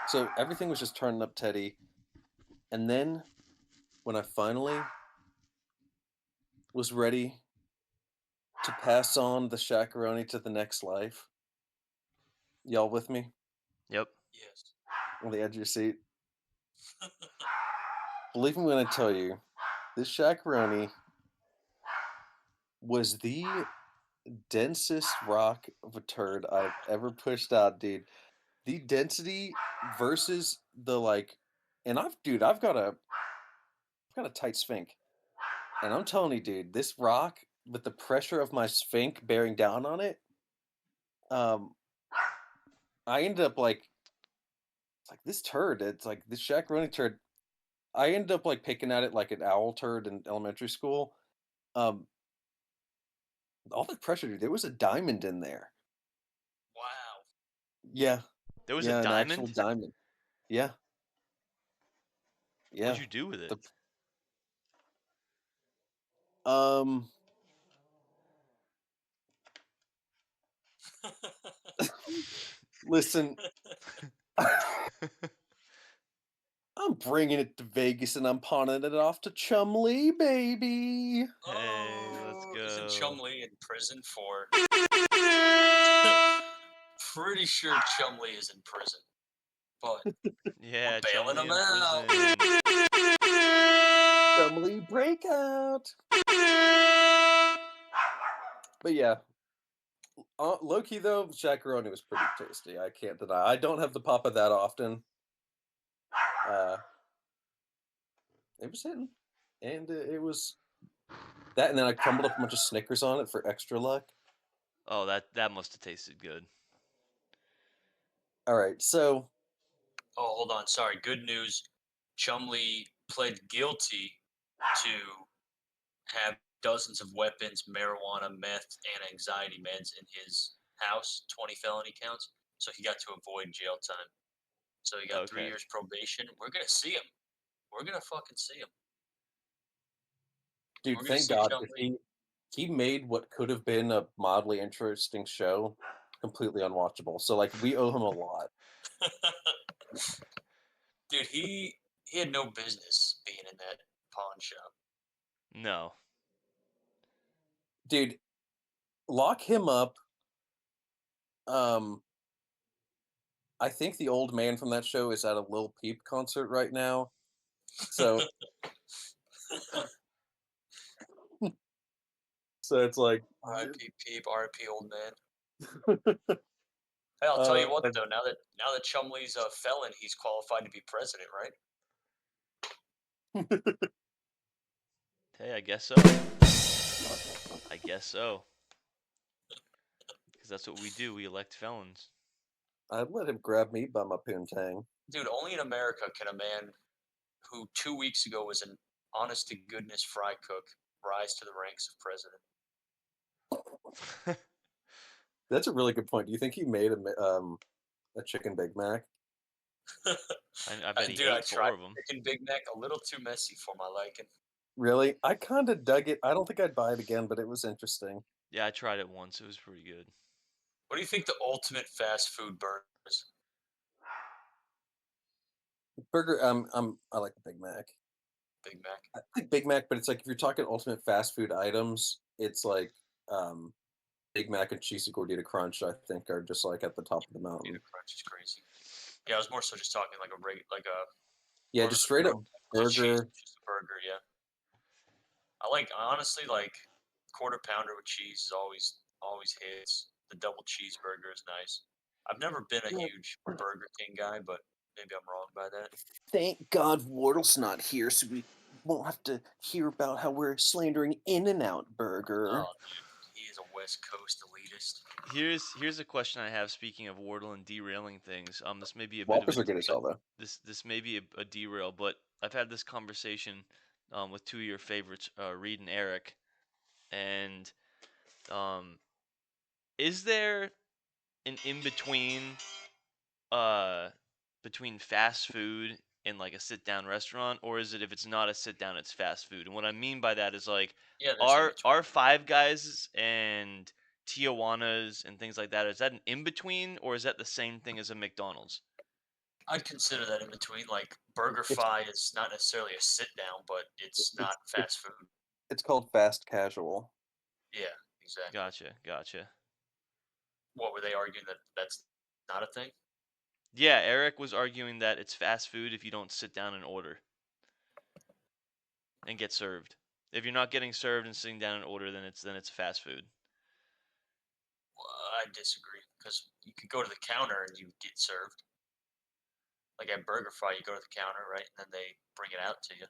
[SPEAKER 3] so everything was just turning up Teddy. And then when I finally was ready to pass on the shakaroni to the next life, y'all with me
[SPEAKER 1] Yep.
[SPEAKER 2] Yes.
[SPEAKER 3] on the edge of your seat? Believe me when I tell you, this shakaroni was the densest rock of a turd I've ever pushed out, dude. The density versus the and I've got a tight sphinx. And I'm telling you, dude, this rock with the pressure of my sphinx bearing down on it, I ended up it's like this turd. It's like this shakaroni turd. I ended up picking at it like an owl turd in elementary school. Um, all that pressure, dude. There was a diamond in there.
[SPEAKER 2] Wow.
[SPEAKER 3] Yeah,
[SPEAKER 1] There was
[SPEAKER 3] yeah,
[SPEAKER 1] a
[SPEAKER 3] an actual
[SPEAKER 1] diamond?
[SPEAKER 3] diamond. Yeah,
[SPEAKER 1] What'd
[SPEAKER 3] yeah.
[SPEAKER 1] you do with it?
[SPEAKER 3] Um, listen, I'm bringing it to Vegas and I'm pawning it off to Chumlee, baby.
[SPEAKER 1] Hey, let's
[SPEAKER 2] Oh,
[SPEAKER 1] go.
[SPEAKER 2] isn't Chumlee in prison for? Pretty sure Chumlee is in prison, but
[SPEAKER 1] Yeah,
[SPEAKER 2] we're bailing
[SPEAKER 1] Chumlee
[SPEAKER 2] him
[SPEAKER 1] in
[SPEAKER 2] out.
[SPEAKER 1] prison.
[SPEAKER 3] Chumlee breakout. But yeah, low key though, shakaroni was pretty tasty. I can't deny. I don't have the papa that often. It was hitting, and it was that, and then I crumbled up a bunch of Snickers on it for extra luck.
[SPEAKER 1] Oh, that must have tasted good.
[SPEAKER 3] All right, so.
[SPEAKER 2] Oh, hold on. Sorry. Good news. Chumley pled guilty to have dozens of weapons, marijuana, meth, and anxiety meds in his house, 20 felony counts. So he got to avoid jail time. So he got 3
[SPEAKER 1] Okay.
[SPEAKER 2] years probation. We're going to see him. We're going to fucking see him.
[SPEAKER 3] Dude, thank God he made what could have been a mildly interesting show completely unwatchable. So like we owe him a lot.
[SPEAKER 2] Dude, he had no business being in that pawn shop.
[SPEAKER 1] No.
[SPEAKER 3] Dude, lock him up. I think the old man from that show is at a Lil Peep concert right now. So so it's like
[SPEAKER 2] R.I.P. Peep, R.I.P. old man. Hey, I'll tell you what though, now that Chumley's a felon, he's qualified to be president, right?
[SPEAKER 1] Hey, I guess so. I guess so. Because that's what we do. We elect felons.
[SPEAKER 3] I'd let him grab me by my poontang.
[SPEAKER 2] Dude, only in America can a man who 2 weeks ago was an honest to goodness fry cook rise to the ranks of president.
[SPEAKER 3] That's a really good point. Do you think he made a chicken Big Mac?
[SPEAKER 1] I bet he
[SPEAKER 2] Dude, I
[SPEAKER 1] ate 4
[SPEAKER 2] tried
[SPEAKER 1] of them.
[SPEAKER 2] chicken Big Mac, a little too messy for my liking.
[SPEAKER 3] Really? I kind of dug it. I don't think I'd buy it again, but it was interesting.
[SPEAKER 1] Yeah, I tried it once. It was pretty good.
[SPEAKER 2] What do you think the ultimate fast food burger is?
[SPEAKER 3] Burger. I like the Big Mac.
[SPEAKER 2] Big Mac.
[SPEAKER 3] I like Big Mac, but it's like if you're talking ultimate fast food items, it's like Big Mac and cheesy gordita crunch. I think are just like at the top of the mountain.
[SPEAKER 2] Gordita crunch is crazy. Yeah, I was more so just talking like a
[SPEAKER 3] yeah, just straight up burger.
[SPEAKER 2] Just a burger, yeah. I honestly like quarter pounder with cheese is always hits. The double cheeseburger is nice. I've never been a huge Burger King guy, but maybe I'm wrong by that.
[SPEAKER 3] Thank God Wardle's not here, so we won't have to hear about how we're slandering In-N-Out Burger.
[SPEAKER 2] Oh, dude, he is a West Coast elitist.
[SPEAKER 1] Here's a question I have. Speaking of Wardle and derailing things, this may be a
[SPEAKER 3] Walkers
[SPEAKER 1] bit of
[SPEAKER 3] are good as hell, though.
[SPEAKER 1] This may be a derail, but I've had this conversation with 2 of your favorites, Reed and Eric, and is there an in between fast food and like a sit down restaurant, or is it if it's not a sit down, it's fast food? And what I mean by that is like, are Five Guys and Tijuana's and things like that, is that an in between, or is that the same thing as a McDonald's?
[SPEAKER 2] I'd consider that in between. Like BurgerFi is not necessarily a sit down, but it's not fast food.
[SPEAKER 3] It's called fast casual.
[SPEAKER 2] Yeah, exactly.
[SPEAKER 1] Gotcha.
[SPEAKER 2] What were they arguing that that's not a thing?
[SPEAKER 1] Yeah, Eric was arguing that it's fast food if you don't sit down and order and get served. If you're not getting served and sitting down and order, then it's fast food.
[SPEAKER 2] Well, I disagree because you could go to the counter and you get served. Like at BurgerFi, you go to the counter, right, and then they bring it out to you.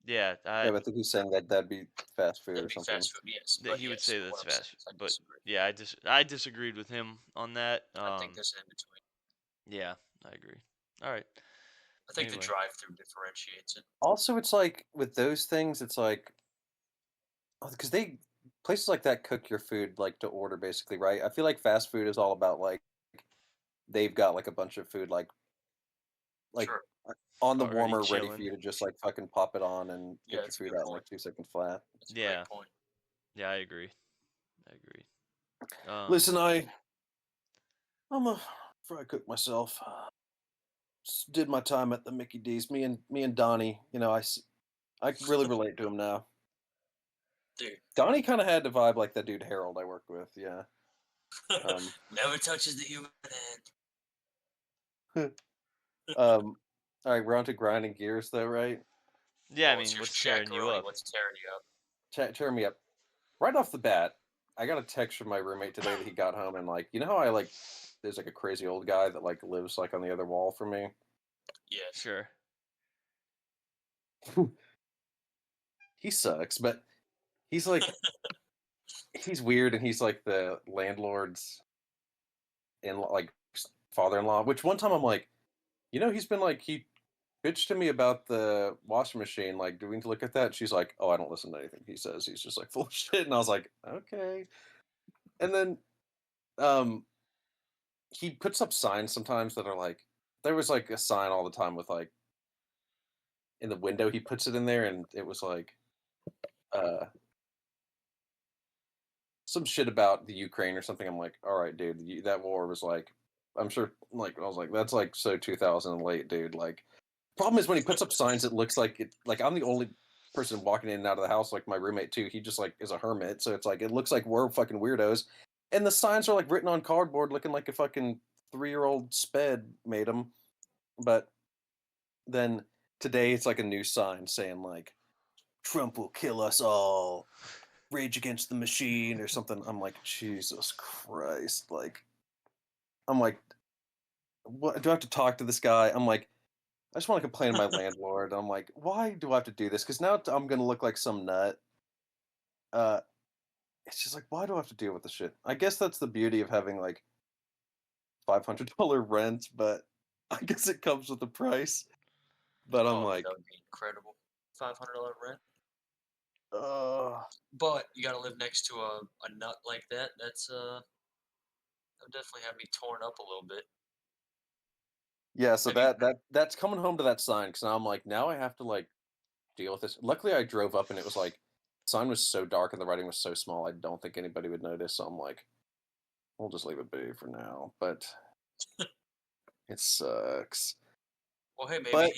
[SPEAKER 1] Yeah,
[SPEAKER 3] I think he's saying that'd be fast food or something.
[SPEAKER 2] Fast food, yes.
[SPEAKER 1] That he would say that's fast food, but yeah, I disagreed with him on that.
[SPEAKER 2] I think there's an in between.
[SPEAKER 1] Yeah, I agree. All right.
[SPEAKER 2] I think the drive-through differentiates it.
[SPEAKER 3] Also, it's like with those things, it's like because places like that cook your food like to order basically, right? I feel like fast food is all about like they've got like a bunch of food like
[SPEAKER 2] sure.
[SPEAKER 3] on the warmer, ready for you to just like fucking pop it on and get your food out in like 2 seconds flat.
[SPEAKER 2] That's a great point.
[SPEAKER 1] Yeah, I agree.
[SPEAKER 3] Listen, I'm a fry cook myself. Just did my time at the Mickey D's. Me and Donnie, I really relate to him now.
[SPEAKER 2] Dude,
[SPEAKER 3] Donnie kind of had the vibe like that dude Harold I worked with. Yeah.
[SPEAKER 2] Never touches the human hand.
[SPEAKER 3] All right, we're on to grinding gears though, right?
[SPEAKER 1] Yeah, I mean, what's tearing you up?
[SPEAKER 2] What's tearing you up?
[SPEAKER 3] Tear me up. Right off the bat, I got a text from my roommate today that he got home and like, you know how there's like a crazy old guy that like lives like on the other wall from me?
[SPEAKER 2] Yeah,
[SPEAKER 1] sure.
[SPEAKER 3] He sucks, but he's like he's weird and he's like the landlord's father-in-law. Which one time I'm like, he's been like he bitched to me about the washing machine. Like, do we need to look at that? She's like, oh, I don't listen to anything he says. He's just like full of shit. And I was like, okay. And then he puts up signs sometimes that are like, there was like a sign all the time with like in the window. He puts it in there, and it was like uh some shit about the Ukraine or something. I'm like, all right, dude, that war was like, I'm sure. Like, I was like, that's like so 2000 and late, dude. Like, problem is when he puts up signs, it looks like it. Like I'm the only person walking in and out of the house. Like my roommate too. He just like is a hermit, so it's like it looks like we're fucking weirdos. And the signs are like written on cardboard, looking like a fucking 3-year-old sped made them. But then today it's like a new sign saying like, Trump will kill us all. Rage Against the Machine or something. I'm like, Jesus Christ. Like, I'm like, what do I have to talk to this guy? I'm like, I just want to complain to my landlord. I'm like, why do I have to do this? Because now I'm going to look like some nut. Uh, it's just like, why do I have to deal with this shit? I guess that's the beauty of having like $500 rent, but I guess it comes with a price. But I'm like,
[SPEAKER 2] that would be incredible. $500 rent.
[SPEAKER 3] uh,
[SPEAKER 2] But you got to live next to a nut like that. That's that'll definitely have me torn up a little bit.
[SPEAKER 3] yeah. So that's coming home to that sign because now I'm like, now I have to like deal with this. Luckily, I drove up and it was like, the sign was so dark and the writing was so small. I don't think anybody would notice. So I'm like, we'll just leave it be for now. But it sucks.
[SPEAKER 2] Well, hey,
[SPEAKER 3] But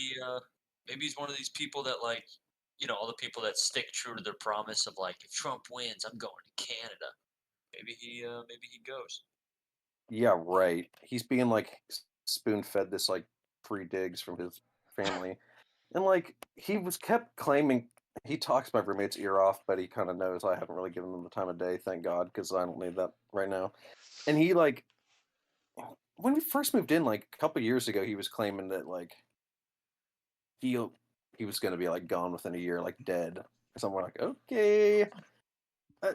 [SPEAKER 2] maybe he's one of these people that like, all the people that stick true to their promise of like, if Trump wins, I'm going to Canada. Maybe he goes.
[SPEAKER 3] yeah, right. He's being like spoon fed this like free digs from his family, and like he was kept claiming. He talks my roommate's ear off, but he kind of knows I haven't really given him the time of day. Thank God, because I don't need that right now. And he like when we first moved in, like a couple years ago, he was claiming that like he he was going to be like gone within a year, like dead. So we're like, okay. Uh,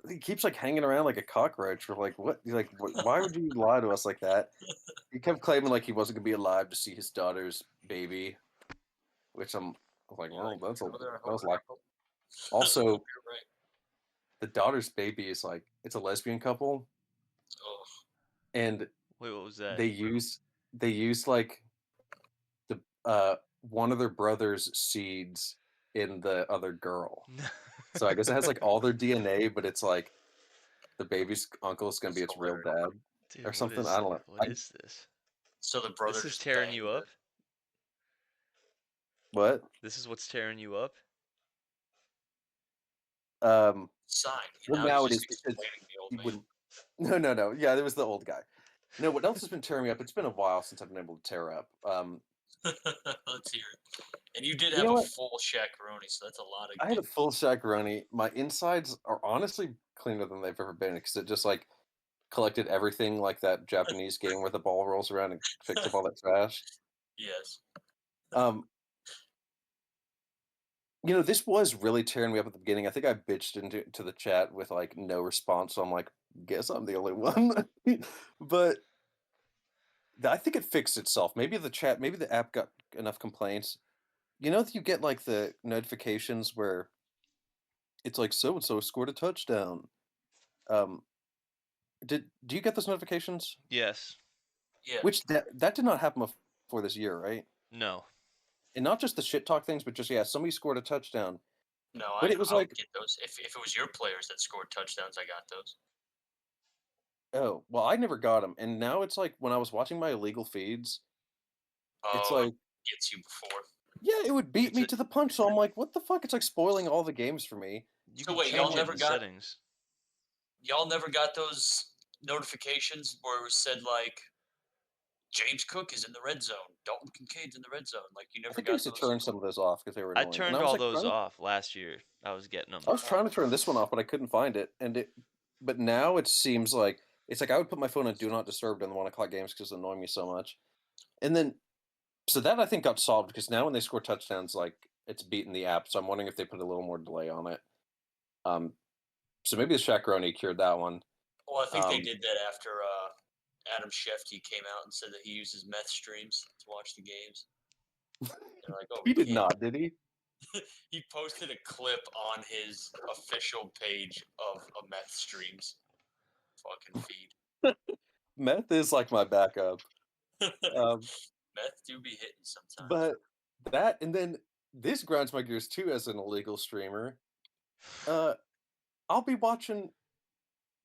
[SPEAKER 3] he keeps like hanging around like a cockroach. We're like, what? He's like, why would you lie to us like that? He kept claiming like he wasn't gonna be alive to see his daughter's baby, which I'm like, well, that was like. Also,
[SPEAKER 2] you're right.
[SPEAKER 3] the daughter's baby is like it's a lesbian couple, and
[SPEAKER 1] Wait, what was that?
[SPEAKER 3] they use like the one of their brother's seeds in the other girl. So I guess it has like all their DNA, but it's like the baby's uncle is gonna be its real dad.
[SPEAKER 1] Dude,
[SPEAKER 3] Or something. I don't know.
[SPEAKER 1] What is this?
[SPEAKER 2] So the brother
[SPEAKER 1] This is
[SPEAKER 2] just
[SPEAKER 1] tearing you up?
[SPEAKER 3] What?
[SPEAKER 1] This is what's tearing you up?
[SPEAKER 2] Sign.
[SPEAKER 3] Well,
[SPEAKER 2] Now
[SPEAKER 3] now
[SPEAKER 2] he's
[SPEAKER 3] it is
[SPEAKER 2] just
[SPEAKER 3] because
[SPEAKER 2] explaining the old
[SPEAKER 3] he
[SPEAKER 2] man.
[SPEAKER 3] wouldn't. No. Yeah, there was the old guy. No, what else has been tearing me up? It's been a while since I've been able to tear up.
[SPEAKER 2] Let's hear it. And you did
[SPEAKER 3] You
[SPEAKER 2] have
[SPEAKER 3] know
[SPEAKER 2] a
[SPEAKER 3] what?
[SPEAKER 2] full shakaroni, so that's a lot of
[SPEAKER 3] I had a
[SPEAKER 2] getting.
[SPEAKER 3] full shakaroni. My insides are honestly cleaner than they've ever been because it just like collected everything like that Japanese game where the ball rolls around and picks up all that trash.
[SPEAKER 2] Yes.
[SPEAKER 3] Um, this was really tearing me up at the beginning. I think I bitched into the chat with like no response, so I'm like, guess I'm the only one. But I think it fixed itself. Maybe the app got enough complaints. That you get like the notifications where it's like so and so scored a touchdown. Um, do you get those notifications?
[SPEAKER 1] Yes.
[SPEAKER 2] Yeah.
[SPEAKER 3] Which that did not happen before this year, right?
[SPEAKER 1] No.
[SPEAKER 3] And not just the shit talk things, but just somebody scored a touchdown.
[SPEAKER 2] No,
[SPEAKER 3] But
[SPEAKER 2] I
[SPEAKER 3] it was
[SPEAKER 2] would
[SPEAKER 3] like,
[SPEAKER 2] get those. If it was your players that scored touchdowns, I got those.
[SPEAKER 3] oh well, I never got them, and now it's like when I was watching my illegal feeds, it's
[SPEAKER 2] Oh,
[SPEAKER 3] like,
[SPEAKER 2] it gets you before.
[SPEAKER 3] yeah, it would beat
[SPEAKER 1] It's
[SPEAKER 3] me
[SPEAKER 1] a
[SPEAKER 3] to the punch. So I'm like, what the fuck? It's like spoiling all the games for me.
[SPEAKER 1] you
[SPEAKER 2] So
[SPEAKER 1] can
[SPEAKER 2] wait,
[SPEAKER 1] change it in settings.
[SPEAKER 2] y'all never got those notifications where it said like James Cook is in the red zone, Dalton Kincaid's in the red zone. Like you
[SPEAKER 3] I
[SPEAKER 2] never
[SPEAKER 3] think I
[SPEAKER 2] got
[SPEAKER 3] used to
[SPEAKER 2] those.
[SPEAKER 3] turn some of those off because they were
[SPEAKER 1] I
[SPEAKER 3] annoying. And I
[SPEAKER 1] turned
[SPEAKER 3] was
[SPEAKER 1] all
[SPEAKER 3] like,
[SPEAKER 1] those off last year. I was getting them.
[SPEAKER 3] I was trying to turn this one off, but I couldn't find it. But now it seems like it's like I would put my phone on do not disturb in the 1 o'clock games because it's annoying me so much. And then, so that I think got solved because now when they score touchdowns, like it's beating the app. So I'm wondering if they put a little more delay on it. So maybe the Shakaroni cured that one.
[SPEAKER 2] Well, I think they did that Adam Schefter came out and said that he uses meth streams to watch the games. They're like, oh,
[SPEAKER 3] he did not, did he?
[SPEAKER 2] He posted a clip on his official page of a meth streams fucking feed.
[SPEAKER 3] Meth is like my backup.
[SPEAKER 2] Meth do be hitting sometimes.
[SPEAKER 3] But that, and then this grinds my gears too as an illegal streamer. I'll be watching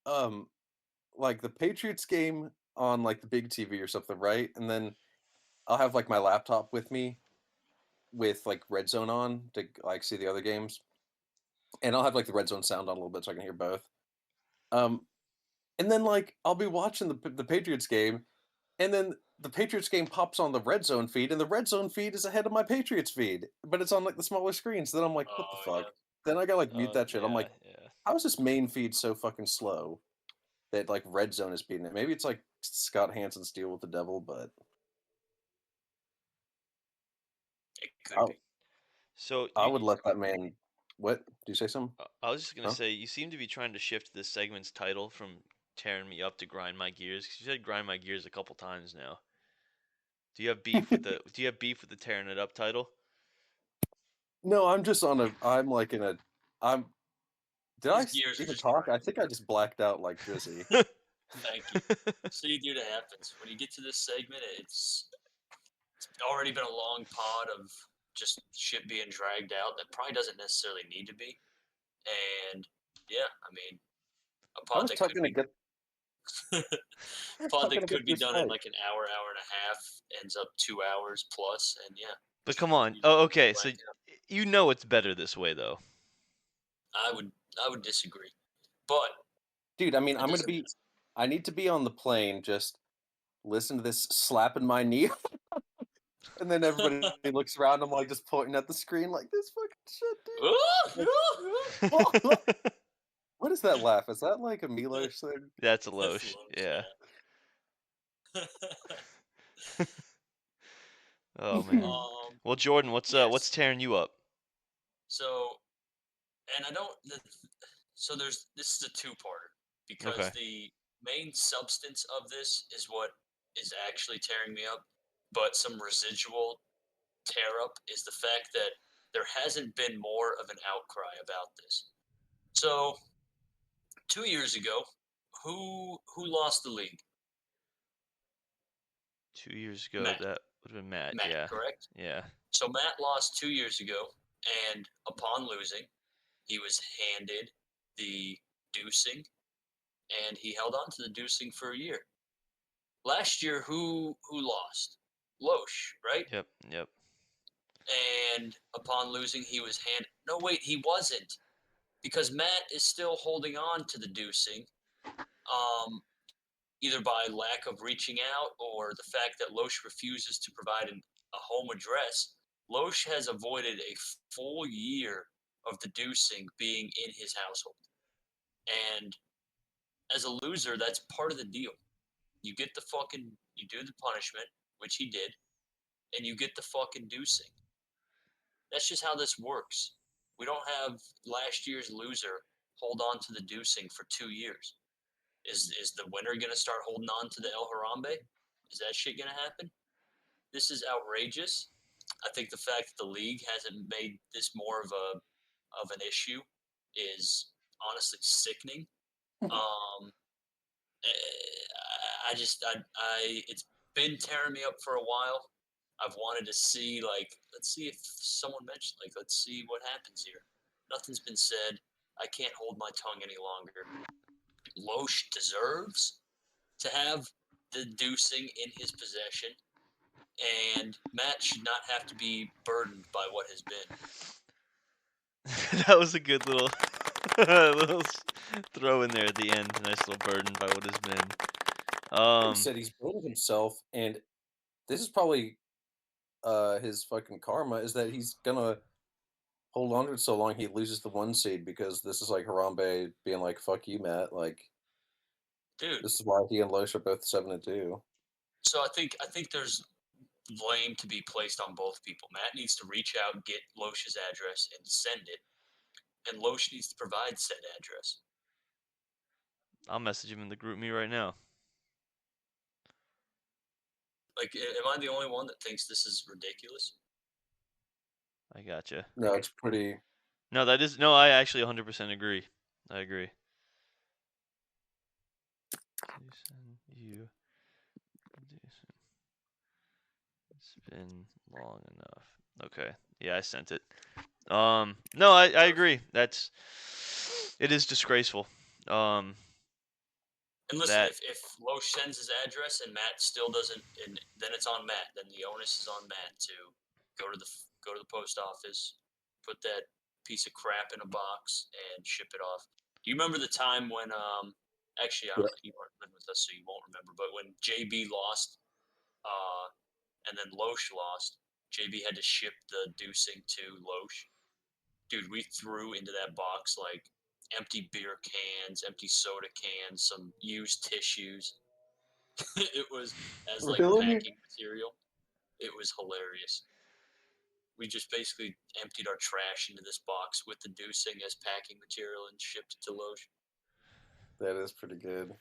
[SPEAKER 3] like the Patriots game on like the big TV or something, right? And then I'll have like my laptop with me with like Red Zone on to like see the other games. And I'll have like the Red Zone sound on a little bit so I can hear both. And then like I'll be watching the Patriots game, and then the Patriots game pops on the Red Zone feed, and the Red Zone feed is ahead of my Patriots feed, but it's on like the smaller screen. So then I'm like, what the fuck?
[SPEAKER 2] Yeah.
[SPEAKER 3] Then I gotta like mute that shit. I'm like,
[SPEAKER 1] yeah.
[SPEAKER 3] how is this main feed so fucking slow that like Red Zone is beating it? Maybe it's like Scott Hansen's deal with the devil, but
[SPEAKER 2] it could be.
[SPEAKER 1] So
[SPEAKER 3] I would let that man. What? Do you say something?
[SPEAKER 1] I was just gonna say, you seem to be trying to shift this segment's title from "Tearing Me Up" to "Grind My Gears." 'Cause you said "Grind My Gears" a couple times now. Do you have beef with the Do you have beef with the "Tearing It Up" title?
[SPEAKER 3] No, I'm just on a. I'm like in a. I'm. Did I
[SPEAKER 2] His gears are
[SPEAKER 3] even
[SPEAKER 2] just
[SPEAKER 3] talk? I
[SPEAKER 2] grinding.
[SPEAKER 3] think I just blacked out like Drizzy.
[SPEAKER 2] Thank you. See, dude, it happens. When you get to this segment, it's already been a long pod of just shit being dragged out that probably doesn't necessarily need to be. And yeah, I mean, a
[SPEAKER 3] I
[SPEAKER 2] pod
[SPEAKER 3] was
[SPEAKER 2] that could
[SPEAKER 3] talking to
[SPEAKER 2] be
[SPEAKER 3] get.
[SPEAKER 2] pod
[SPEAKER 3] talking
[SPEAKER 2] that
[SPEAKER 3] to
[SPEAKER 2] could
[SPEAKER 3] get
[SPEAKER 2] be
[SPEAKER 3] this
[SPEAKER 2] done in
[SPEAKER 3] fight.
[SPEAKER 2] like an hour, hour and a half ends up 2 hours plus, and yeah.
[SPEAKER 1] But come on. Oh, okay. So you know it's better this way, though.
[SPEAKER 2] I would disagree, but
[SPEAKER 3] dude, I mean, I'm gonna be. I need to be on the plane. Just listen to this slapping my knee, and then everybody looks around. I'm like just pointing at the screen, like this fucking shit, dude. What is that laugh? Is that like a Milos thing?
[SPEAKER 1] That's a Loesch. Yeah. Oh man. Well, Jordan, what's tearing you up?
[SPEAKER 2] So, and I don't. So this is a two-parter because the main substance of this is what is actually tearing me up, but some residual tear up is the fact that there hasn't been more of an outcry about this. So, 2 years ago, who lost the league?
[SPEAKER 1] 2 years ago,
[SPEAKER 2] Matt.
[SPEAKER 1] that would have been Matt.
[SPEAKER 2] Matt,
[SPEAKER 1] Yeah.
[SPEAKER 2] correct?
[SPEAKER 1] Yeah.
[SPEAKER 2] So Matt lost 2 years ago, and upon losing, he was handed the deucing, and he held on to the deucing for a year. Last year, who lost? Loesch, right?
[SPEAKER 1] Yep.
[SPEAKER 2] And upon losing, he was handed. No, wait, he wasn't, because Matt is still holding on to the deucing, either by lack of reaching out or the fact that Loesch refuses to provide a home address. Loesch has avoided a full year of the deucing being in his household. And as a loser, that's part of the deal. You get you do the punishment, which he did, and you get the fucking deucing. That's just how this works. We don't have last year's loser hold on to the deucing for 2 years. Is the winner going to start holding on to the El Harambe? Is that shit going to happen? This is outrageous. I think the fact that the league hasn't made this more of an issue is honestly sickening. It's been tearing me up for a while. I've wanted to see, let's see if someone mentioned, let's see what happens here. Nothing's been said. I can't hold my tongue any longer. Loesch deserves to have the deucing in his possession, and Matt should not have to be burdened by what has been.
[SPEAKER 1] That was a good little little throw in there at the end. Nice little burden by what has been.
[SPEAKER 3] He said he's building himself, and this is probably his fucking karma is that he's gonna hold on to it so long he loses the 1 seed, because this is like Harambe being like, "Fuck you, Matt." Like,
[SPEAKER 2] dude,
[SPEAKER 3] this is why he and Loesch are both 7-2.
[SPEAKER 2] So I think there's blame to be placed on both people. Matt needs to reach out, get Loesch's address, and send it, and Loesch needs to provide said address.
[SPEAKER 1] I'll message him in the group me right now.
[SPEAKER 2] Like, am I the only one that thinks this is ridiculous?
[SPEAKER 1] I gotcha.
[SPEAKER 3] No, it's pretty.
[SPEAKER 1] No, that is no. I actually 100% agree. I agree. You. It's been long enough. Okay. Yeah, I sent it. No, I agree. It is disgraceful.
[SPEAKER 2] And listen,
[SPEAKER 1] That
[SPEAKER 2] if Loesch sends his address and Matt still doesn't, and then it's on Matt. Then the onus is on Matt to go to the post office, put that piece of crap in a box, and ship it off. Do you remember the time when actually I don't know, you weren't living with us, so you won't remember, but when JB lost, and then Loesch lost, JB had to ship the deucing to Loesch. Dude, we threw into that box like empty beer cans, empty soda cans, some used tissues. It was as like
[SPEAKER 3] Really?
[SPEAKER 2] packing material. It was hilarious. We just basically emptied our trash into this box with the deucing as packing material and shipped it to Loesch.
[SPEAKER 3] That is pretty good.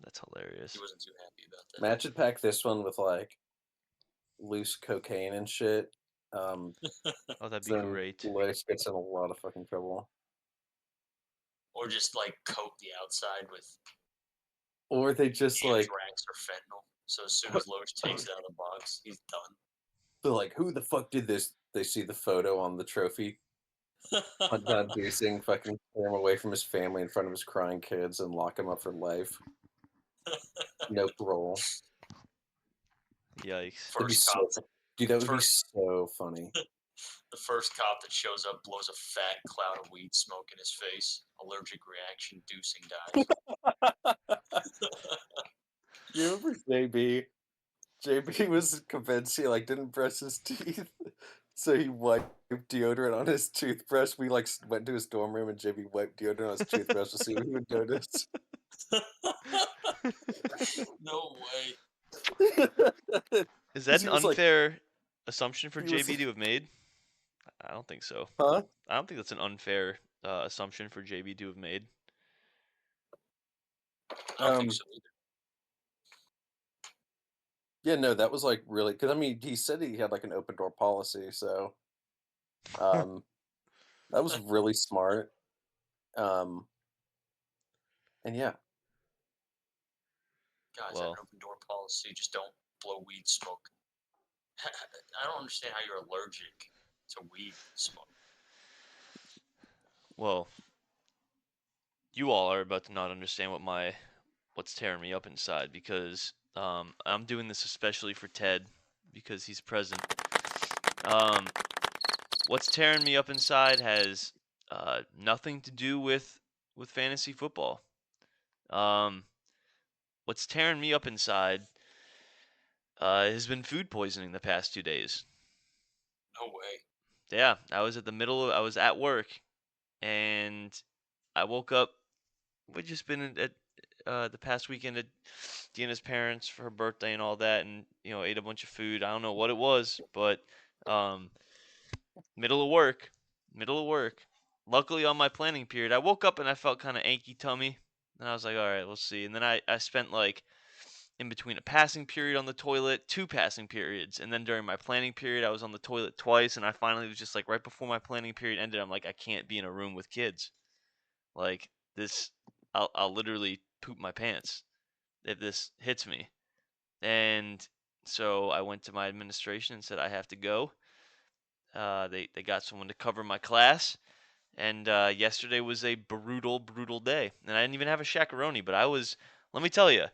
[SPEAKER 1] That's hilarious.
[SPEAKER 2] He wasn't too happy about that.
[SPEAKER 3] Matt should pack this one with like loose cocaine and shit.
[SPEAKER 1] Oh, that'd be
[SPEAKER 3] Then
[SPEAKER 1] great.
[SPEAKER 3] Loesch gets in a lot of fucking trouble.
[SPEAKER 2] Or just like coat the outside with
[SPEAKER 3] Or they just like
[SPEAKER 2] anthrax or fentanyl. So as soon as Loesch takes it out of the box, he's done.
[SPEAKER 3] they're like, who the fuck did this? They see the photo on the trophy. Hunt down Deucing, fucking tear him away from his family in front of his crying kids and lock him up for life. No parole.
[SPEAKER 1] Yikes.
[SPEAKER 2] First cop.
[SPEAKER 3] Dude, that would be so funny.
[SPEAKER 2] The first cop that shows up blows a fat cloud of weed smoke in his face. Allergic reaction, deucing dies.
[SPEAKER 3] You remember JB? JB was convinced he like didn't brush his teeth, so he wiped deodorant on his toothbrush. We like went to his dorm room and JB wiped deodorant on his toothbrush to see if he would notice.
[SPEAKER 2] No way.
[SPEAKER 1] Is that an unfair assumption for
[SPEAKER 3] he was
[SPEAKER 1] JB to have made? I don't think so.
[SPEAKER 3] Huh?
[SPEAKER 1] I don't think that's an unfair assumption for JB to have made.
[SPEAKER 2] I don't think so either.
[SPEAKER 3] Yeah, no, that was like really because I mean he said he had like an open door policy, so that was really smart. And yeah,
[SPEAKER 2] Guys,
[SPEAKER 1] Well.
[SPEAKER 2] that open door policy, just don't blow weed smoke. I don't understand how you're allergic to weed smoke.
[SPEAKER 1] Well, you all are about to not understand what's tearing me up inside because I'm doing this especially for Ted because he's present. What's tearing me up inside has nothing to do with fantasy football. What's tearing me up inside has been food poisoning the past 2 days.
[SPEAKER 2] No way.
[SPEAKER 1] Yeah, I was at work, and I woke up. We'd just been at the past weekend at Deanna's parents for her birthday and all that, and ate a bunch of food. I don't know what it was, but middle of work. Luckily, on my planning period, I woke up and I felt kind of achy tummy, and I was like, all right, we'll see. And then I spent like in between a passing period on the toilet, 2 passing periods, and then during my planning period, I was on the toilet twice, and I finally was just like right before my planning period ended, I'm like, I can't be in a room with kids. Like this, I'll literally poop my pants if this hits me. And so I went to my administration and said I have to go. They got someone to cover my class, and yesterday was a brutal day. And I didn't even have a chaperone, but let me tell you,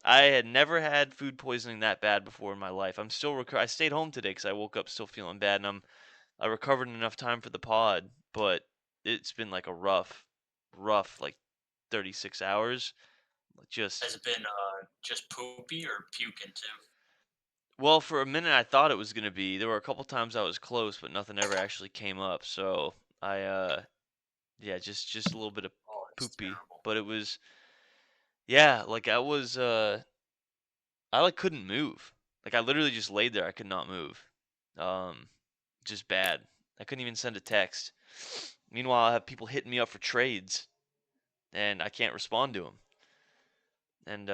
[SPEAKER 1] I had never had food poisoning that bad before in my life. I'm still I stayed home today because I woke up still feeling bad, and I recovered in enough time for the pod, but it's been like a rough like 36 hours.
[SPEAKER 2] Has it been just poopy or puking too?
[SPEAKER 1] Well, for a minute I thought it was gonna be. There were a couple times I was close, but nothing ever actually came up. So yeah, just a little bit of poopy,
[SPEAKER 2] terrible.
[SPEAKER 1] but it was, yeah, like I like couldn't move. Like I literally just laid there. I could not move. Just bad. I couldn't even send a text. Meanwhile, I have people hitting me up for trades, and I can't respond to them. And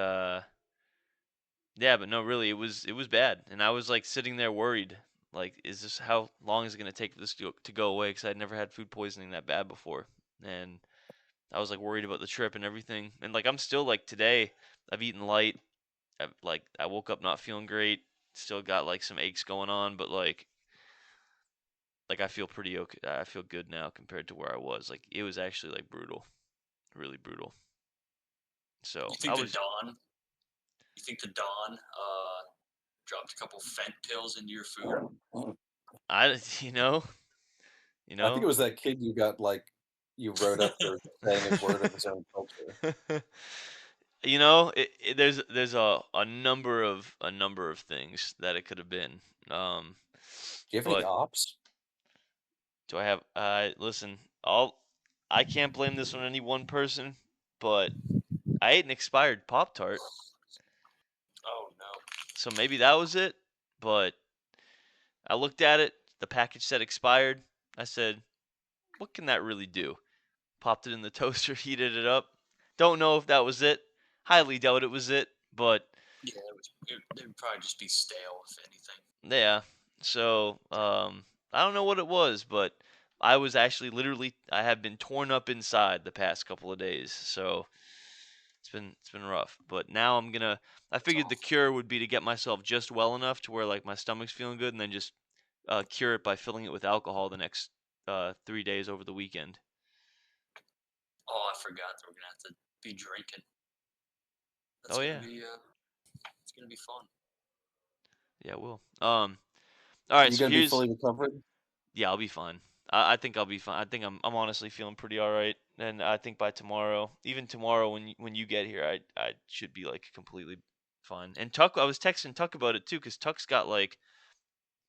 [SPEAKER 1] Yeah, but no, really, it was bad, and I was like sitting there worried, like, how long is it gonna take for this to go away? Because I'd never had food poisoning that bad before, and I was like worried about the trip and everything, and like I'm still like today, I've eaten light, I woke up not feeling great, still got like some aches going on, but like I feel pretty okay. I feel good now compared to where I was. Like it was actually like brutal, really brutal. So
[SPEAKER 2] You
[SPEAKER 1] I
[SPEAKER 2] think the
[SPEAKER 1] was,
[SPEAKER 2] Dawn? You think the Dawn dropped a couple Fent pills into your food?
[SPEAKER 1] I you
[SPEAKER 3] I think
[SPEAKER 1] know,
[SPEAKER 3] it was that kid you got like you wrote up for saying a word of his own culture.
[SPEAKER 1] there's a number of things that it could have been.
[SPEAKER 3] Do you have any
[SPEAKER 1] But
[SPEAKER 3] ops?
[SPEAKER 1] do I have? Listen, I can't blame this on any one person, but I ate an expired Pop Tart,
[SPEAKER 2] Oh no.
[SPEAKER 1] so maybe that was it. But I looked at it, the package said expired. I said, what can that really do? Popped it in the toaster, heated it up. Don't know if that was it. Highly doubt it was it, but
[SPEAKER 2] Yeah, it would probably just be stale, if anything.
[SPEAKER 1] yeah. So, I don't know what it was, but I was actually literally I have been torn up inside the past couple of days. So, it's been rough. But now I
[SPEAKER 2] It's
[SPEAKER 1] figured the
[SPEAKER 2] awful.
[SPEAKER 1] cure would be to get myself just well enough to where like my stomach's feeling good and then just cure it by filling it with alcohol the next 3 days over the weekend.
[SPEAKER 2] Oh, I forgot that we're gonna have to be drinking. That's
[SPEAKER 1] Oh
[SPEAKER 2] gonna
[SPEAKER 1] yeah.
[SPEAKER 2] be it's gonna be fun.
[SPEAKER 1] Yeah, we'll. All right,
[SPEAKER 3] You
[SPEAKER 1] so
[SPEAKER 3] gonna be
[SPEAKER 1] here's
[SPEAKER 3] fully recovered?
[SPEAKER 1] yeah, I'll be fine. I think I'll be fine. I think I'm honestly feeling pretty all right, and I think by tomorrow, even tomorrow when you get here, I should be like completely fine. And Tuck, I was texting Tuck about it too, because Tuck's got like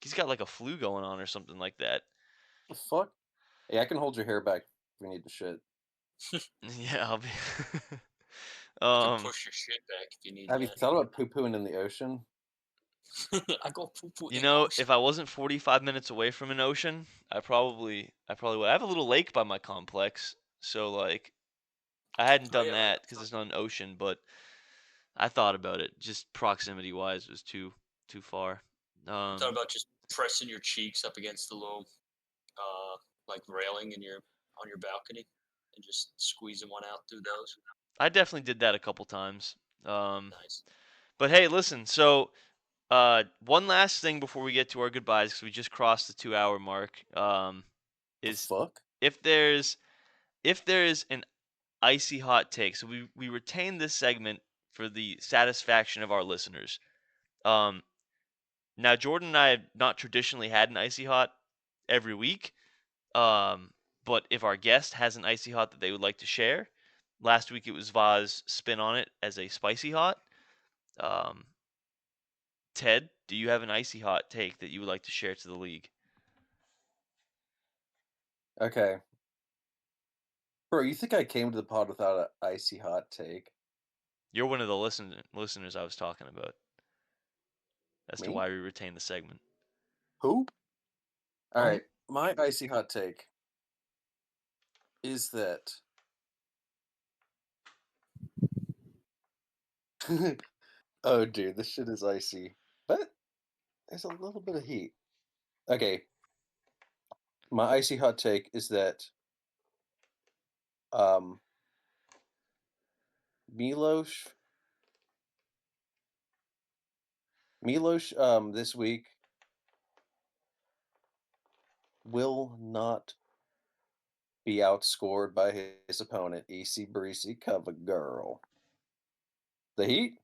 [SPEAKER 1] he's got like a flu going on or something like that.
[SPEAKER 3] The fuck? Hey, I can hold your hair back if we need to shit.
[SPEAKER 1] Yeah, I'll be.
[SPEAKER 2] I can
[SPEAKER 1] um,
[SPEAKER 2] push your shit back if you need
[SPEAKER 3] Have you thought about poo pooing in the ocean?
[SPEAKER 2] that. I go poo poo
[SPEAKER 1] you
[SPEAKER 2] in the
[SPEAKER 1] know,
[SPEAKER 2] ocean.
[SPEAKER 1] if I wasn't 45 minutes away from an ocean, I probably would. I have a little lake by my complex, so like I hadn't
[SPEAKER 2] Oh
[SPEAKER 1] done
[SPEAKER 2] yeah,
[SPEAKER 1] that because it's not an ocean, but I thought about it. Just proximity wise was too far.
[SPEAKER 2] thought
[SPEAKER 1] Um,
[SPEAKER 2] about just pressing your cheeks up against the little like railing in your on your balcony and just squeezing one out through those.
[SPEAKER 1] I definitely did that a couple times. Um,
[SPEAKER 2] Nice.
[SPEAKER 1] but hey, listen. So, one last thing before we get to our goodbyes, because we just crossed the 2 hour mark.
[SPEAKER 3] The
[SPEAKER 1] Is
[SPEAKER 3] fuck?
[SPEAKER 1] if there's an icy hot take. So we retain this segment for the satisfaction of our listeners. Um, Now Jordan and I have not traditionally had an icy hot every week. Um, but if our guest has an icy hot that they would like to share, last week it was Vaz spin on it as a spicy hot. Um, Ted, do you have an icy hot take that you would like to share to the league?
[SPEAKER 3] Okay. Bro, you think I came to the pod without an icy hot take?
[SPEAKER 1] You're one of the listeners I was talking about as to
[SPEAKER 3] Me?
[SPEAKER 1] why we retain the segment.
[SPEAKER 3] Who? All
[SPEAKER 1] Huh?
[SPEAKER 3] right. My icy hot take is that oh dude, this shit is icy. But there's a little bit of heat. Okay. My icy hot take is that um Milos this week will not be outscored by his opponent, EC Breezy Cover Girl. The Heat,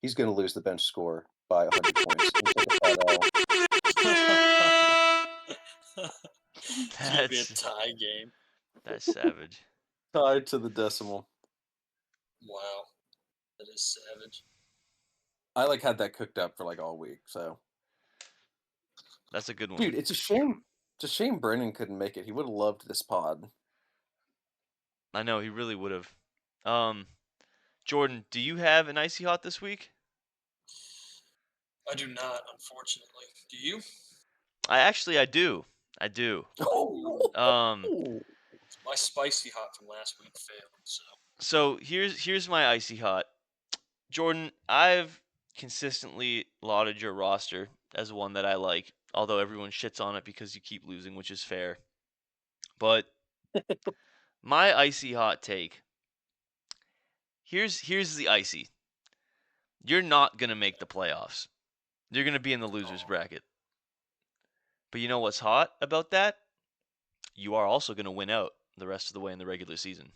[SPEAKER 3] he's going to lose the bench score by 100 points and take a fat L.
[SPEAKER 2] It's gonna be a
[SPEAKER 1] That's
[SPEAKER 2] tie game.
[SPEAKER 1] that's savage.
[SPEAKER 3] Tied to the decimal.
[SPEAKER 2] Wow, that is savage.
[SPEAKER 3] I like had that cooked up for like all week. So,
[SPEAKER 1] That's a good one.
[SPEAKER 3] dude, it's a shame. It's a shame Brennan couldn't make it. He would have loved this pod.
[SPEAKER 1] I know he really would have. Jordan, do you have an icy hot this week?
[SPEAKER 2] I do not, unfortunately. Do you?
[SPEAKER 1] I do. I do. Um,
[SPEAKER 2] My spicy hot from last week failed. So
[SPEAKER 1] so here's my icy hot. Jordan, I've consistently lauded your roster as one that I like, although everyone shits on it because you keep losing, which is fair. But my icy hot take. Here's the icy. You're not gonna make the playoffs. You're gonna be in the losers bracket. But you know what's hot about that? You are also gonna win out the rest of the way in the regular season.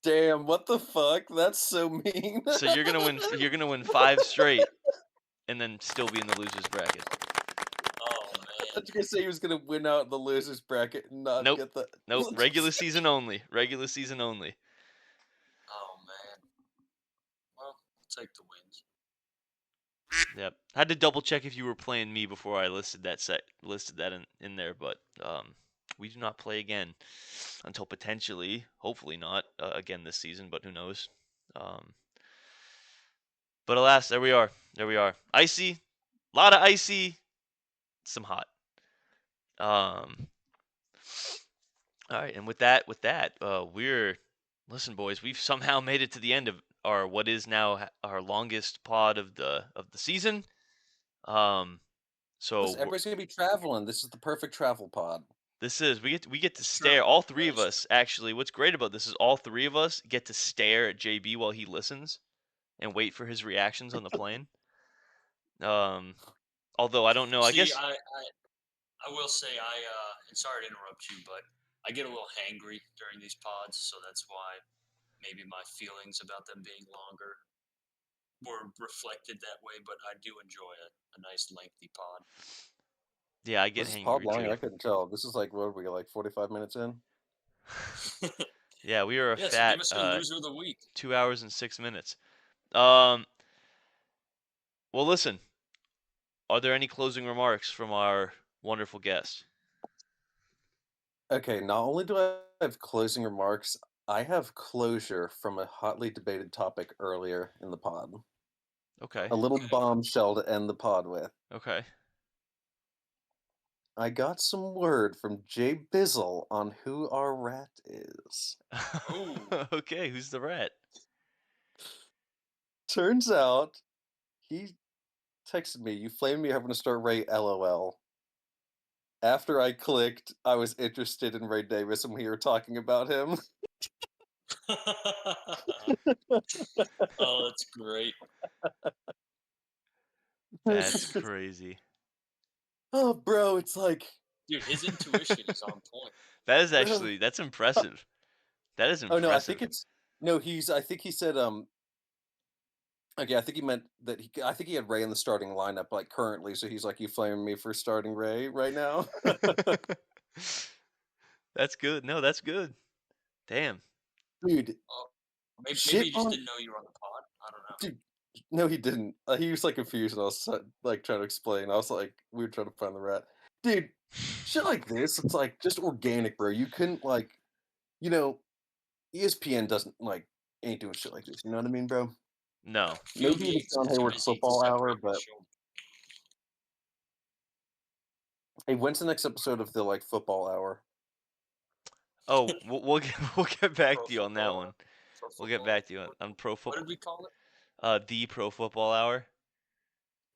[SPEAKER 3] Damn, what the fuck? That's so mean.
[SPEAKER 1] So you're gonna win. You're gonna win 5 straight, and then still be in the losers bracket.
[SPEAKER 2] Oh man!
[SPEAKER 3] I thought you were gonna say he was gonna win out the losers bracket and not
[SPEAKER 1] Nope.
[SPEAKER 3] get the.
[SPEAKER 1] Nope. Regular season only. Regular season only.
[SPEAKER 2] Oh man. Well, I'll take the wins.
[SPEAKER 1] Yep. Had to double check if you were playing me before I listed that in there, but we do not play again until potentially, hopefully not again this season, but who knows. But alas, there we are. There we are. Icy, a lot of icy, some hot. All right, and with that, listen, boys, we've somehow made it to the end of our what is now our longest pod of the season. So
[SPEAKER 3] Listen, everybody's gonna be traveling. This is the perfect travel pod.
[SPEAKER 1] This is we get to stare. All three of us actually. What's great about this is all three of us get to stare at JB while he listens, and wait for his reactions on the plane. Although I don't know. I guess
[SPEAKER 2] I will say and sorry to interrupt you, but I get a little hangry during these pods, so that's why maybe my feelings about them being longer were reflected that way. But I do enjoy a nice lengthy pod.
[SPEAKER 1] Yeah, I get
[SPEAKER 3] this
[SPEAKER 1] hangry
[SPEAKER 3] pod long,
[SPEAKER 1] too.
[SPEAKER 3] I couldn't tell. This is like what are we like 45 minutes in?
[SPEAKER 1] Yeah, we are a
[SPEAKER 2] so
[SPEAKER 1] fat
[SPEAKER 2] give us your loser of the week.
[SPEAKER 1] 2 hours and 6 minutes. Well, listen. Are there any closing remarks from our wonderful guest?
[SPEAKER 3] Okay, not only do I have closing remarks, I have closure from a hotly debated topic earlier in the pod.
[SPEAKER 1] Okay.
[SPEAKER 3] A little bombshell to end the pod with.
[SPEAKER 1] Okay.
[SPEAKER 3] I got some word from Jay Bizzle on who our rat is.
[SPEAKER 1] Okay, who's the rat?
[SPEAKER 3] Turns out, he texted me, "You flamed me having to start Ray LOL." After I clicked, I was interested in Ray Davis and we were talking about him.
[SPEAKER 2] Oh, that's great.
[SPEAKER 1] That's crazy.
[SPEAKER 3] Oh, bro, it's like...
[SPEAKER 2] Dude, his intuition is on point.
[SPEAKER 1] That is actually, that's impressive. That is impressive.
[SPEAKER 3] Oh, no, I think it's... No, I think he said, okay, I think he meant that I think he had Ray in the starting lineup, like, currently, so he's like, "You flaming me for starting Ray right now?"
[SPEAKER 1] That's good. No, that's good. Damn.
[SPEAKER 3] Dude.
[SPEAKER 2] Maybe he just didn't know you were on the pod. I don't know.
[SPEAKER 3] Dude, no, he didn't. He was, like, confused, and I was, like, trying to explain. I was like, we were trying to find the rat. Dude, shit like this, it's, like, just organic, bro. You couldn't, like... You know, ESPN doesn't, like, ain't doing shit like this, you know what I mean, bro?
[SPEAKER 1] No.
[SPEAKER 3] Maybe the John Hayward football hour, but... Hey, when's the next episode of the, like, football hour?
[SPEAKER 1] Oh, we'll get back to you on that one. We'll get back to you on pro football.
[SPEAKER 2] What did we call it?
[SPEAKER 1] The Pro Football Hour.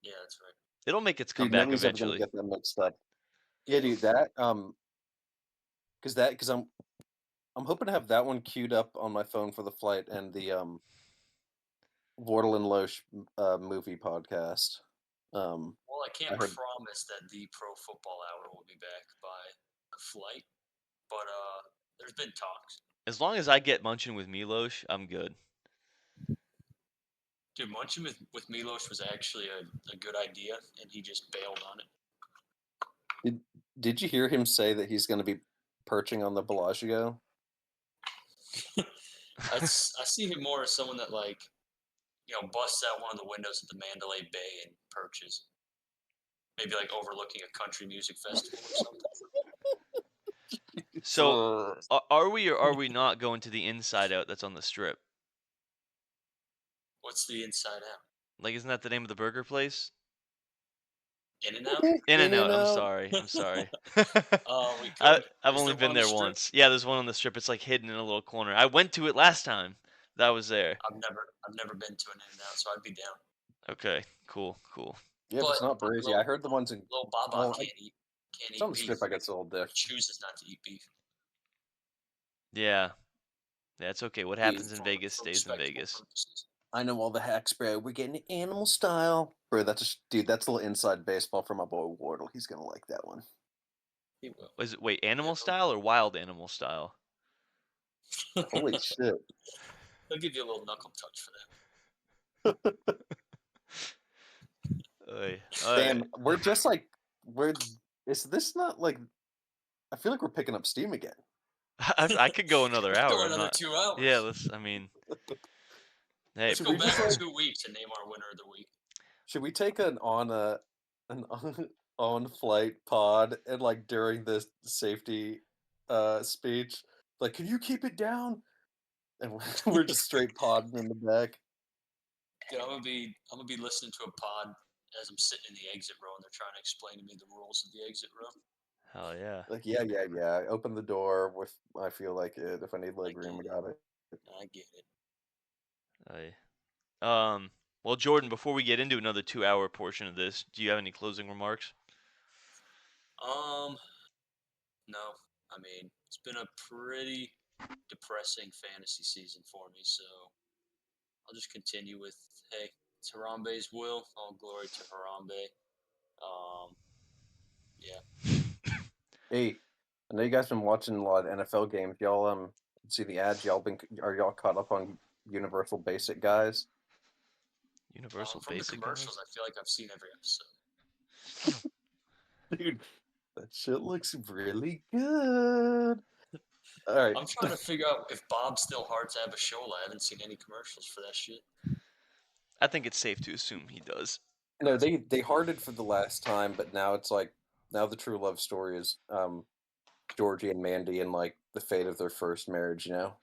[SPEAKER 2] Yeah, that's right.
[SPEAKER 1] It'll make its comeback eventually.
[SPEAKER 3] Get that mixed up. Yeah, dude, that because I'm hoping to have that one queued up on my phone for the flight and the Wardle and Loesch movie podcast.
[SPEAKER 2] Well, I can't promise that the Pro Football Hour will be back by the flight, but there's been talks.
[SPEAKER 1] As long as I get Munchin with Milosh, I'm good.
[SPEAKER 2] Dude, Munchin with Milosh was actually a good idea, and he just bailed on it.
[SPEAKER 3] Did you hear him say that he's going to be perching on the Bellagio?
[SPEAKER 2] I see him more as someone that, like, busts out one of the windows at the Mandalay Bay and perches. Maybe, like, overlooking a country music festival or something.
[SPEAKER 1] So, are we or are we not going to the Inside Out that's on the Strip?
[SPEAKER 2] What's the Inside Out?
[SPEAKER 1] Like, isn't that the name of the burger place?
[SPEAKER 2] In-N-Out?
[SPEAKER 1] In-N-Out. I'm sorry.
[SPEAKER 2] We could.
[SPEAKER 1] I've only been there once. Yeah, there's one on the Strip. It's like hidden in a little corner. I went to it last time. that was there.
[SPEAKER 2] I've never been to an In-N-Out, so I'd be down.
[SPEAKER 1] Okay, cool.
[SPEAKER 3] Yeah, but it's not Brazy. I heard the ones in
[SPEAKER 2] little Baba can't eat
[SPEAKER 3] it's on the
[SPEAKER 2] beef.
[SPEAKER 3] strip. I get a little diff.
[SPEAKER 2] Chooses not to eat beef.
[SPEAKER 1] Yeah, it's okay. What happens in Vegas stays in Vegas.
[SPEAKER 2] Purposes.
[SPEAKER 3] I know all the hacks, bro. We're getting animal style, bro. That's a little inside baseball for my boy Wardle. He's gonna like that one.
[SPEAKER 2] He will.
[SPEAKER 1] Wait, animal style or wild animal style?
[SPEAKER 3] Holy shit!
[SPEAKER 2] He'll give you a little knuckle touch for that.
[SPEAKER 3] Damn, we're just like is this not like? I feel like we're picking up steam again.
[SPEAKER 1] I could go another hour.
[SPEAKER 2] Go another 2 hours.
[SPEAKER 1] Yeah, let's. I mean, hey,
[SPEAKER 2] let's go back 2 weeks and name our winner of the week.
[SPEAKER 3] Should we take an on-flight pod and like during the safety speech, like, can you keep it down? And we're just straight podding in the back.
[SPEAKER 2] Dude, I'm gonna be listening to a pod as I'm sitting in the exit row and they're trying to explain to me the rules of the exit row.
[SPEAKER 1] Hell yeah.
[SPEAKER 3] Like, yeah. Open the door with I feel like it. If I need leg room, I got it.
[SPEAKER 2] I get it.
[SPEAKER 1] Well, Jordan, before we get into another 2-hour portion of this, do you have any closing remarks?
[SPEAKER 2] No. I mean, it's been a pretty depressing fantasy season for me, so I'll just continue with, hey, it's Harambe's will. All glory to Harambe. Yeah.
[SPEAKER 3] Hey, I know you guys been watching a lot of NFL games. Y'all see the ads? Are y'all caught up on Universal Basic Guys?
[SPEAKER 1] Universal
[SPEAKER 2] from
[SPEAKER 1] Basic
[SPEAKER 2] the commercials,
[SPEAKER 1] guys?
[SPEAKER 2] I feel like I've seen every episode.
[SPEAKER 3] Dude, that shit looks really good. All right.
[SPEAKER 2] I'm trying to figure out if Bob still hearts Abishola. I haven't seen any commercials for that shit.
[SPEAKER 1] I think it's safe to assume he does.
[SPEAKER 3] No, they hearted for the last time, but now it's like the true love story is Georgie and Mandy and like the fate of their first marriage, you know?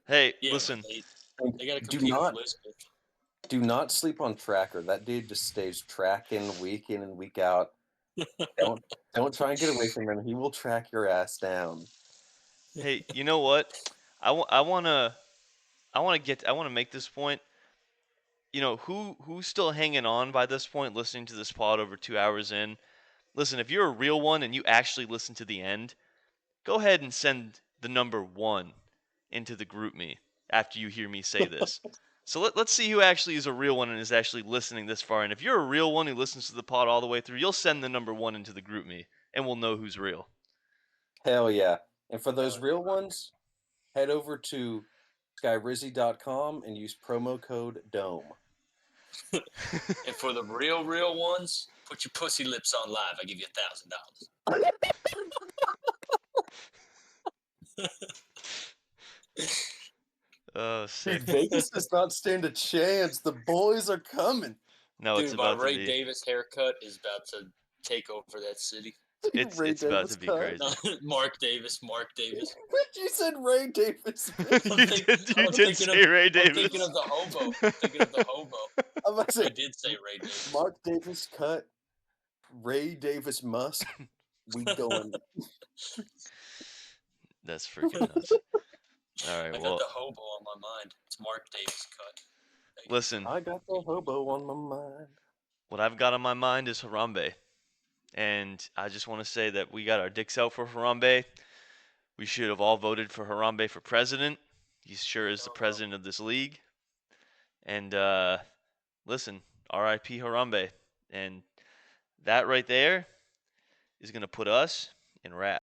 [SPEAKER 1] Hey, listen.
[SPEAKER 2] They gotta compete with Elizabeth.
[SPEAKER 3] Do not sleep on Tracker. That dude just stays tracking week in and week out. Don't try and get away from him. He will track your ass down.
[SPEAKER 1] Hey, you know what? I want to make this point. You know, who's still hanging on by this point, listening to this pod over 2 hours in? Listen, if you're a real one and you actually listen to the end, go ahead and send the number 1 into the group me after you hear me say this. So let's see who actually is a real one and is actually listening this far. And if you're a real one who listens to the pod all the way through, you'll send the number 1 into the group me, and we'll know who's real.
[SPEAKER 3] Hell yeah. And for those real ones, head over to skyrizzy.com and use promo code DOME.
[SPEAKER 2] And for the real ones, put your pussy lips on live. I give you $1,000.
[SPEAKER 1] Oh, sick.
[SPEAKER 3] Vegas does not stand a chance. The boys are coming.
[SPEAKER 1] No,
[SPEAKER 2] dude,
[SPEAKER 1] it's about
[SPEAKER 2] my Ray
[SPEAKER 1] to be.
[SPEAKER 2] Davis haircut is about to take over that city.
[SPEAKER 1] It's about to be crazy.
[SPEAKER 2] No, Mark Davis.
[SPEAKER 3] You said Ray Davis.
[SPEAKER 1] You did say Ray Davis.
[SPEAKER 2] I'm thinking of the hobo.
[SPEAKER 3] I'm about to say,
[SPEAKER 2] I did say Ray Davis.
[SPEAKER 3] Mark Davis cut. Ray Davis Musk. We going.
[SPEAKER 1] That's freaking nuts. All right,
[SPEAKER 2] I got the hobo on my mind. It's Mark Davis cut.
[SPEAKER 1] Listen.
[SPEAKER 3] I got the hobo on my mind.
[SPEAKER 1] What I've got on my mind is Harambe. And I just want to say that we got our dicks out for Harambe. We should have all voted for Harambe for president. He sure is the president of this league. And listen, R.I.P. Harambe. And that right there is going to put us in rap.